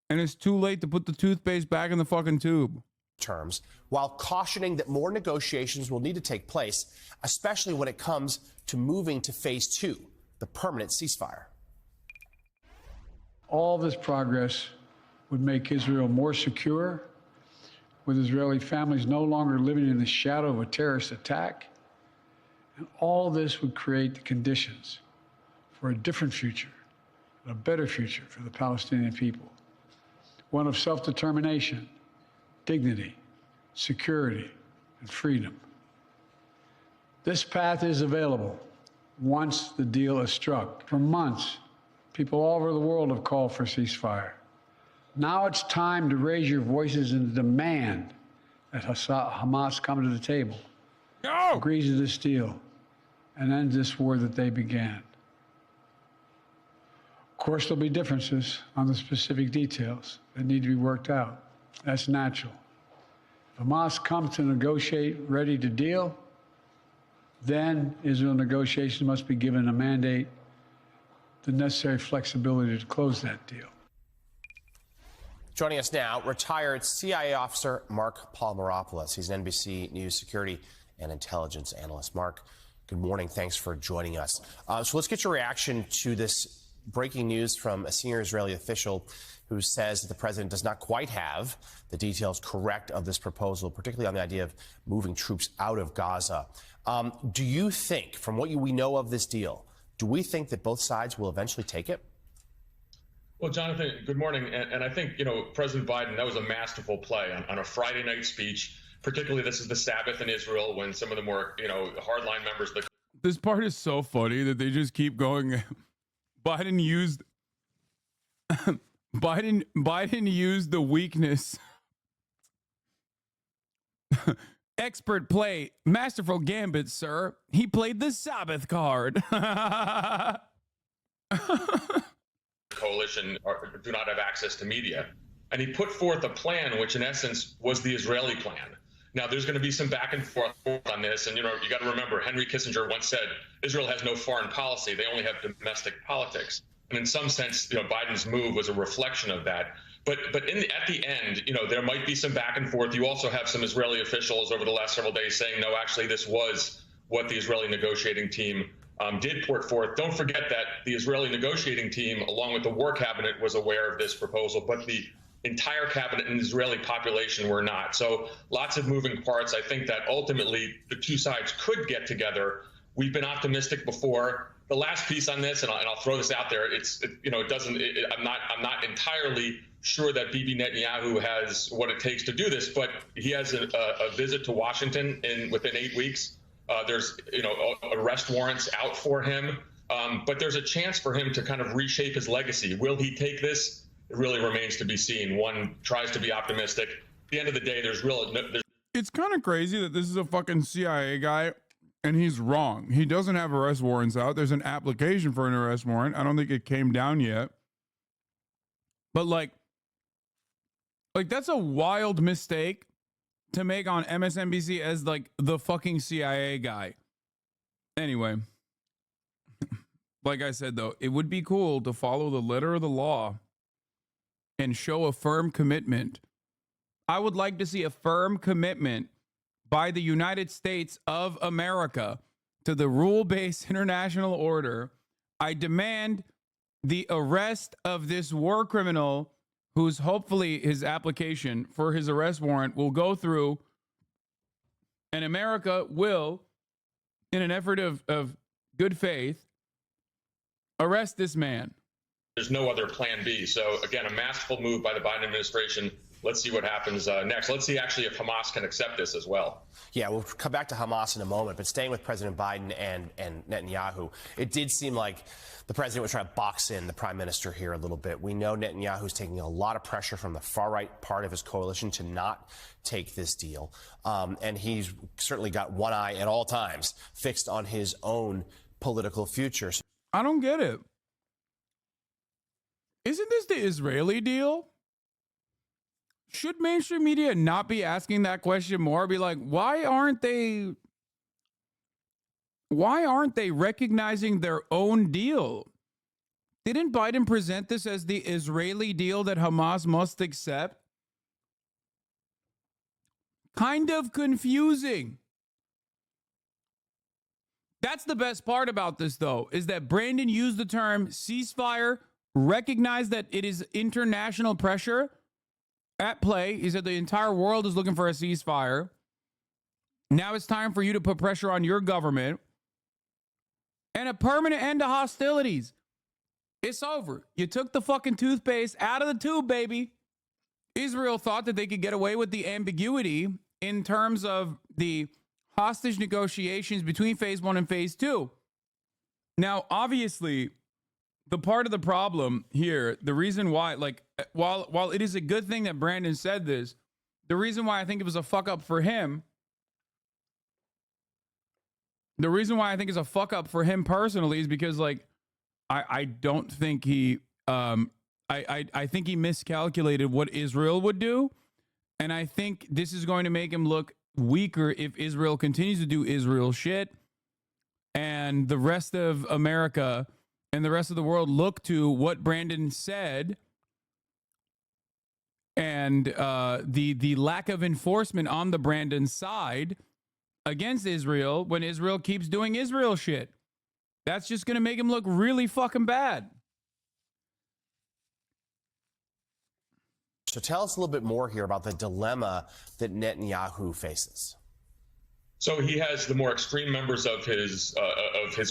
And it's too late to put the toothpaste back in the fucking tube. Terms, while cautioning that more negotiations will need to take place, especially when it comes to moving to phase 2, the permanent ceasefire. All this progress would make Israel more secure, with Israeli families no longer living in the shadow of a terrorist attack. And all this would create the conditions for a different future, a better future for the Palestinian people. One of self-determination, dignity, security, and freedom. This path is available once the deal is struck. For months, people all over the world have called for ceasefire. Now it's time to raise your voices and demand that Hamas come to the table, agrees to this deal, and end this war that they began. Of course, there'll be differences on the specific details that need to be worked out. That's natural. If Hamas comes to negotiate, ready to deal, then Israel negotiations must be given a mandate, the necessary flexibility to close that deal. Joining us now, retired CIA officer Mark Palmeropoulos. He's an NBC News security and intelligence analyst. Mark, good morning. Thanks for joining us. So let's get your reaction to this breaking news from a senior Israeli official who says that the president does not quite have the details correct of this proposal, particularly on the idea of moving troops out of Gaza. Do you think, from what we know of this deal, do we think that both sides will eventually take it? Well, Jonathan, good morning. And I think, President Biden, that was a masterful play on a Friday night speech. Particularly, this is the Sabbath in Israel when some of the more, hardline members. This part is so funny that they just keep going. Biden used the weakness. expert play, masterful gambit, sir. He played the Sabbath card. Coalition do not have access to media. And he put forth a plan, which in essence was the Israeli plan. Now, there's going to be some back and forth on this. And, you got to remember, Henry Kissinger once said, Israel has no foreign policy. They only have domestic politics. And in some sense, Biden's move was a reflection of that. But at the end, there might be some back and forth. You also have some Israeli officials over the last several days saying, no, actually, this was what the Israeli negotiating team did put forth. Don't forget that the Israeli negotiating team, along with the war cabinet, was aware of this proposal, but the entire cabinet and Israeli population were not. So lots of moving parts. I think that ultimately the two sides could get together. We've been optimistic before. The last piece on this, and I'll throw this out there, I'm not entirely sure that Bibi Netanyahu has what it takes to do this, but he has a visit to Washington within 8 weeks. There's arrest warrants out for him, but there's a chance for him to kind of reshape his legacy. Will he take this? It really remains to be seen. One tries to be optimistic. At the end of the day, there's It's kind of crazy that this is a fucking CIA guy and he's wrong. He doesn't have arrest warrants out. There's an application for an arrest warrant. I don't think it came down yet. But like that's a wild mistake to make on MSNBC as like the fucking CIA guy. Anyway, like I said, though, it would be cool to follow the letter of the law and show a firm commitment. I would like to see a firm commitment by the United States of America to the rule-based international order. I demand the arrest of this war criminal whose hopefully his application for his arrest warrant will go through, and America will, in an effort of good faith, arrest this man. There's no other plan B. So again, a masterful move by the Biden administration. Let's see what happens next. Let's see actually if Hamas can accept this as well. Yeah, we'll come back to Hamas in a moment, but staying with President Biden and Netanyahu, it did seem like the president was trying to box in the prime minister here a little bit. We know Netanyahu's taking a lot of pressure from the far right part of his coalition to not take this deal. And he's certainly got one eye at all times fixed on his own political future. I don't get it. Isn't this the Israeli deal? Should mainstream media not be asking that question more? Be like, why aren't they recognizing their own deal? Didn't Biden present this as the Israeli deal that Hamas must accept? Kind of confusing. That's the best part about this, though, is that Brandon used the term ceasefire, recognized that it is international pressure at play. He said the entire world is looking for a ceasefire. Now it's time for you to put pressure on your government and a permanent end to hostilities. It's over. You took the fucking toothpaste out of the tube, baby. Israel thought that they could get away with the ambiguity in terms of the hostage negotiations between phase 1 and phase 2. Now, obviously, the part of the problem here, the reason why, like, while it is a good thing that Brandon said this, the reason why I think it was a fuck up for him, personally is because, like, I don't think he, I think he miscalculated what Israel would do. And I think this is going to make him look weaker if Israel continues to do Israel shit. And the rest of America and the rest of the world look to what Brandon said and the lack of enforcement on the Brandon side against Israel when Israel keeps doing Israel shit. That's just going to make him look really fucking bad. So tell us a little bit more here about the dilemma that Netanyahu faces. So he has the more extreme members of his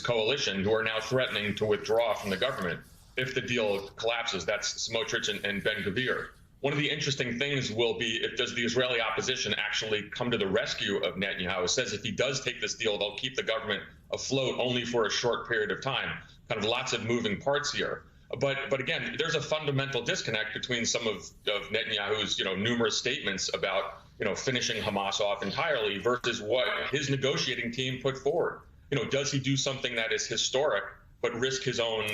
coalition who are now threatening to withdraw from the government if the deal collapses. That's Smotrich and Ben-Gvir. One of the interesting things will be if does the Israeli opposition actually come to the rescue of Netanyahu. It says if he does take this deal, they'll keep the government afloat only for a short period of time. Kind of lots of moving parts here. But again, there's a fundamental disconnect between some of Netanyahu's numerous statements about finishing Hamas off entirely versus what his negotiating team put forward. Does he do something that is historic but risk his own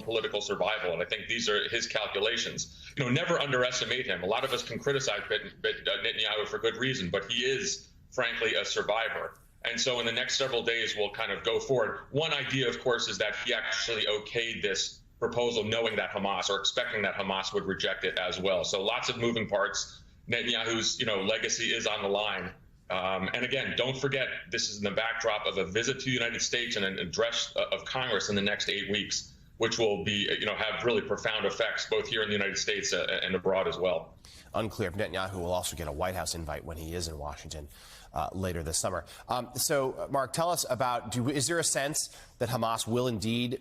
political survival? And I think these are his calculations. Never underestimate him. A lot of us can criticize Netanyahu for good reason, but he is, frankly, a survivor. And so in the next several days, we'll kind of go forward. One idea, of course, is that he actually okayed this proposal knowing that Hamas, or expecting that Hamas would reject it as well. So lots of moving parts. Netanyahu's legacy is on the line. And again, don't forget, this is in the backdrop of a visit to the United States and an address of Congress in the next 8 weeks, which will be, have really profound effects both here in the United States and abroad as well. Unclear if Netanyahu will also get a White House invite when he is in Washington later this summer. So, Mark, tell us about, is there a sense that Hamas will indeed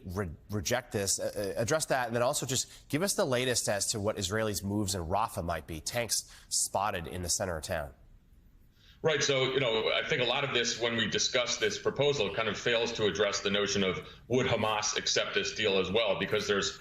reject this? Address that, and then also just give us the latest as to what Israelis' moves in Rafah might be. Tanks spotted in the center of town. Right. So, I think a lot of this, when we discuss this proposal, kind of fails to address the notion of would Hamas accept this deal as well, because there's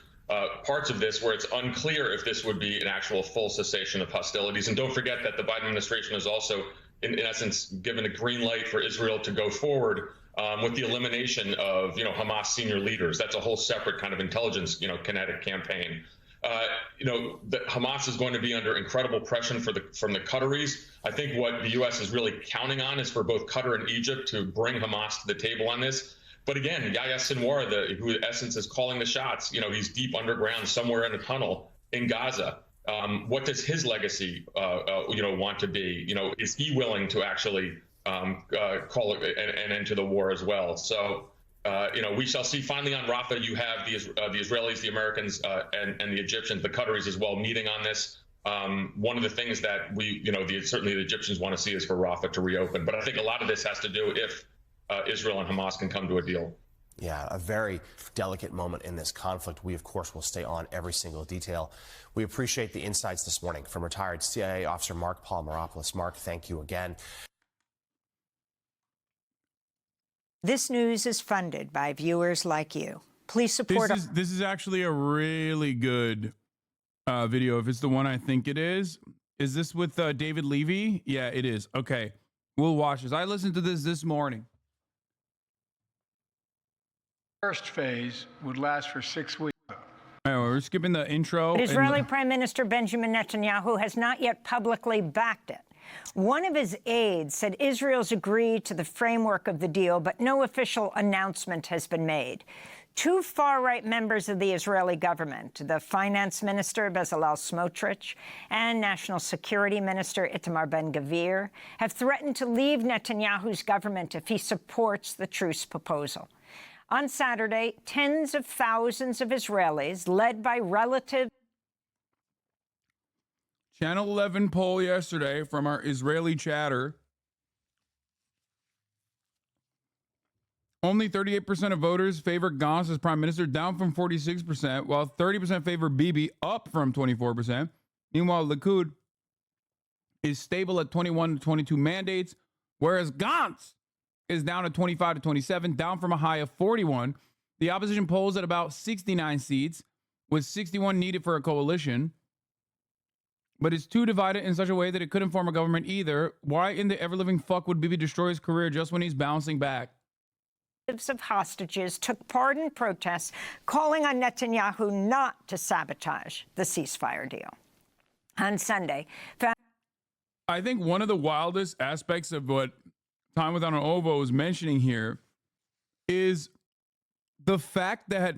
parts of this where it's unclear if this would be an actual full cessation of hostilities. And don't forget that the Biden administration has also, in essence, given a green light for Israel to go forward with the elimination of, Hamas senior leaders. That's a whole separate kind of intelligence, kinetic campaign. That Hamas is going to be under incredible pressure from the Qataris. I think what the U.S. is really counting on is for both Qatar and Egypt to bring Hamas to the table on this. But again, Yahya Sinwar, who in essence is calling the shots, he's deep underground somewhere in a tunnel in Gaza. What does his legacy, want to be? Is he willing to actually call an end to the war as well? So. We shall see. Finally, on Rafah, you have the Israelis, the Americans, and the Egyptians, the Qataris as well, meeting on this. One of the things that we, certainly the Egyptians want to see is for Rafah to reopen. But I think a lot of this has to do if Israel and Hamas can come to a deal. Yeah, a very delicate moment in this conflict. We, of course, will stay on every single detail. We appreciate the insights this morning from retired CIA officer Mark Palmeropoulos. Mark, thank you again. This news is funded by viewers like you. Please support us. This is actually a really good video. If it's the one I think it is this with David Levy? Yeah, it is. Okay, we'll watch this. I listened to this morning. First phase would last for 6 weeks. Anyway, we're skipping the intro. Israeli Prime Minister Benjamin Netanyahu has not yet publicly backed it. One of his aides said Israel's agreed to the framework of the deal, but no official announcement has been made. Two far-right members of the Israeli government, the finance minister Bezalel Smotrich and national security minister Itamar Ben-Gvir, have threatened to leave Netanyahu's government if he supports the truce proposal. On Saturday, tens of thousands of Israelis, led by relatives. Channel 11 poll yesterday from our Israeli chatter. Only 38% of voters favor Gantz as prime minister, down from 46%, while 30% favor Bibi, up from 24%. Meanwhile, Likud is stable at 21 to 22 mandates, whereas Gantz is down to 25 to 27, down from a high of 41. The opposition polls at about 69 seats, with 61 needed for a coalition. But it's too divided in such a way that it couldn't form a government either. Why in the ever-living fuck would Bibi destroy his career just when he's bouncing back? Of hostages took part in protests calling on Netanyahu not to sabotage the ceasefire deal. On Sunday, I think one of the wildest aspects of what Time Without an Ovo is mentioning here is the fact that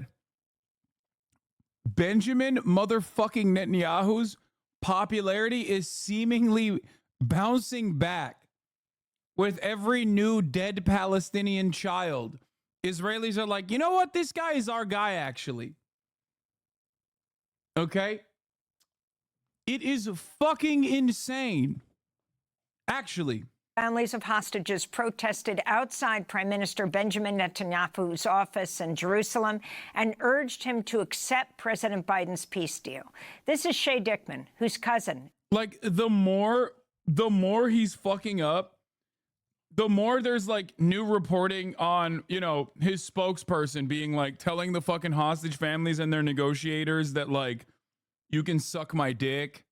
Benjamin motherfucking Netanyahu's popularity is seemingly bouncing back with every new dead Palestinian child. Israelis are like, you know what? This guy is our guy, actually. Okay? It is fucking insane. Actually. Families of hostages protested outside Prime Minister Benjamin Netanyahu's office in Jerusalem and urged him to accept President Biden's peace deal. This is Shay Dickman, whose cousin. Like, the more he's fucking up, the more there's like new reporting on, his spokesperson being like telling the fucking hostage families and their negotiators that like, you can suck my dick.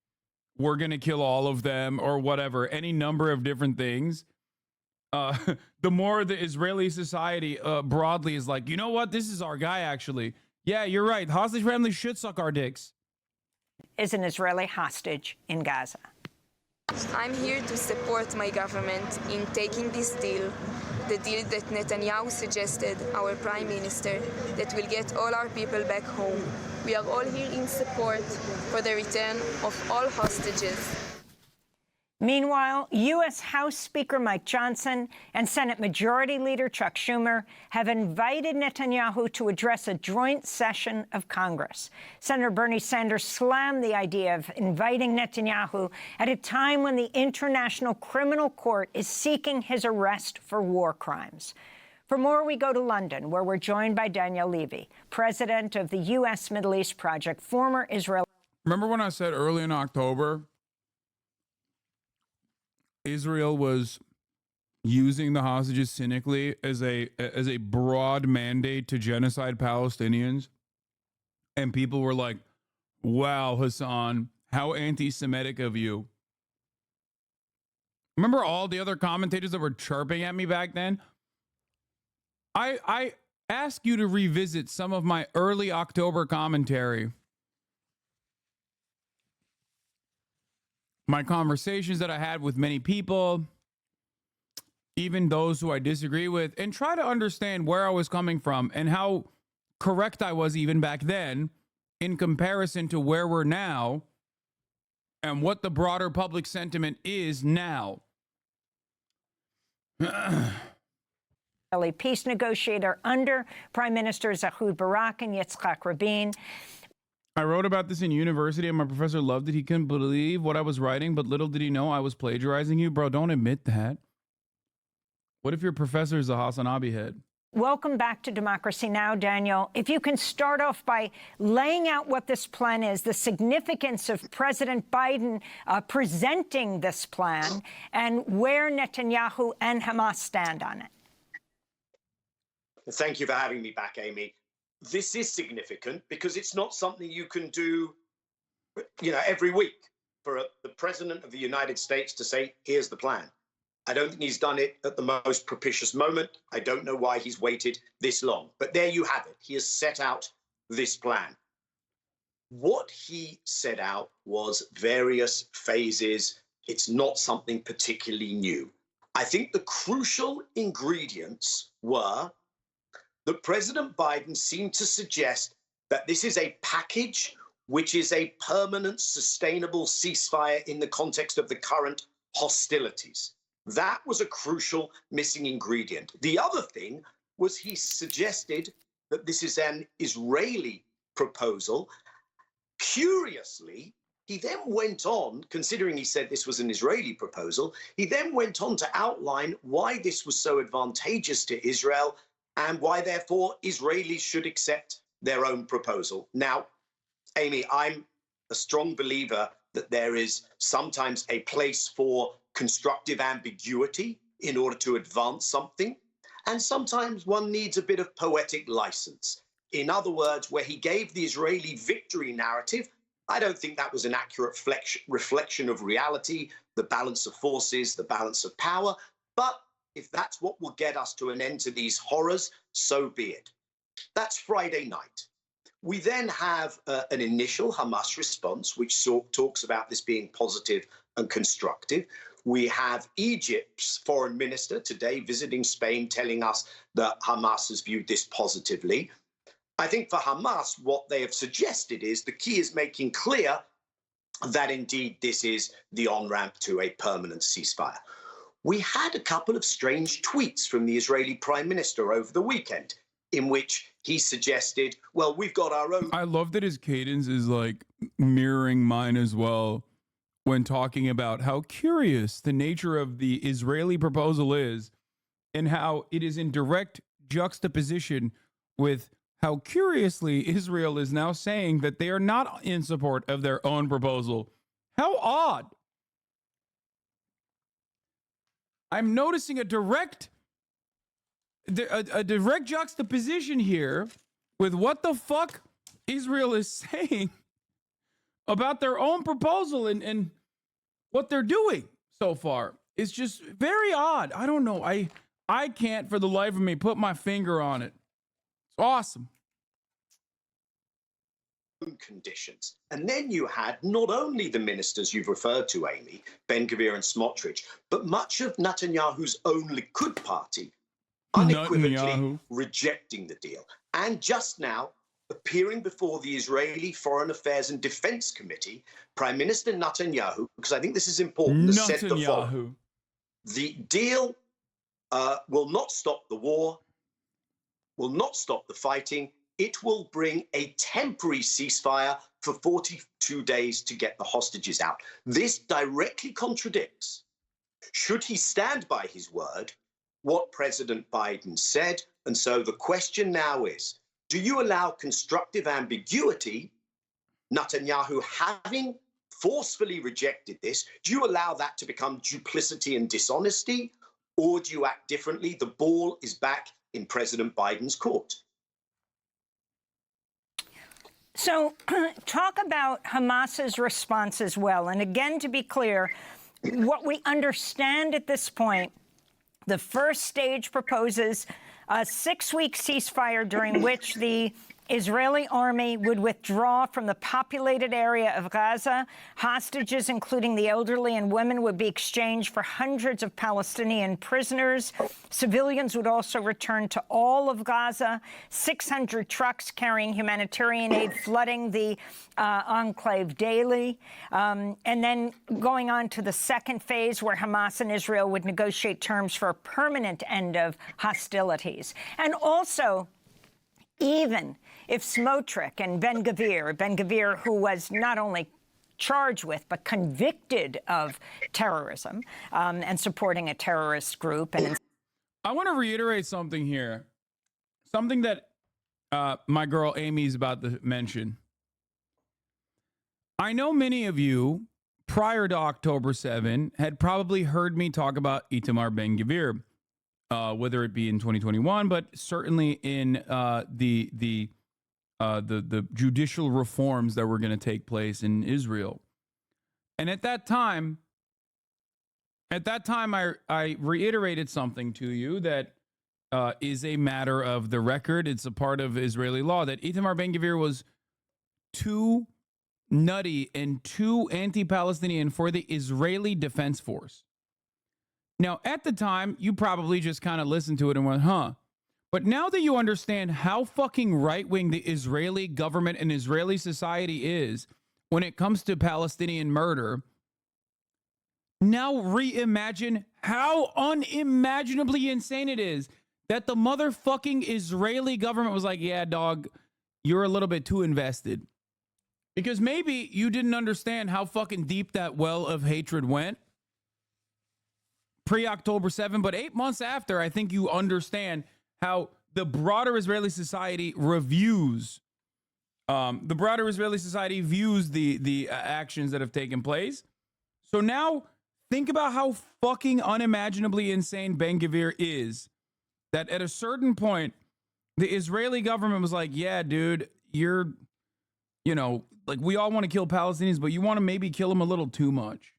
we're going to kill all of them or whatever, any number of different things, the more the Israeli society broadly is like, you know what? This is our guy, actually. Yeah, you're right. Hostage families should suck our dicks. Is an Israeli hostage in Gaza. I'm here to support my government in taking this deal, the deal that Netanyahu suggested, our prime minister, that will get all our people back home. We are all here in support for the return of all hostages. Meanwhile, U.S. House Speaker Mike Johnson and Senate Majority Leader Chuck Schumer have invited Netanyahu to address a joint session of Congress. Senator Bernie Sanders slammed the idea of inviting Netanyahu at a time when the International Criminal Court is seeking his arrest for war crimes. For more, we go to London, where we're joined by Daniel Levy, president of the U.S. Middle East Project, former Israel. Remember when I said early in October, Israel was using the hostages cynically as a broad mandate to genocide Palestinians? And people were like, wow, Hassan, how anti-Semitic of you. Remember all the other commentators that were chirping at me back then? I ask you to revisit some of my early October commentary. My conversations that I had with many people, even those who I disagree with, and try to understand where I was coming from and how correct I was even back then in comparison to where we're now and what the broader public sentiment is now. Peace negotiator under Prime Ministers Ehud Barak and Yitzhak Rabin. I wrote about this in university, and my professor loved it. He couldn't believe what I was writing, but little did he know I was plagiarizing you. Bro, don't admit that. What if your professor is a Hasanabi head? Welcome back to Democracy Now!, Daniel. If you can start off by laying out what this plan is, the significance of President Biden presenting this plan, and where Netanyahu and Hamas stand on it. Thank you for having me back, Amy. This is significant because it's not something you can do, every week for the president of the United States to say, here's the plan. I don't think he's done it at the most propitious moment. I don't know why he's waited this long. But there you have it. He has set out this plan. What he set out was various phases. It's not something particularly new. I think the crucial ingredients were that President Biden seemed to suggest that this is a package which is a permanent, sustainable ceasefire in the context of the current hostilities. That was a crucial missing ingredient. The other thing was he suggested that this is an Israeli proposal. Curiously, he then went on, considering he said this was an Israeli proposal, he then went on to outline why this was so advantageous to Israel and why, therefore, Israelis should accept their own proposal. Now, Amy, I'm a strong believer that there is sometimes a place for constructive ambiguity in order to advance something, and sometimes one needs a bit of poetic license. In other words, where he gave the Israeli victory narrative, I don't think that was an accurate reflection of reality, the balance of forces, the balance of power, but if that's what will get us to an end to these horrors, so be it. That's Friday night. We then have an initial Hamas response, which talks about this being positive and constructive. We have Egypt's foreign minister today visiting Spain, telling us that Hamas has viewed this positively. I think for Hamas, what they have suggested is the key is making clear that indeed this is the on-ramp to a permanent ceasefire. We had a couple of strange tweets from the Israeli prime minister over the weekend in which he suggested, well, we've got our own. I love that his cadence is like mirroring mine as well when talking about how curious the nature of the Israeli proposal is and how it is in direct juxtaposition with how curiously Israel is now saying that they are not in support of their own proposal. How odd. I'm noticing a direct juxtaposition here with what the fuck Israel is saying about their own proposal. And what they're doing so far is just very odd. I don't know. I can't for the life of me put my finger on it. It's awesome. Conditions. And then you had not only the ministers you've referred to, Amy, Ben-Gvir and Smotrich, but much of Netanyahu's own Likud party unequivocally rejecting the deal. And just now, appearing before the Israeli Foreign Affairs and Defense Committee, Prime Minister Netanyahu, because I think this is important, said the following: the deal will not stop the war, will not stop the fighting. It will bring a temporary ceasefire for 42 days to get the hostages out. This directly contradicts, should he stand by his word, what President Biden said. And so the question now is, do you allow constructive ambiguity, Netanyahu having forcefully rejected this, do you allow that to become duplicity and dishonesty, or do you act differently? The ball is back in President Biden's court. So talk about Hamas's response as well. And again, to be clear, what we understand at this point, the first stage proposes a 6-week ceasefire during which the Israeli army would withdraw from the populated area of Gaza. Hostages, including the elderly and women, would be exchanged for hundreds of Palestinian prisoners. Civilians would also return to all of Gaza. 600 trucks carrying humanitarian aid flooding the enclave daily. And then going on to the second phase, where Hamas and Israel would negotiate terms for a permanent end of hostilities. And also, even if Smotrich and Ben-Gvir, who was not only charged with but convicted of terrorism and supporting a terrorist group. And I want to reiterate something here, something that my girl Amy's about to mention. I know many of you prior to October 7 had probably heard me talk about Itamar Ben-Gvir. Whether it be in 2021, but certainly in the judicial reforms that were going to take place in Israel. And at that time, I reiterated something to you that is a matter of the record. It's a part of Israeli law that Itamar Ben-Gvir was too nutty and too anti-Palestinian for the Israeli Defense Force. Now, at the time, you probably just kind of listened to it and went, huh. But now that you understand how fucking right-wing the Israeli government and Israeli society is when it comes to Palestinian murder, now reimagine how unimaginably insane it is that the motherfucking Israeli government was like, yeah, dog, you're a little bit too invested. Because maybe you didn't understand how fucking deep that well of hatred went pre-October 7, but 8 months after, I think you understand how the broader Israeli society views the actions that have taken place. So now think about how fucking unimaginably insane Ben-Gvir is, that at a certain point, the Israeli government was like, yeah, dude, you're, like, we all want to kill Palestinians, but you want to maybe kill them a little too much.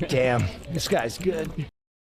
Damn, this guy's good.